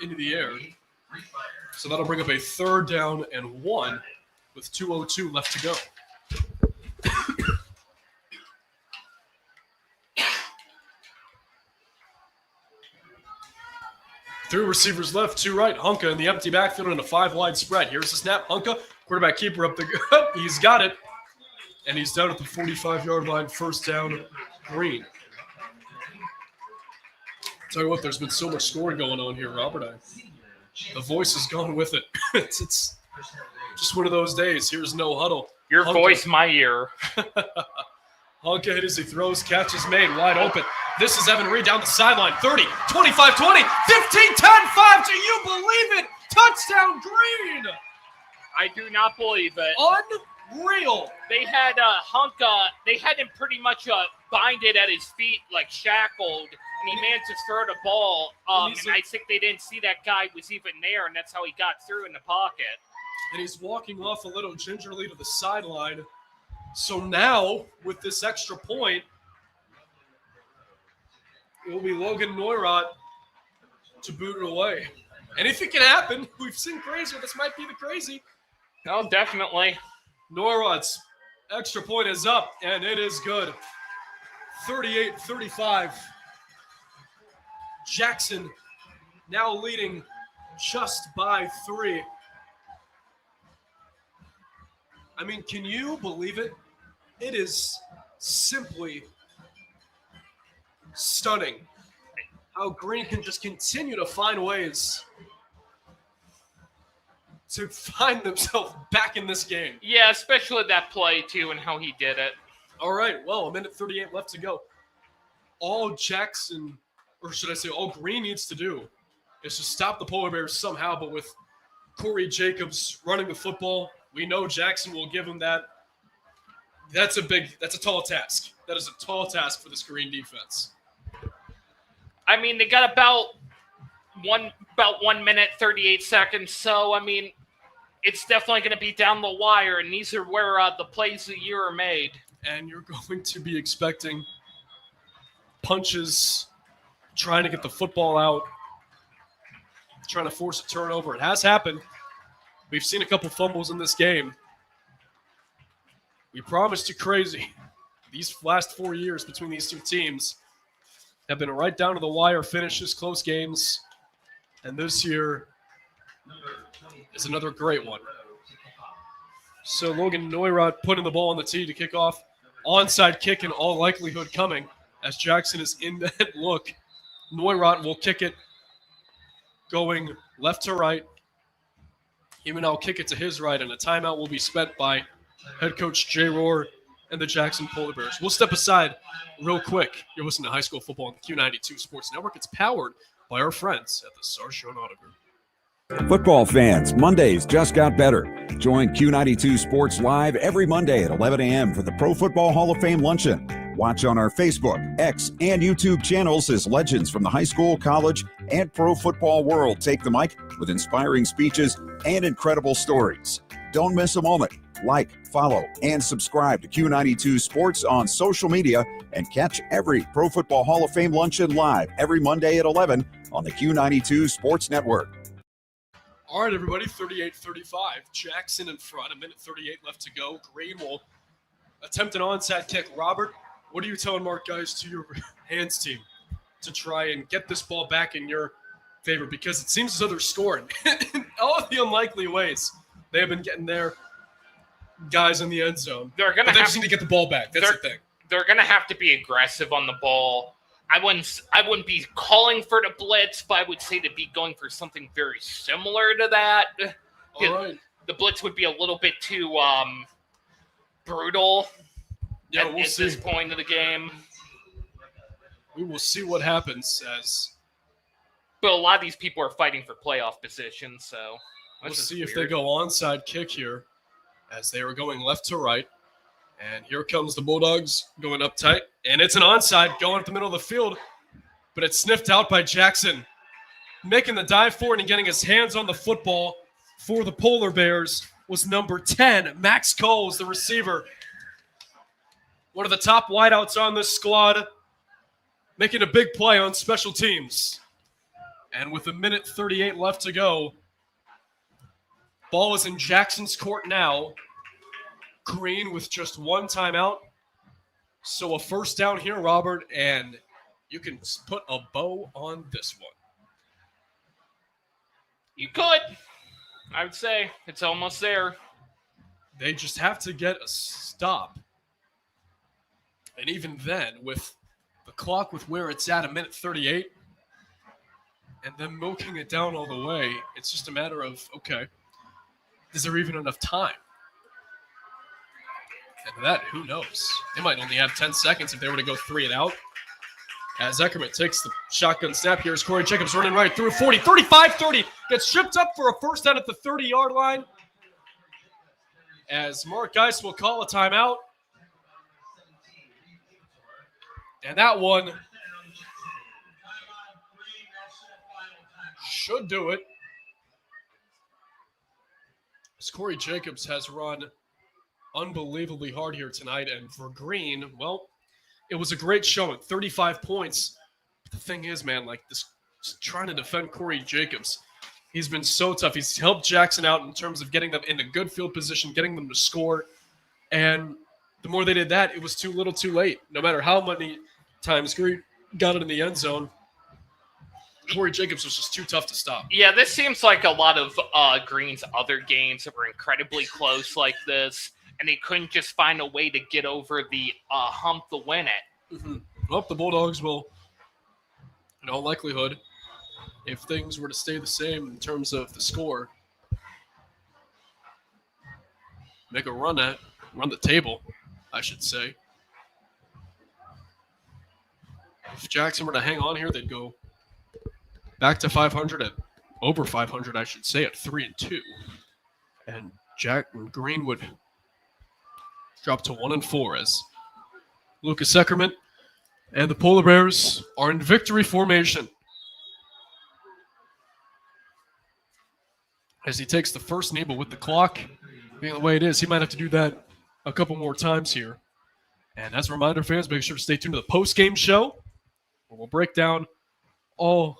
into the air. So that'll bring up a 3rd down and 1 with 2:02 left to go. Three receivers left, 2 right. Hunka in the empty backfield in a 5-wide spread. Here's the snap. Hunka, quarterback keeper up the gut. He's got it. And he's down at the 45-yard line, 1st down, Green. Tell you what, there's been so much scoring going on here, Robert. The voice is gone with it. It's just one of those days. Here's no huddle. Your Hunka. voice, my ear. Hunka hit as he throws, catch is made, wide open. This is Evan Reed down the sideline. 30, 25, 20, 15, 10, 5. Do you believe it? Touchdown, Green! I do not believe it. Unreal. They had Hunka, they had him pretty much binded at his feet, like shackled, and he managed to throw the ball. And I think they didn't see that guy was even there, and that's how he got through in the pocket. And he's walking off a little gingerly to the sideline. So now, with this extra point, it will be Logan Neurath to boot it away. Anything can happen. We've seen crazier. This might be the crazy. Oh, definitely. Neurath's extra point is up, and it is good. 38-35. Jackson now leading just by 3. I mean, can you believe it? It is simply stunning how Green can just continue to find ways to find themselves back in this game. Yeah, especially that play, too, and how he did it. All right, well, 1:38 left to go. All Jackson, or should I say all Green needs to do is to stop the Polar Bears somehow, but with Corey Jacobs running the football, we know Jackson will give him that. That's a tall task. That is a tall task for this Green defense. I mean, they got about 1 minute, 38 seconds. So, I mean, it's definitely going to be down the wire, and these are where the plays of the year are made. And you're going to be expecting punches, trying to get the football out. trying to force a turnover. It has happened. We've seen a couple fumbles in this game. We promised you crazy. These last 4 years between these two teams have been right down to the wire finishes, close games. And this year is another great one. So Logan Neurath putting the ball on the tee to kick off. Onside kick in all likelihood coming as Jackson is in that look. Neurath will kick it going left to right. He will now kick it to his right, and a timeout will be spent by head coach Jay Rohr and the Jackson Polar Bears. We'll step aside real quick. You're listening to High School Football on the Q92 Sports Network. It's powered by our friends at the Sarshone Auto Group. Football fans, Mondays just got better. Join Q92 Sports Live every Monday at 11 a.m. for the Pro Football Hall of Fame Luncheon. Watch on our Facebook, X, and YouTube channels as legends from the high school, college, and pro football world take the mic with inspiring speeches and incredible stories. Don't miss a moment. Like, follow, and subscribe to Q92 Sports on social media and catch every Pro Football Hall of Fame Luncheon live every Monday at 11 on the Q92 Sports Network. All right, everybody, 38-35. Jackson in front, 1:38 left to go. Green will attempt an onside kick. Robert, what are you telling Mark Geis to your hands team to try and get this ball back in your favor? Because it seems as though they're scoring in all of the unlikely ways. They have been getting their guys in the end zone. They just need to get the ball back. That's the thing. They're going to have to be aggressive on the ball. I wouldn't be calling for the blitz, but I would say to be going for something very similar to that. All right. The blitz would be a little bit too brutal at this point of the game. We will see what happens But a lot of these people are fighting for playoff positions, so we'll see if they go onside kick here as they are going left to right. And here comes the Bulldogs going up tight. And it's an onside going up the middle of the field. But it's sniffed out by Jackson. Making the dive for it and getting his hands on the football for the Polar Bears was number 10, Max Coles, the receiver. One of the top wideouts on this squad. Making a big play on special teams. And with 1:38 left to go, ball is in Jackson's court now. Green with just one timeout. So a first down here, Robert, and you can put a bow on this one. You could. I would say it's almost there. They just have to get a stop. And even then, with the clock with where it's at, 1:38, and then milking it down all the way, it's just a matter of, okay, is there even enough time? And that, who knows? They might only have 10 seconds if they were to go 3 and out. As Eckerman takes the shotgun snap here, as Corey Jacobs running right through 40, 35-30, gets tripped up for a first down at the 30-yard line. As Mark Geis will call a timeout. And that one should do it. As Corey Jacobs has run unbelievably hard here tonight. And for Green, well, it was a great showing, 35 points. But the thing is, man, like this, trying to defend Corey Jacobs, he's been so tough. He's helped Jackson out in terms of getting them into good field position, getting them to score. And the more they did that, it was too little too late. No matter how many times Green got it in the end zone, Corey Jacobs was just too tough to stop. Yeah, this seems like a lot of Green's other games that were incredibly close like this, and they couldn't just find a way to get over the hump to win it. Mm-hmm. Well, the Bulldogs will, in all likelihood, if things were to stay the same in terms of the score, make a run the table, I should say. If Jackson were to hang on here, they'd go back to 500 at over 500, I should say, at 3-2. And Green would drop to 1-4 as Lucas Eckerman and the Polar Bears are in victory formation. As he takes the first knee, but with the clock being the way it is, he might have to do that a couple more times here. And as a reminder, fans, make sure to stay tuned to the post-game show where we'll break down all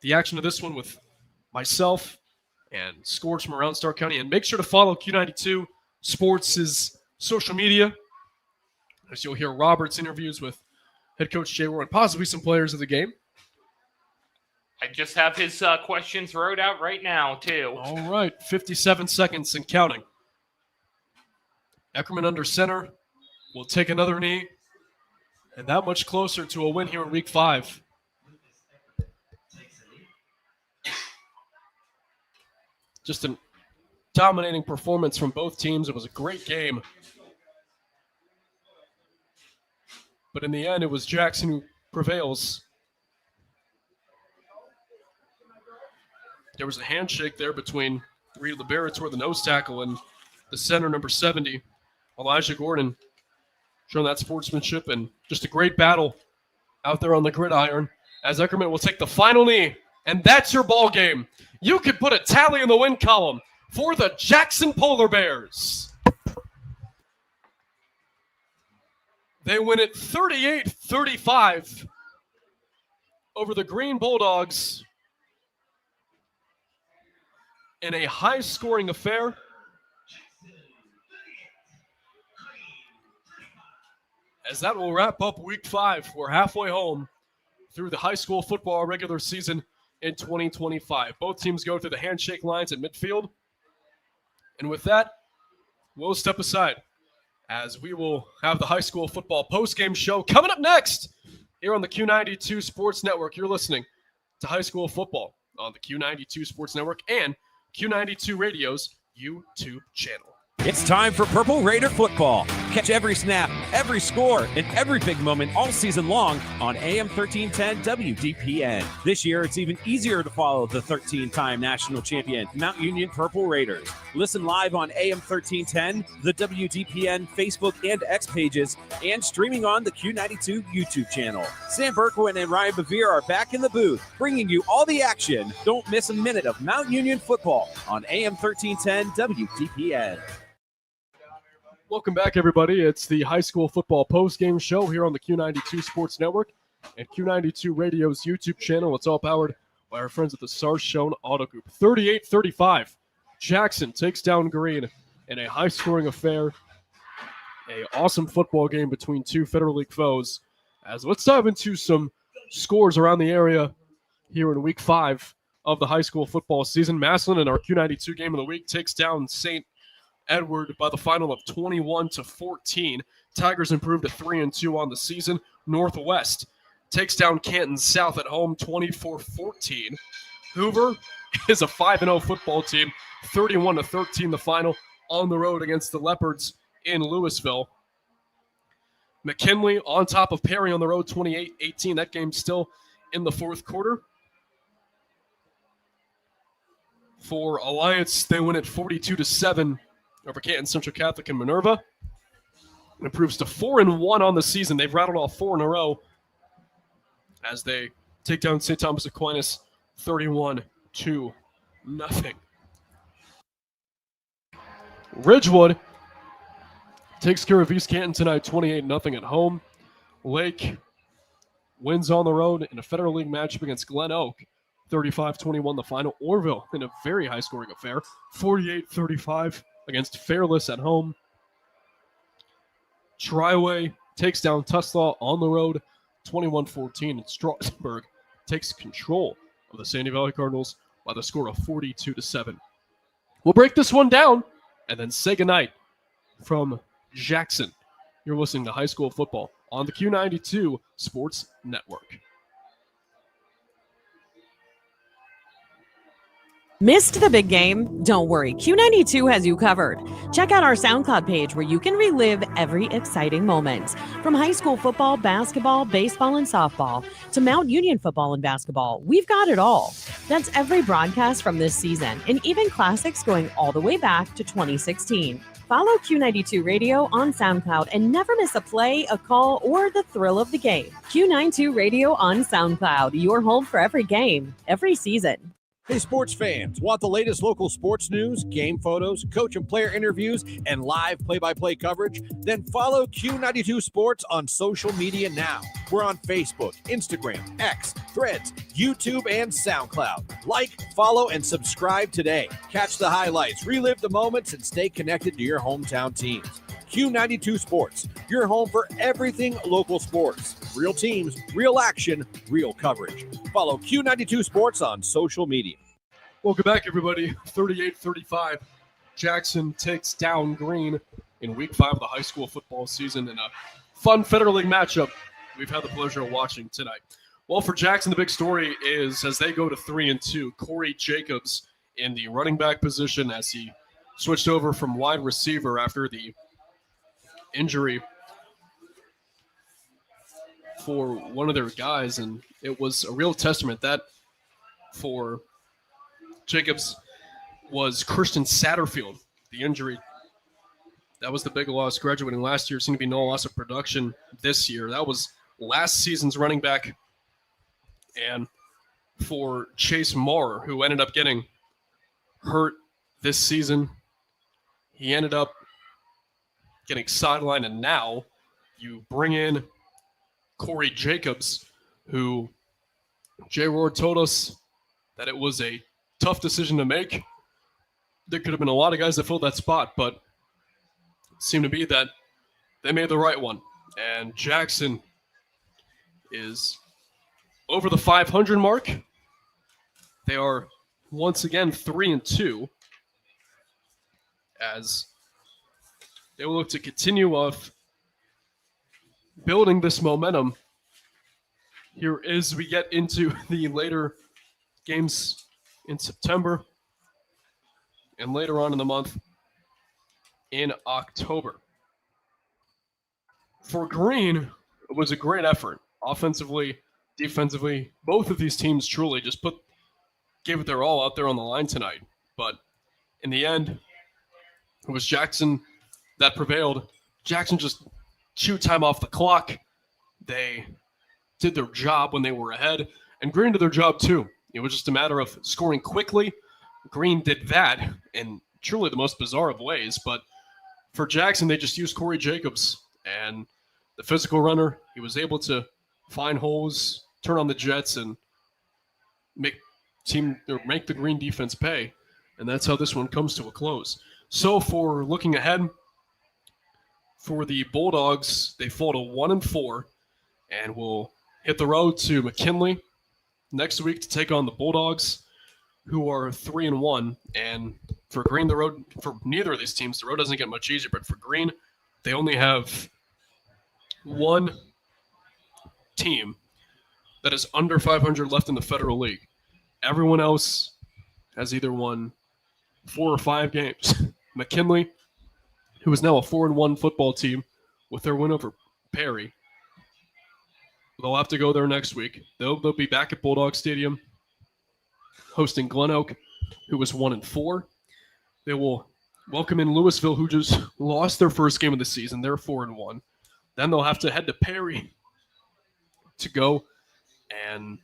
the action of this one with myself, and scores from around Stark County. And make sure to follow Q92 Sports' social media, as you'll hear Robert's interviews with head coach Jay Roy and possibly some players of the game. I just have his questions wrote out right now, too. All right, 57 seconds and counting. Eckerman under center will take another knee, and that much closer to a win here in Week 5. Just a dominating performance from both teams. It was a great game. But in the end, it was Jackson who prevails. There was a handshake there between Reed Liberator, the nose tackle, and the center, number 70, Elijah Gordon, showing that sportsmanship and just a great battle out there on the gridiron as Eckerman will take the final knee. And that's your ball game. You could put a tally in the win column for the Jackson Polar Bears. They win it 38-35 over the Green Bulldogs in a high-scoring affair. As that will wrap up Week 5. We're halfway home through the high school football regular season in 2025. Both teams go through the handshake lines at midfield. And with that, we'll step aside as we will have the high school football postgame show coming up next here on the Q92 Sports Network. You're listening to high school football on the Q92 Sports Network and Q92 Radio's YouTube channel. It's time for Purple Raider football. Catch every snap, every score, and every big moment all season long on AM 1310 WDPN. This year, it's even easier to follow the 13-time national champion Mount Union Purple Raiders. Listen live on AM 1310, the WDPN Facebook and X pages, and streaming on the Q92 YouTube channel. Sam Berkwin and Ryan Bevere are back in the booth, bringing you all the action. Don't miss a minute of Mount Union football on AM 1310 WDPN. Welcome back, everybody. It's the high school football postgame show here on the Q92 Sports Network and Q92 Radio's YouTube channel. It's all powered by our friends at the Sarshone Auto Group. 38-35. Jackson takes down Green in a high-scoring affair. An awesome football game between two Federal League foes. As let's dive into some scores around the area here in Week 5 of the high school football season. Massillon in our Q92 game of the week takes down St. Edward by the final of 21-14. Tigers improved to 3-2 on the season. Northwest takes down Canton South at home 24-14. Hoover is a 5-0 football team, 31-13 the final on the road against the Leopards in Louisville. McKinley on top of Perry on the road 28-18. That game's still in the fourth quarter. For Alliance, they win at 42-7 over Canton Central Catholic and Minerva. It improves to 4-1 on the season. They've rattled off 4 in a row as they take down St. Thomas Aquinas 31-0. Ridgewood takes care of East Canton tonight 28-0 at home. Lake wins on the road in a Federal League matchup against Glen Oak. 35-21 the final. Orville in a very high-scoring affair. 48-35 against Fairless at home. Triway takes down Tuslaw on the road, 21-14. And Strasburg takes control of the Sandy Valley Cardinals by the score of 42-7. We'll break this one down and then say goodnight from Jackson. You're listening to high school football on the Q92 Sports Network. Missed the big game? Don't worry, Q92 has you covered. Check out our SoundCloud page where you can relive every exciting moment. From high school football, basketball, baseball, and softball to Mount Union football and basketball, we've got it all. That's every broadcast from this season and even classics going all the way back to 2016. Follow Q92 Radio on SoundCloud and never miss a play, a call, or the thrill of the game. Q92 Radio on SoundCloud, your home for every game, every season. Hey, sports fans, want the latest local sports news, game photos, coach and player interviews, and live play-by-play coverage? Then follow Q92 Sports on social media now. We're on Facebook, Instagram, X, Threads, YouTube, and SoundCloud. Like, follow, and subscribe today. Catch the highlights, relive the moments, and stay connected to your hometown teams. Q92 Sports, your home for everything local sports. Real teams, real action, real coverage. Follow Q92 Sports on social media. Welcome back, everybody. 38-35. Jackson takes down Green in Week 5 of the high school football season in a fun Federal League matchup we've had the pleasure of watching tonight. Well, for Jackson, the big story is as they go to 3-2, Corey Jacobs in the running back position as he switched over from wide receiver after the injury for one of their guys, and it was a real testament that for Jacobs was Christian Satterfield. The injury, that was the big loss. Graduating last year, seemed to be no loss of production this year. That was last season's running back. And for Chase Marr, who ended up getting hurt this season, he ended up getting sidelined, and now you bring in Corey Jacobs, who Jay Rohr told us that it was a tough decision to make. There could have been a lot of guys that filled that spot, but it seemed to be that they made the right one. And Jackson is over the 500 mark. They are once again 3-2 as they will look to continue of building this momentum here as we get into the later games in September and later on in the month in October. For Green, it was a great effort. Offensively, defensively, both of these teams truly just gave it their all out there on the line tonight. But in the end, it was Jackson that prevailed. Jackson just chewed time off the clock. They did their job when they were ahead, and Green did their job too. It was just a matter of scoring quickly. Green did that in truly the most bizarre of ways, but for Jackson, they just used Corey Jacobs and the physical runner. He was able to find holes, turn on the jets, and make the Green defense pay, and that's how this one comes to a close. So for looking ahead, for the Bulldogs, they fall to 1-4 and will hit the road to McKinley next week to take on the Bulldogs, who are 3-1. And for Green, the road for neither of these teams, the road doesn't get much easier. But for Green, they only have one team that is under 500 left in the Federal League. Everyone else has either won 4 or 5 games. McKinley, who is now a 4-1 football team with their win over Perry. They'll have to go there next week. They'll be back at Bulldog Stadium hosting Glen Oak, who was 1-4. They will welcome in Louisville, who just lost their first game of the season. They're 4-1. Then they'll have to head to Perry to go and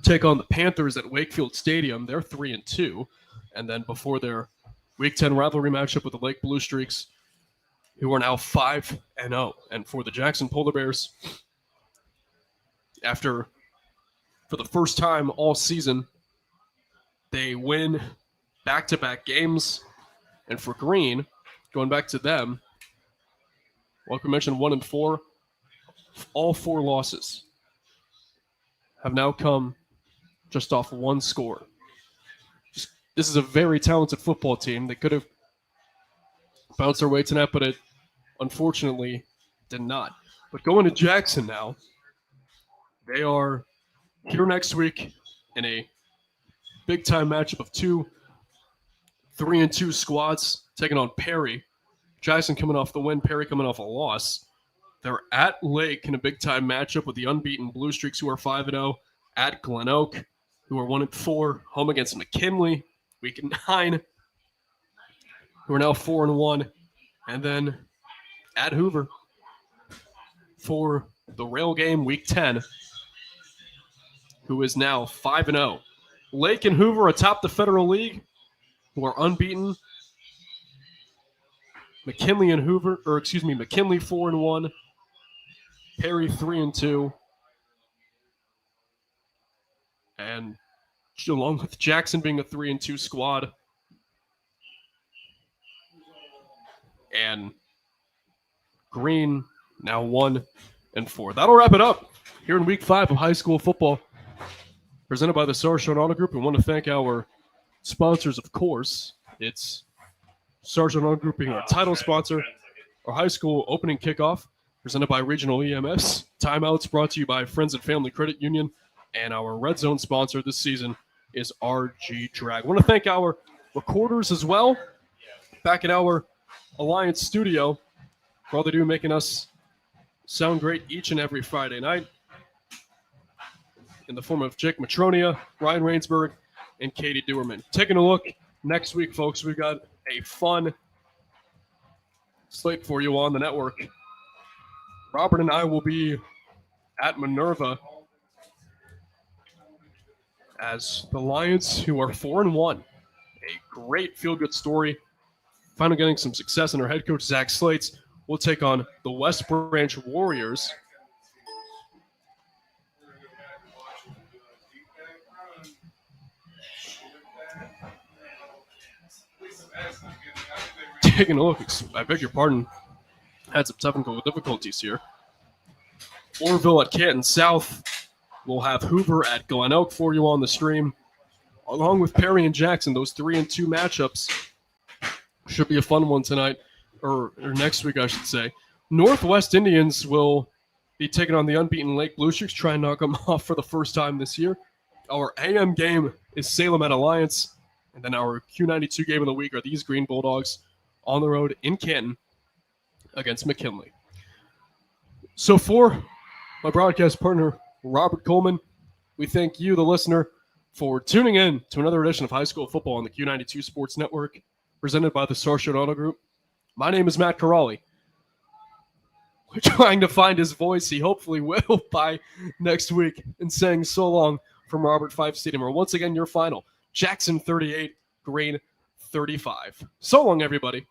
take on the Panthers at Wakefield Stadium. They're 3-2. And then before their Week 10 rivalry matchup with the Lake Blue Streaks, who are now 5-0. And for the Jackson Polar Bears, for the first time all season, they win back-to-back games. And for Green, going back to them, like we mentioned, 1-4, all 4 losses have now come just off one score. This is a very talented football team. They could have bounced their way tonight, but it unfortunately did not. But going to Jackson now, they are here next week in a big-time matchup of 2 3-2 squads taking on Perry. Jackson coming off the win, Perry coming off a loss. They're at Lake in a big-time matchup with the unbeaten Blue Streaks, who are 5-0, at Glen Oak, who are 1-4, home against McKinley, Week 9, who are now 4-1, and then at Hoover for the rail game, Week 10, who is now 5-0. Lake and Hoover atop the Federal League, who are unbeaten. McKinley 4-1. Perry 3-2. And along with Jackson being a 3-2 squad. And Green now 1-4. That'll wrap it up here in week 5 of high school football, presented by the Sarshone Auto Group. We want to thank our sponsors, of course. It's Sarshone Auto Group being our title sponsor. Our high school opening kickoff, presented by Regional EMS. Timeouts brought to you by Friends and Family Credit Union. And our Red Zone sponsor this season is RG Drag. I want to thank our recorders as well, back in our Alliance studio, for all they do making us sound great each and every Friday night, in the form of Jake Matronia, Ryan Rainsberg, and Katie Dewerman. Taking a look next week, folks, we've got a fun slate for you on the network. Robert and I will be at Minerva as the Lions, who are 4-1. A great feel-good story. Finally getting some success in our head coach, Zach Slates. We'll take on the West Branch Warriors. Taking a look, I beg your pardon, had some technical difficulties here. Orville at Canton South. We'll have Hoover at Glen Oak for you on the stream, along with Perry and Jackson. Those 3-2 matchups should be a fun one tonight, or next week, I should say. Northwest Indians will be taking on the unbeaten Lake Blue Streaks, try and knock them off for the first time this year. Our AM game is Salem at Alliance, and then our Q92 game of the week are these Green Bulldogs on the road in Canton against McKinley. So for my broadcast partner, Robert Coleman, we thank you, the listener, for tuning in to another edition of High School Football on the Q92 Sports Network, presented by the Sarshone Auto Group. My name is Matt Corrali. We're trying to find his voice. He hopefully will by next week, and saying so long from Robert Fife Stadium. Or once again, your final, Jackson 38, Green 35. So long, everybody.